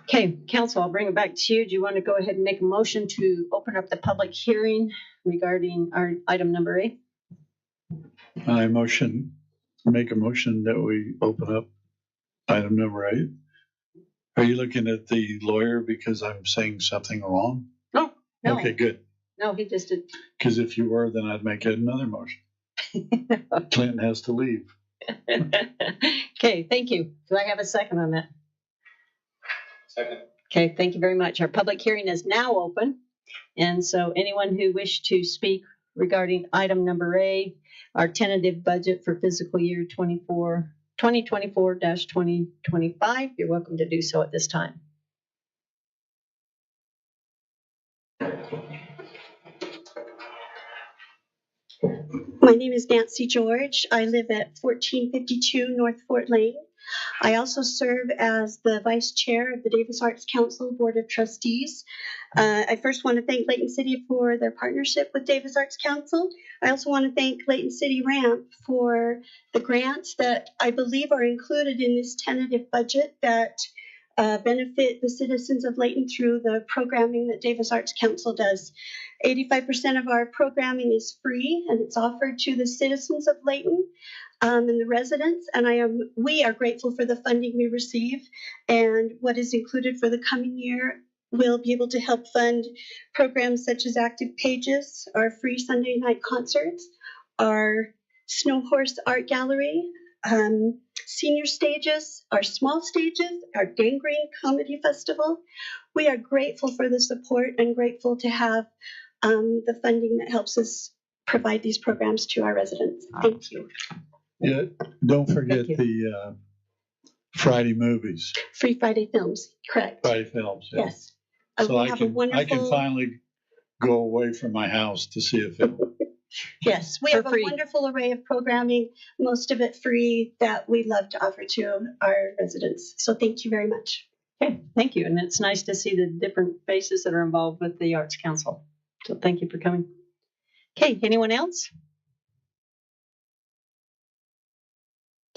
Okay, council, I'll bring it back to you. Do you want to go ahead and make a motion to open up the public hearing regarding our item number 8? I make a motion that we open up item number 8. Are you looking at the lawyer because I'm saying something wrong? No. Okay, good. No, he just did. Because if you were, then I'd make another motion. Clinton has to leave. Okay, thank you. Do I have a second on that? Second. Okay, thank you very much. Our public hearing is now open. And so anyone who wished to speak regarding item number 8, our tentative budget for fiscal year 2024-2025, you're welcome to do so at this time. My name is Nancy George. I live at 1452 North Fort Lane. I also serve as the vice chair of the Davis Arts Council Board of Trustees. I first want to thank Layton City for their partnership with Davis Arts Council. I also want to thank Layton City Ramp for the grants that I believe are included in this tentative budget that benefit the citizens of Layton through the programming that Davis Arts Council does. 85% of our programming is free and it's offered to the citizens of Layton and the residents, and we are grateful for the funding we receive, and what is included for the coming year will be able to help fund programs such as Active Pages, our free Sunday night concerts, our Snow Horse Art Gallery, senior stages, our small stages, our Gangrene Comedy Festival. We are grateful for the support and grateful to have the funding that helps us provide these programs to our residents. Thank you. Yeah, don't forget the Friday movies. Free Friday films, correct. Friday films, yeah. Yes. So I can finally go away from my house to see a film. Yes, we have a wonderful array of programming, most of it free, that we love to offer to our residents. So thank you very much. Okay, thank you. And it's nice to see the different faces that are involved with the Arts Council. So thank you for coming. Okay, anyone else?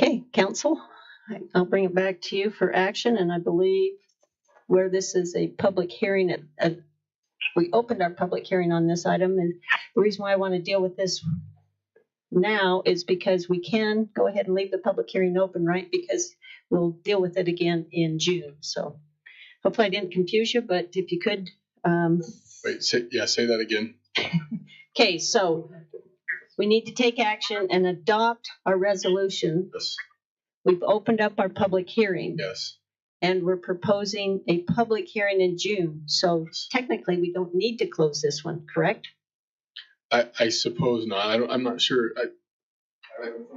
Okay, council, I'll bring it back to you for action. And I believe where this is a public hearing, we opened our public hearing on this item. And the reason why I want to deal with this now is because we can go ahead and leave the public hearing open, right? Because we'll deal with it again in June. So hopefully I didn't confuse you, but if you could. Wait, say that again. Okay, so we need to take action and adopt our resolution. Yes. We've opened up our public hearing. Yes. And we're proposing a public hearing in June. So technically we don't need to close this one, correct? I suppose not. I'm not sure.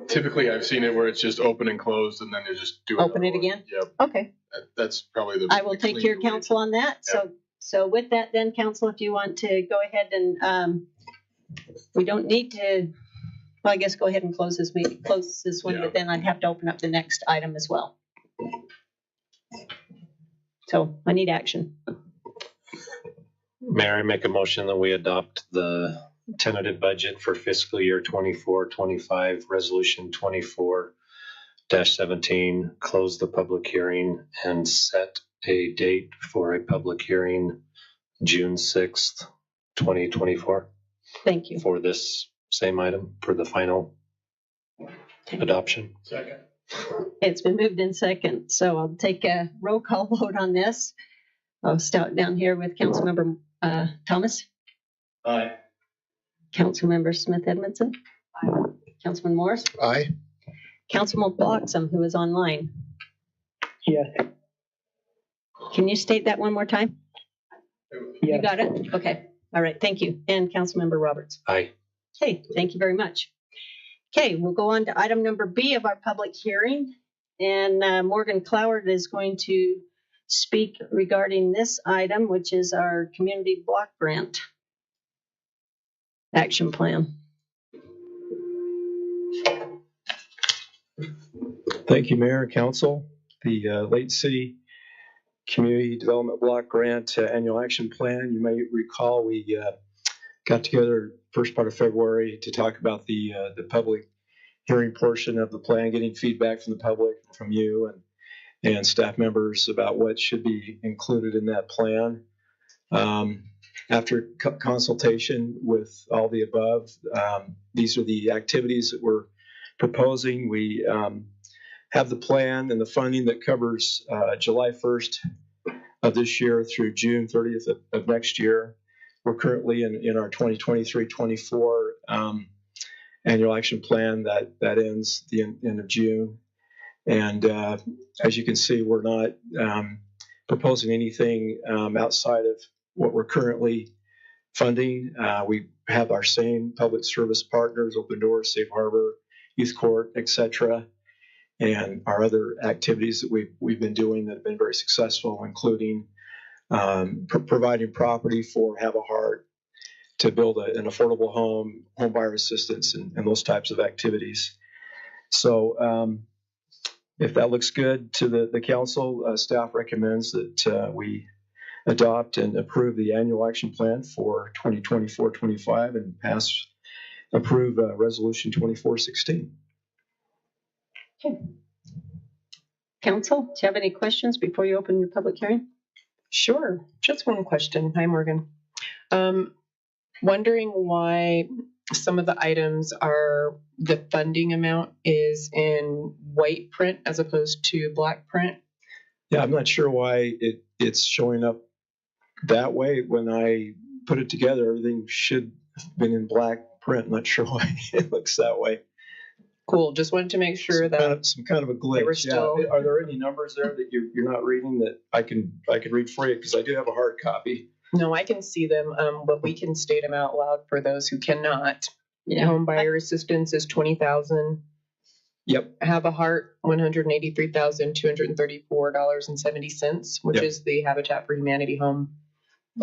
Typically I've seen it where it's just open and closed and then they just do it. Open it again? Yep. Okay. That's probably the. I will take your counsel on that. Yep. So with that then, council, if you want to go ahead and we don't need to, well, I guess go ahead and close this one, but then I'd have to open up the next item as well. So I need action. Mayor, I make a motion that we adopt the tentative budget for fiscal year 24-25, resolution 24-17, close the public hearing and set a date for a public hearing June 6th, 2024. Thank you. For this same item for the final adoption. Second. It's been moved in second, so I'll take a roll call vote on this. I'll start down here with Councilmember Thomas. Aye. Councilmember Smith Edmondson. Aye. Councilman Morris. Aye. Councilman Bloxham, who is online. Yes. Can you state that one more time? Yes. You got it? Okay. All right. Thank you. And Councilmember Roberts. Aye. Okay. Thank you very much. Okay. We'll go on to item number B of our public hearing. And Morgan Cloward is going to speak regarding this item, which is our community block grant action plan. Thank you, Mayor and Council. The Layton City Community Development Block Grant Annual Action Plan. You may recall we got together first part of February to talk about the public hearing portion of the plan, getting feedback from the public, from you and staff members about what should be included in that plan. After consultation with all the above, these are the activities that we're proposing. We have the plan and the funding that covers July 1st of this year through June 30th of next year. We're currently in our 2023-24 annual action plan that ends the end of June. And as you can see, we're not proposing anything outside of what we're currently funding. We have our same public service partners, Open Doors, Safe Harbor, Youth Court, etc., and our other activities that we've been doing that have been very successful, including providing property for Have a Heart to build an affordable home buyer assistance, and those types of activities. So if that looks good to the council, staff recommends that we adopt and approve the annual action plan for 2024-25 and approve resolution 2416. Okay. Council, do you have any questions before you open your public hearing? Sure, just one question. Hi, Morgan. Wondering why some of the items are, the funding amount is in white print as opposed to black print? Yeah, I'm not sure why it's showing up that way. When I put it together, everything should have been in black print. I'm not sure why it looks that way. Cool, just wanted to make sure some kind of a glitch. Still... Yeah. Are there any numbers there that you're not reading that I can read for you? Because I do have a hard copy. No, I can see them, but we can state them out loud for those who cannot. Yeah. Home buyer assistance is $20,000. Yep. Have a Heart, $183,234.70, which is the Habitat for Humanity home.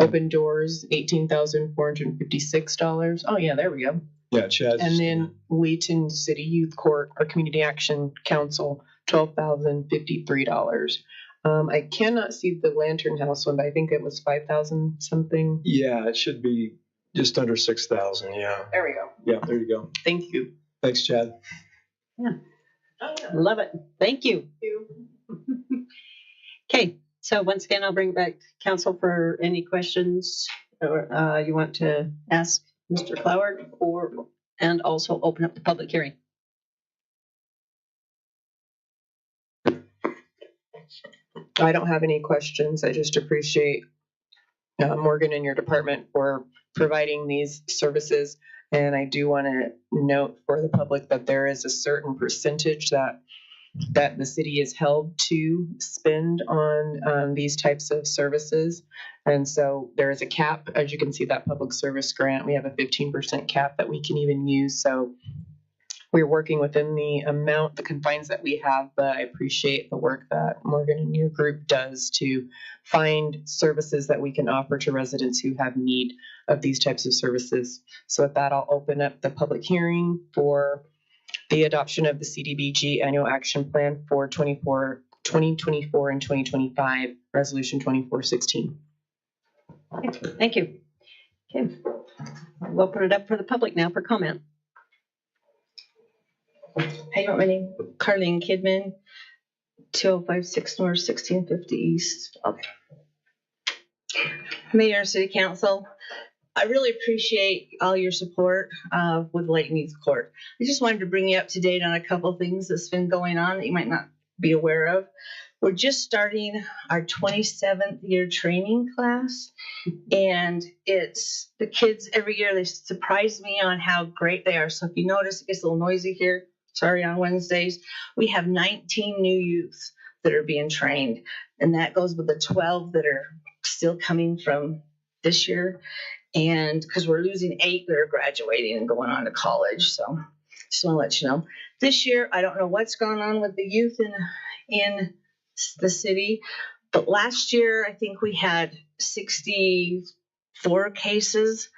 Open Doors, $18,456. Oh yeah, there we go. Yeah, Chad. And then Layton City Youth Court or Community Action Council, $12,053. I cannot see the Lantern House one, but I think it was 5,000 something. Yeah, it should be just under 6,000. Yeah. There we go. Yeah, there you go. Thank you. Thanks, Chad. Yeah. Love it. Thank you. Okay, so once again, I'll bring it back to council for any questions or you want to ask Mr. Cloward, and also open up the public hearing. I don't have any questions. I just appreciate Morgan and your department for providing these services. And I do want to note for the public that there is a certain percentage that the city is held to spend on these types of services. And so there is a cap, as you can see, that public service grant, we have a 15% cap that we can even use. So we're working within the confines that we have, but I appreciate the work that Morgan and your group does to find services that we can offer to residents who have need of these types of services. So with that, I'll open up the public hearing for the adoption of the CDBG Annual Action Plan for 2024 and 2025, Resolution 2416. Thank you. Okay, I'll open it up for the public now for comment. Hey, my name is Carlene Kidman, 2056 North, 1650 East. Okay. Mayor and City Council, I really appreciate all your support with Layton Youth Court. I just wanted to bring you up to date on a couple of things that's been going on that you might not be aware of. We're just starting our 27th year training class, and it's the kids every year, they surprise me on how great they are. So if you notice, it gets a little noisy here. Sorry, on Wednesdays, we have 19 new youths that are being trained, and that goes with the 12 that are still coming from this year. And because we're losing 8 that are graduating and going on to college. So just want to let you know. This year, I don't know what's going on with the youth in the city, but last year, I think we had 64 cases.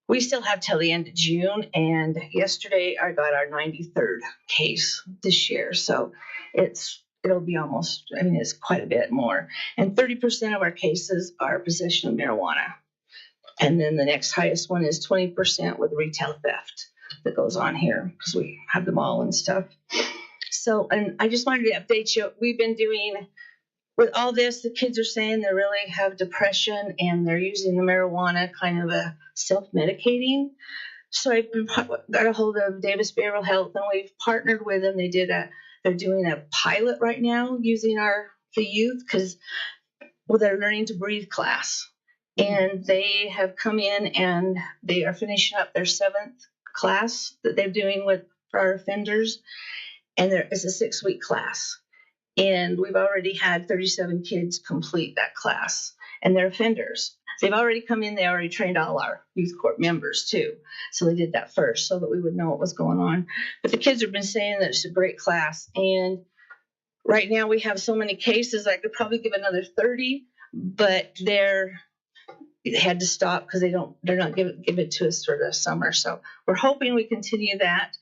We still have till the end of June, and yesterday I got our 93rd case this year. So it's it'll be almost, I mean, it's quite a bit more. And 30% of our cases are possession of marijuana. And then the next highest one is 20% with retail theft that goes on here because we have them all and stuff. So, and I just wanted to update you. We've been doing, with all this, the kids are saying they really have depression and they're using the marijuana kind of a self-medicating. So I've been got a hold of Davis Behavioral Health and we've partnered with them. They're doing a pilot right now using the youth because they're learning to breathe class. And they have come in and they are finishing up their 7th class that they're doing for our offenders. And it's a 6-week class. And we've already had 37 kids complete that class. And they're offenders. They've already come in, they already trained all our youth court members too. So they did that first so that we would know what was going on. But the kids have been saying that it's a great class. And right now we have so many cases, I could probably give another 30, but they had to stop because they're not give it to us for the summer. So we're hoping we continue that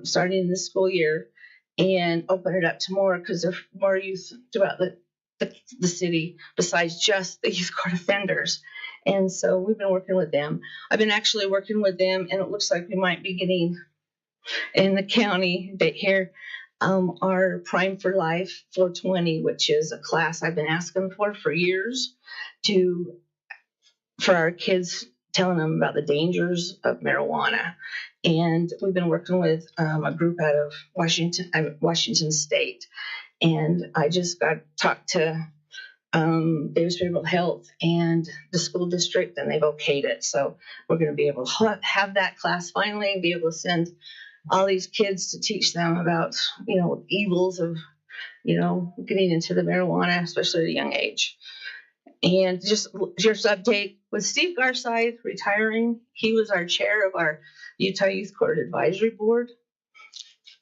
starting this school year and open it up to more because there are more youth throughout the city besides just the youth court offenders. And so we've been working with them. I've been actually working with them and it looks like we might be getting in the county here our Prime for Life 420, which is a class I've been asking for years for our kids, telling them about the dangers of marijuana. And we've been working with a group out of Washington State. And I just got talked to Davis Behavioral Health and the school district, and they've okayed it. So we're going to be able to have that class finally, be able to send all these kids to teach them about, evils of, getting into the marijuana, especially at a young age. And just update with Steve Garside retiring. He was our chair of our Utah Youth Court Advisory Board,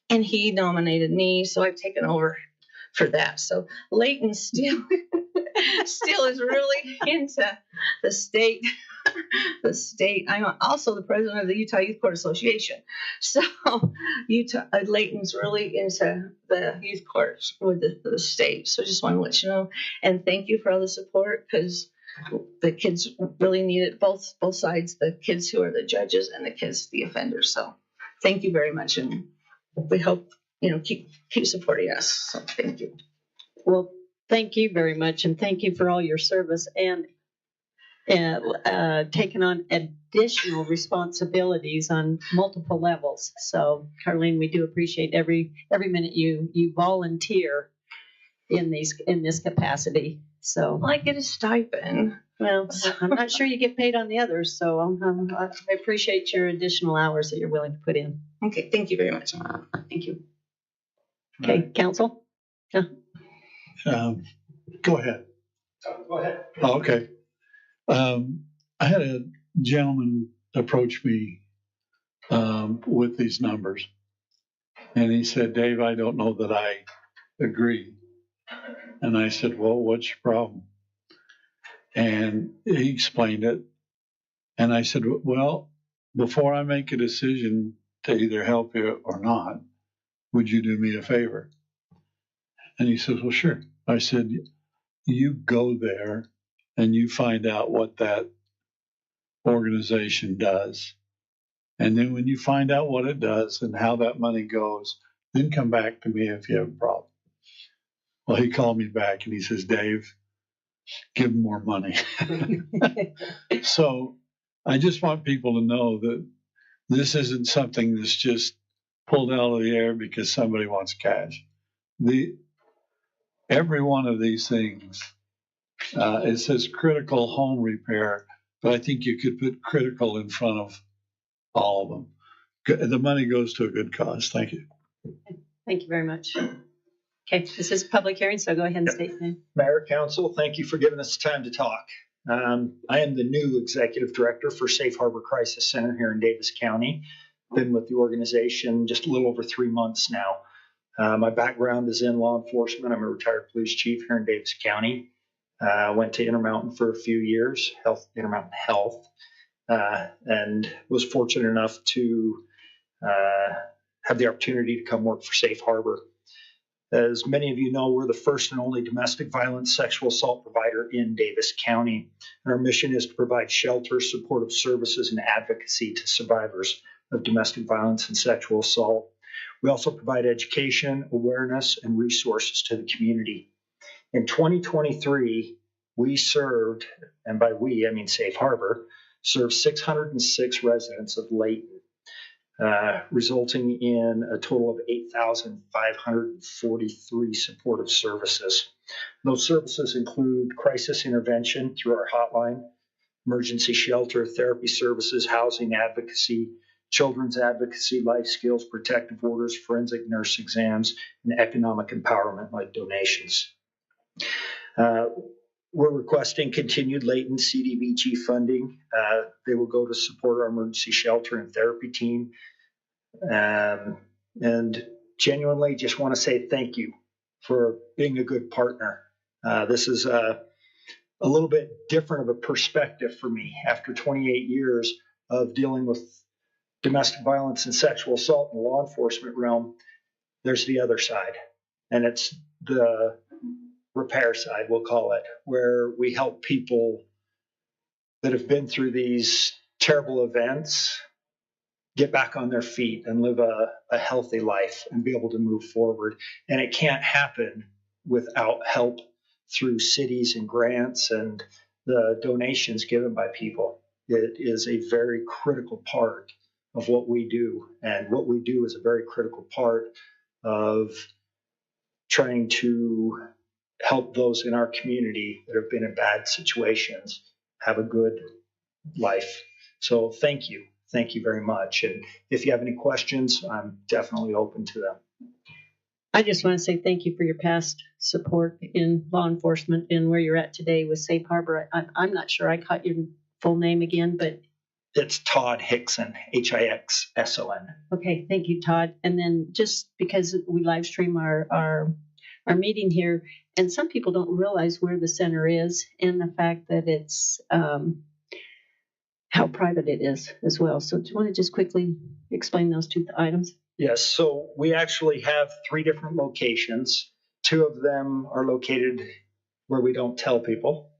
and he nominated me, so I've taken over for that. So Layton still is really into the state. I'm also the president of the Utah Youth Court Association. So Layton's really into the youth courts with the state. So I just want to let you know. And thank you for all the support because the kids really need it, both sides, the kids who are the judges and the kids, the offenders. So thank you very much. And we hope, keep supporting us. So thank you. Well, thank you very much. And thank you for all your service and taking on additional responsibilities on multiple levels. So, Carlene, we do appreciate every minute you volunteer in this capacity. So I get a stipend. Well, I'm not sure you get paid on the others, so I appreciate your additional hours that you're willing to put in. Okay, thank you very much. Thank you. Okay, counsel? Yeah. Go ahead. Go ahead. Oh, okay. I had a gentleman approach me with these numbers, and he said, Dave, I don't know that I agree. And I said, well, what's your problem? And he explained it. And I said, well, before I make a decision to either help you or not, would you do me a favor? And he says, well, sure. I said, you go there and you find out what that organization does. And then when you find out what it does and how that money goes, then come back to me if you have a problem. Well, he called me back and he says, Dave, give him more money. So I just want people to know that this isn't something that's just pulled out of the air because somebody wants cash. Every one of these things, it says critical home repair, but I think you could put critical in front of all of them. The money goes to a good cause. Thank you. Thank you very much. Okay, this is a public hearing, so go ahead and state your name. Mayor, Council, thank you for giving us time to talk. I am the new Executive Director for Safe Harbor Crisis Center here in Davis County. Been with the organization just a little over 3 months now. My background is in law enforcement. I'm a retired police chief here in Davis County. Went to Intermountain for a few years, Intermountain Health, and was fortunate enough to have the opportunity to come work for Safe Harbor. As many of you know, we're the first and only domestic violence sexual assault provider in Davis County. And our mission is to provide shelter, supportive services, and advocacy to survivors of domestic violence and sexual assault. We also provide education, awareness, and resources to the community. In 2023, we served, and by we, I mean Safe Harbor, served 606 residents of Layton, resulting in a total of 8,543 supportive services. Those services include crisis intervention through our hotline, emergency shelter, therapy services, housing advocacy, children's advocacy, life skills, protective orders, forensic nurse exams, and economic empowerment like donations. We're requesting continued Layton CDBG funding. They will go to support our emergency shelter and therapy team. And genuinely just want to say thank you for being a good partner. This is a little bit different of a perspective for me after 28 years of dealing with domestic violence and sexual assault in the law enforcement realm. There's the other side, and it's the repair side, we'll call it, where we help people that have been through these terrible events get back on their feet and live a healthy life and be able to move forward. And it can't happen without help through cities and grants and the donations given by people. It is a very critical part of what we do. And what we do is a very critical part of trying to help those in our community that have been in bad situations have a good life. So thank you. Thank you very much. And if you have any questions, I'm definitely open to them. I just want to say thank you for your past support in law enforcement and where you're at today with Safe Harbor. I'm not sure I caught your full name again, but it's Todd Hickson, Hixson. Okay, thank you, Todd. And then just because we live stream our meeting here, and some people don't realize where the center is and the fact that it's how private it is as well. So do you want to just quickly explain those two items? Yes, so we actually have 3 different locations. 2 of them are located where we don't tell people.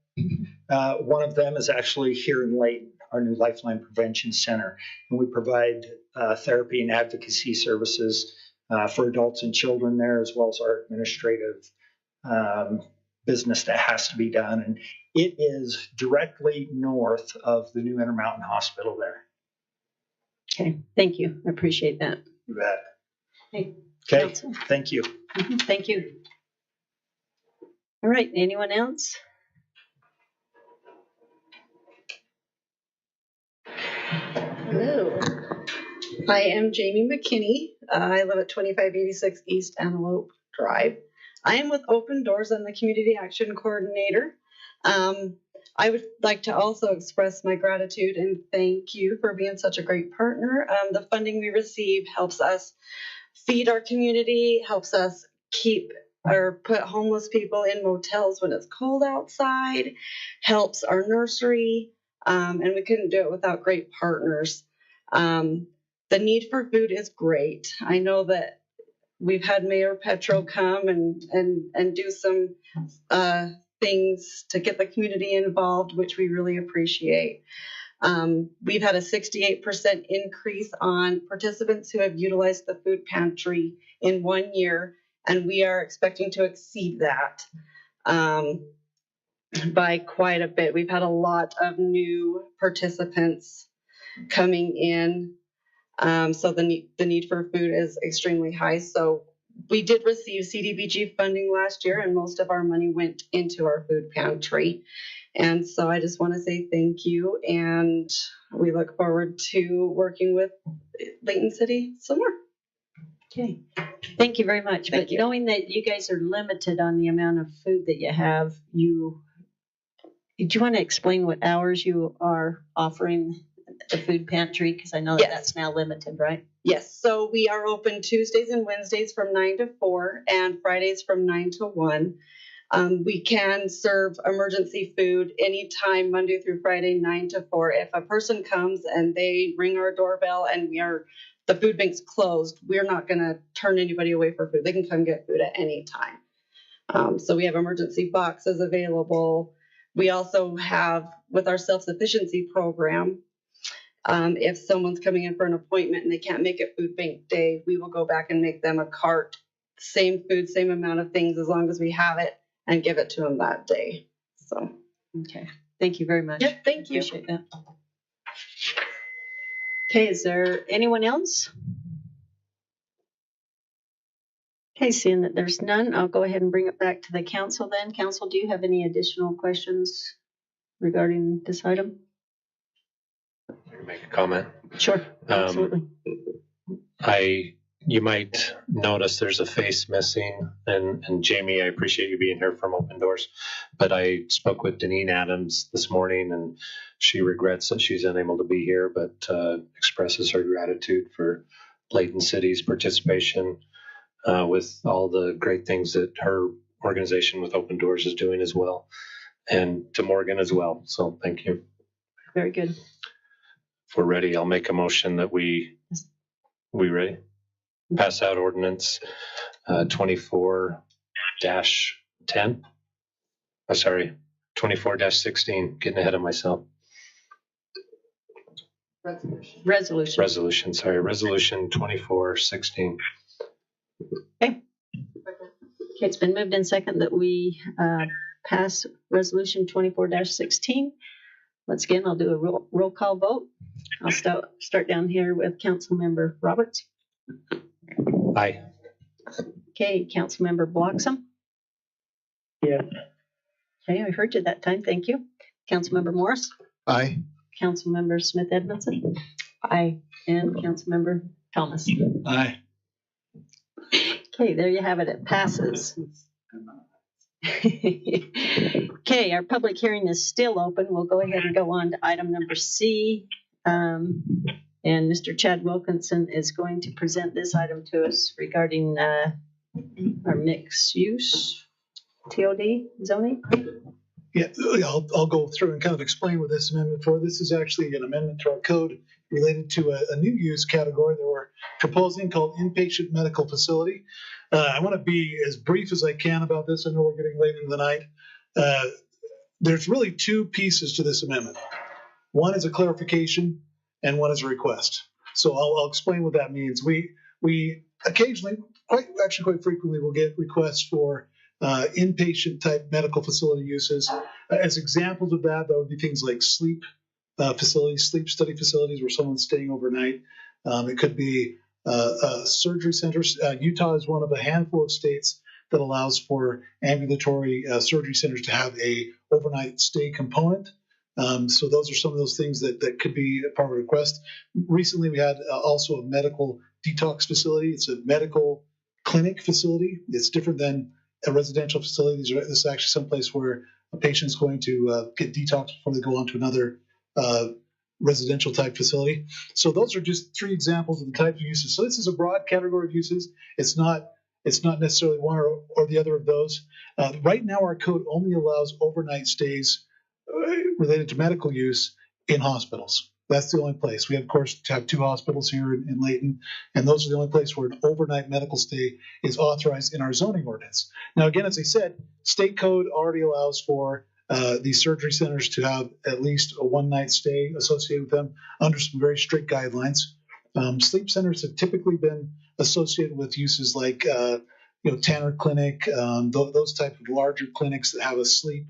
One of them is actually here in Layton, our new Lifeline Prevention Center. And we provide therapy and advocacy services for adults and children there, as well as our administrative business that has to be done. And it is directly north of the new Intermountain Hospital there. Okay, thank you. I appreciate that. You bet. Okay, okay. Thank you. Thank you. All right, anyone else? Hello. I am Jamie McKinney. I live at 2586 East Antelope Drive. I am with Open Doors. I'm the Community Action Coordinator. I would like to also express my gratitude and thank you for being such a great partner. The funding we receive helps us feed our community, helps us keep or put homeless people in motels when it's cold outside, helps our nursery, and we couldn't do it without great partners. The need for food is great. I know that we've had Mayor Petro come and do some things to get the community involved, which we really appreciate. We've had a 68% increase on participants who have utilized the food pantry in 1 year, and we are expecting to exceed that by quite a bit. We've had a lot of new participants coming in, so the need for food is extremely high. So we did receive CDBG funding last year, and most of our money went into our food pantry. And so I just want to say thank you, and we look forward to working with Layton City some more. Okay, thank you very much. But knowing that you guys are limited on the amount of food that you have, do you want to explain what hours you are offering the food pantry? Because I know that that's now limited, right? Yes, so we are open Tuesdays and Wednesdays from 9 to 4 and Fridays from 9 to 1. We can serve emergency food anytime, Monday through Friday, 9 to 4. If a person comes and they ring our doorbell and the food bank's closed, we're not going to turn anybody away for food. They can come get food at any time. So we have emergency boxes available. We also have, with our self-sufficiency program, if someone's coming in for an appointment and they can't make it food bank day, we will go back and make them a cart, same food, same amount of things, as long as we have it, and give it to them that day. So, okay. Thank you very much. Yep, thank you. Appreciate that. Okay, is there anyone else? Okay, seeing that there's none, I'll go ahead and bring it back to the council then. Council, do you have any additional questions regarding this item? Make a comment. Sure, absolutely. You might notice there's a face missing, and Jamie, I appreciate you being here from Open Doors, but I spoke with Deneen Adams this morning, and she regrets that she's unable to be here, but expresses her gratitude for Layton City's participation with all the great things that her organization with Open Doors is doing as well, and to Morgan as well. So thank you. Very good. If we're ready, I'll make a motion that we ready? Pass out ordinance 24-10. Sorry, 24-16. Getting ahead of myself. Resolution. Sorry, resolution 24-16. Okay. It's been moved in second that we pass resolution 24-16. Once again, I'll do a roll call vote. I'll start down here with Councilmember Roberts. Aye. Okay, Councilmember Bloxham. Yeah. Okay, I heard you that time. Thank you. Councilmember Morris. Aye. Councilmember Smith Edmondson. Aye. And Councilmember Thomas. Aye. Okay, there you have it. It passes. Okay, our public hearing is still open. We'll go ahead and go on to item number C. And Mr. Chad Wilkinson is going to present this item to us regarding our mixed use TOD zoning. Yeah, I'll go through and kind of explain what this amendment for. This is actually an amendment to our code related to a new use category that we're proposing called inpatient medical facility. I want to be as brief as I can about this. I know we're getting late into the night. There's really two pieces to this amendment. One is a clarification and one is a request. So I'll explain what that means. We occasionally, quite frequently, will get requests for inpatient type medical facility uses. As examples of that would be things like sleep facilities, sleep study facilities where someone's staying overnight. It could be surgery centers. Utah is one of a handful of states that allows for ambulatory surgery centers to have a overnight stay component. So those are some of those things that could be a part of a request. Recently, we had also a medical detox facility. It's a medical clinic facility. It's different than a residential facility. This is actually someplace where a patient is going to get detoxed before they go on to another residential type facility. So those are just three examples of the type of uses. So this is a broad category of uses. It's not necessarily one or the other of those. Right now, our code only allows overnight stays related to medical use in hospitals. That's the only place. We, of course, have two hospitals here in Layton, and those are the only place where an overnight medical stay is authorized in our zoning ordinance. Now, again, as I said, state code already allows for these surgery centers to have at least a one-night stay associated with them under some very strict guidelines. Sleep centers have typically been associated with uses like, Tanner Clinic, those type of larger clinics that have a sleep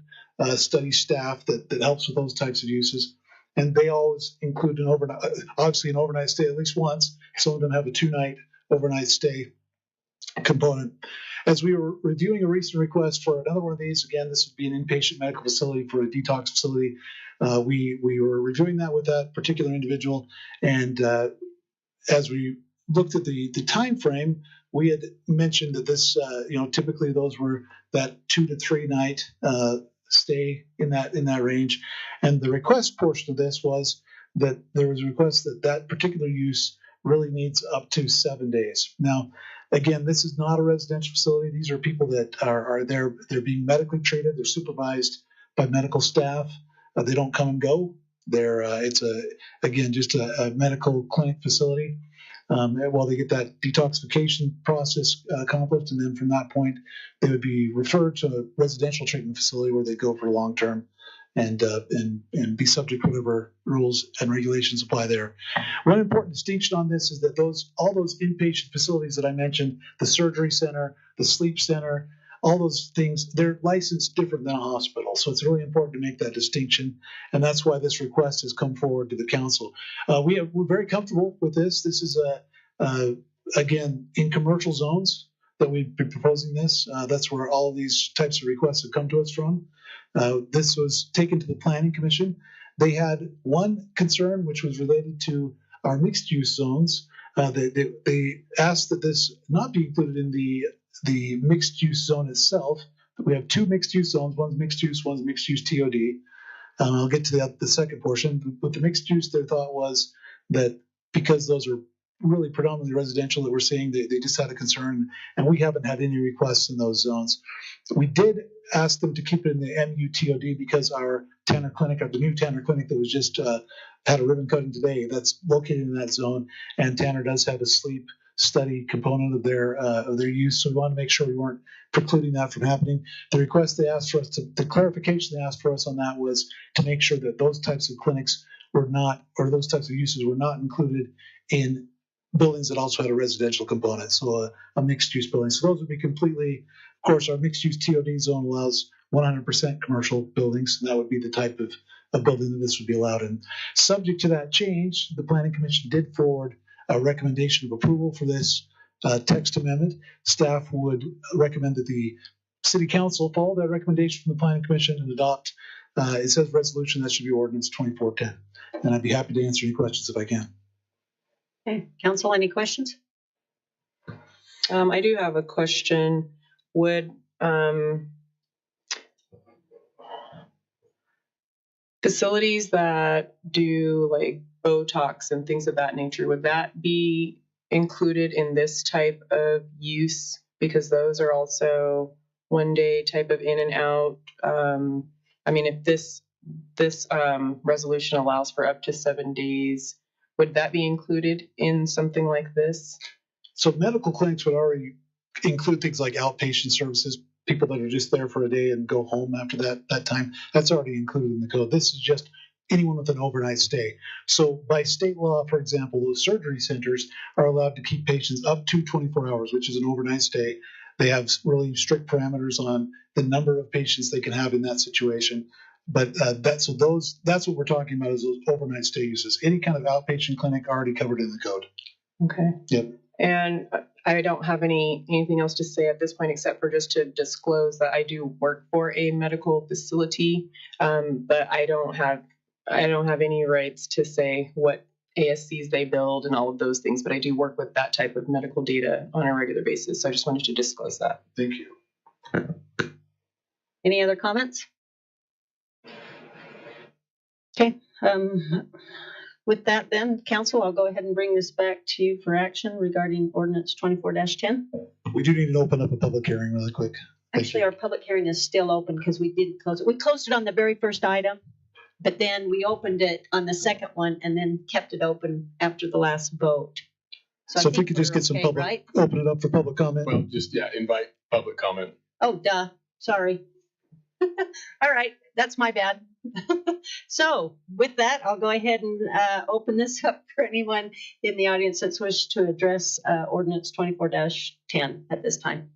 study staff that helps with those types of uses. And they always include an overnight stay at least once. Some of them have a 2-night overnight stay component. As we were reviewing a recent request for another one of these, again, this would be an inpatient medical facility for a detox facility. We were reviewing that with that particular individual, and as we looked at the time frame, we had mentioned that this, typically those were that 2 to 3 night stay in that range, and the request portion of this was that there was a request that particular use really needs up to 7 days. Now, again, this is not a residential facility. These are people that are there. They're being medically treated. They're supervised by medical staff. They don't come and go. It's just a medical clinic facility. While they get that detoxification process accomplished, and then from that point, they would be referred to a residential treatment facility where they go for long term and be subject to whatever rules and regulations apply there. One important distinction on this is that all those inpatient facilities that I mentioned, the surgery center, the sleep center, all those things, they're licensed different than a hospital. So it's really important to make that distinction, and that's why this request has come forward to the council. We're very comfortable with this. This is again in commercial zones that we've been proposing this. That's where all of these types of requests have come to us from. This was taken to the Planning Commission. They had one concern, which was related to our mixed-use zones. They asked that this not be included in the mixed-use zone itself. We have two mixed-use zones. One's mixed-use, one's mixed-use TOD. I'll get to the second portion. But the mixed-use, their thought was that because those are really predominantly residential that we're seeing, they just had a concern, and we haven't had any requests in those zones. We did ask them to keep it in the MUTOD because our Tanner Clinic, or the new Tanner Clinic that was just had a ribbon cutting today, that's located in that zone, and Tanner does have a sleep study component of their use, so we wanted to make sure we weren't precluding that from happening. The request they asked for us, the clarification they asked for us on that was to make sure that those types of clinics were not, or those types of uses were not included in buildings that also had a residential component, so a mixed-use building. So those would be completely, of course, our mixed-use TOD zone allows 100% commercial buildings, and that would be the type of building that this would be allowed in. Subject to that change, the Planning Commission did forward a recommendation of approval for this text amendment. Staff would recommend that the City Council follow that recommendation from the Planning Commission and adopt, it says resolution, that should be ordinance 2410. And I'd be happy to answer any questions if I can. Okay, Council, any questions? I do have a question. Would facilities that do like Botox and things of that nature, would that be included in this type of use? Because those are also 1 day type of in and out. I mean, if this resolution allows for up to 7 days, would that be included in something like this? So medical clinics would already include things like outpatient services, people that are just there for a day and go home after that time. That's already included in the code. This is just anyone with an overnight stay. So by state law, for example, those surgery centers are allowed to keep patients up to 24 hours, which is an overnight stay. They have really strict parameters on the number of patients they can have in that situation. But that's what we're talking about, is those overnight stay uses. Any kind of outpatient clinic already covered in the code. Okay. Yep. And I don't have anything else to say at this point, except for just to disclose that I do work for a medical facility, but I don't have any rights to say what ASCs they build and all of those things. But I do work with that type of medical data on a regular basis. So I just wanted to disclose that. Thank you. Any other comments? Okay. With that then, Council, I'll go ahead and bring this back to you for action regarding ordinance 24-10. We do need to open up a public hearing really quick. Actually, our public hearing is still open because we didn't close it. We closed it on the very first item, but then we opened it on the second one and then kept it open after the last vote. So if we could just get some public, right? Open it up for public comment. Well, just, invite public comment. Oh, duh. Sorry. All right. That's my bad. So with that, I'll go ahead and open this up for anyone in the audience that's wished to address ordinance 24-10 at this time.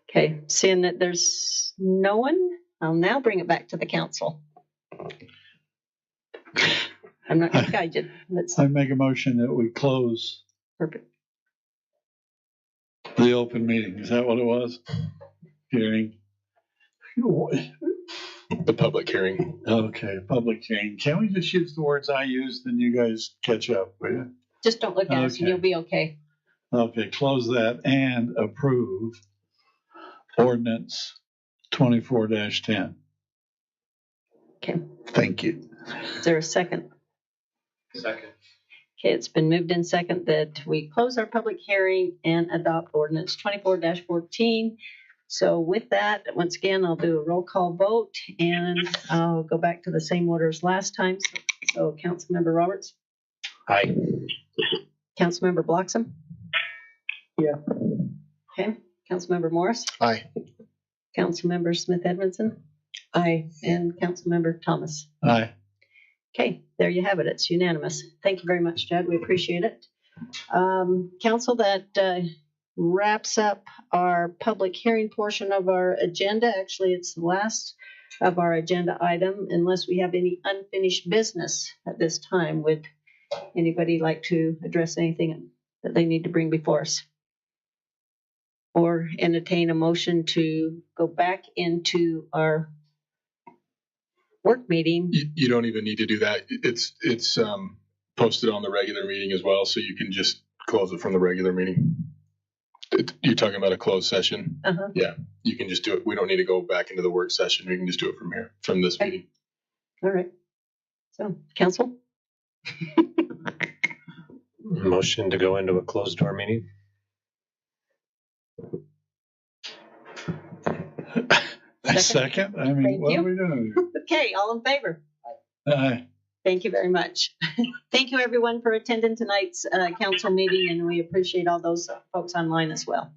Okay, seeing that there's no one, I'll now bring it back to the council. I'm not going to guide you. I make a motion that we close Perfect. the open meeting. Is that what it was? Hearing. The public hearing. Okay, public hearing. Can we just use the words I used and you guys catch up, will you? Just don't look at us and you'll be okay. Okay, close that and approve ordinance 24-10. Okay. Thank you. Is there a second? Second. Okay, it's been moved in second that we close our public hearing and adopt ordinance 24-14. So with that, once again, I'll do a roll call vote and I'll go back to the same order as last time. So Councilmember Roberts? Aye. Councilmember Bloxham? Yeah. Okay. Councilmember Morris? Aye. Councilmember Smith Edmondson? Aye. And Councilmember Thomas? Aye. Okay, there you have it. It's unanimous. Thank you very much, Jed. We appreciate it. Council, that wraps up our public hearing portion of our agenda. Actually, it's the last of our agenda item, unless we have any unfinished business at this time. Would anybody like to address anything that they need to bring before us? Or entertain a motion to go back into our work meeting? You don't even need to do that. It's posted on the regular meeting as well, so you can just close it from the regular meeting. You're talking about a closed session? Uh-huh. Yeah, you can just do it. We don't need to go back into the work session. We can just do it from here, from this meeting. All right. So, council? Motion to go into a closed door meeting? Second? I mean, Thank what you. are we doing? Okay, all in favor? Aye. Thank you very much. Thank you, everyone, for attending tonight's council meeting, and we appreciate all those folks online as well.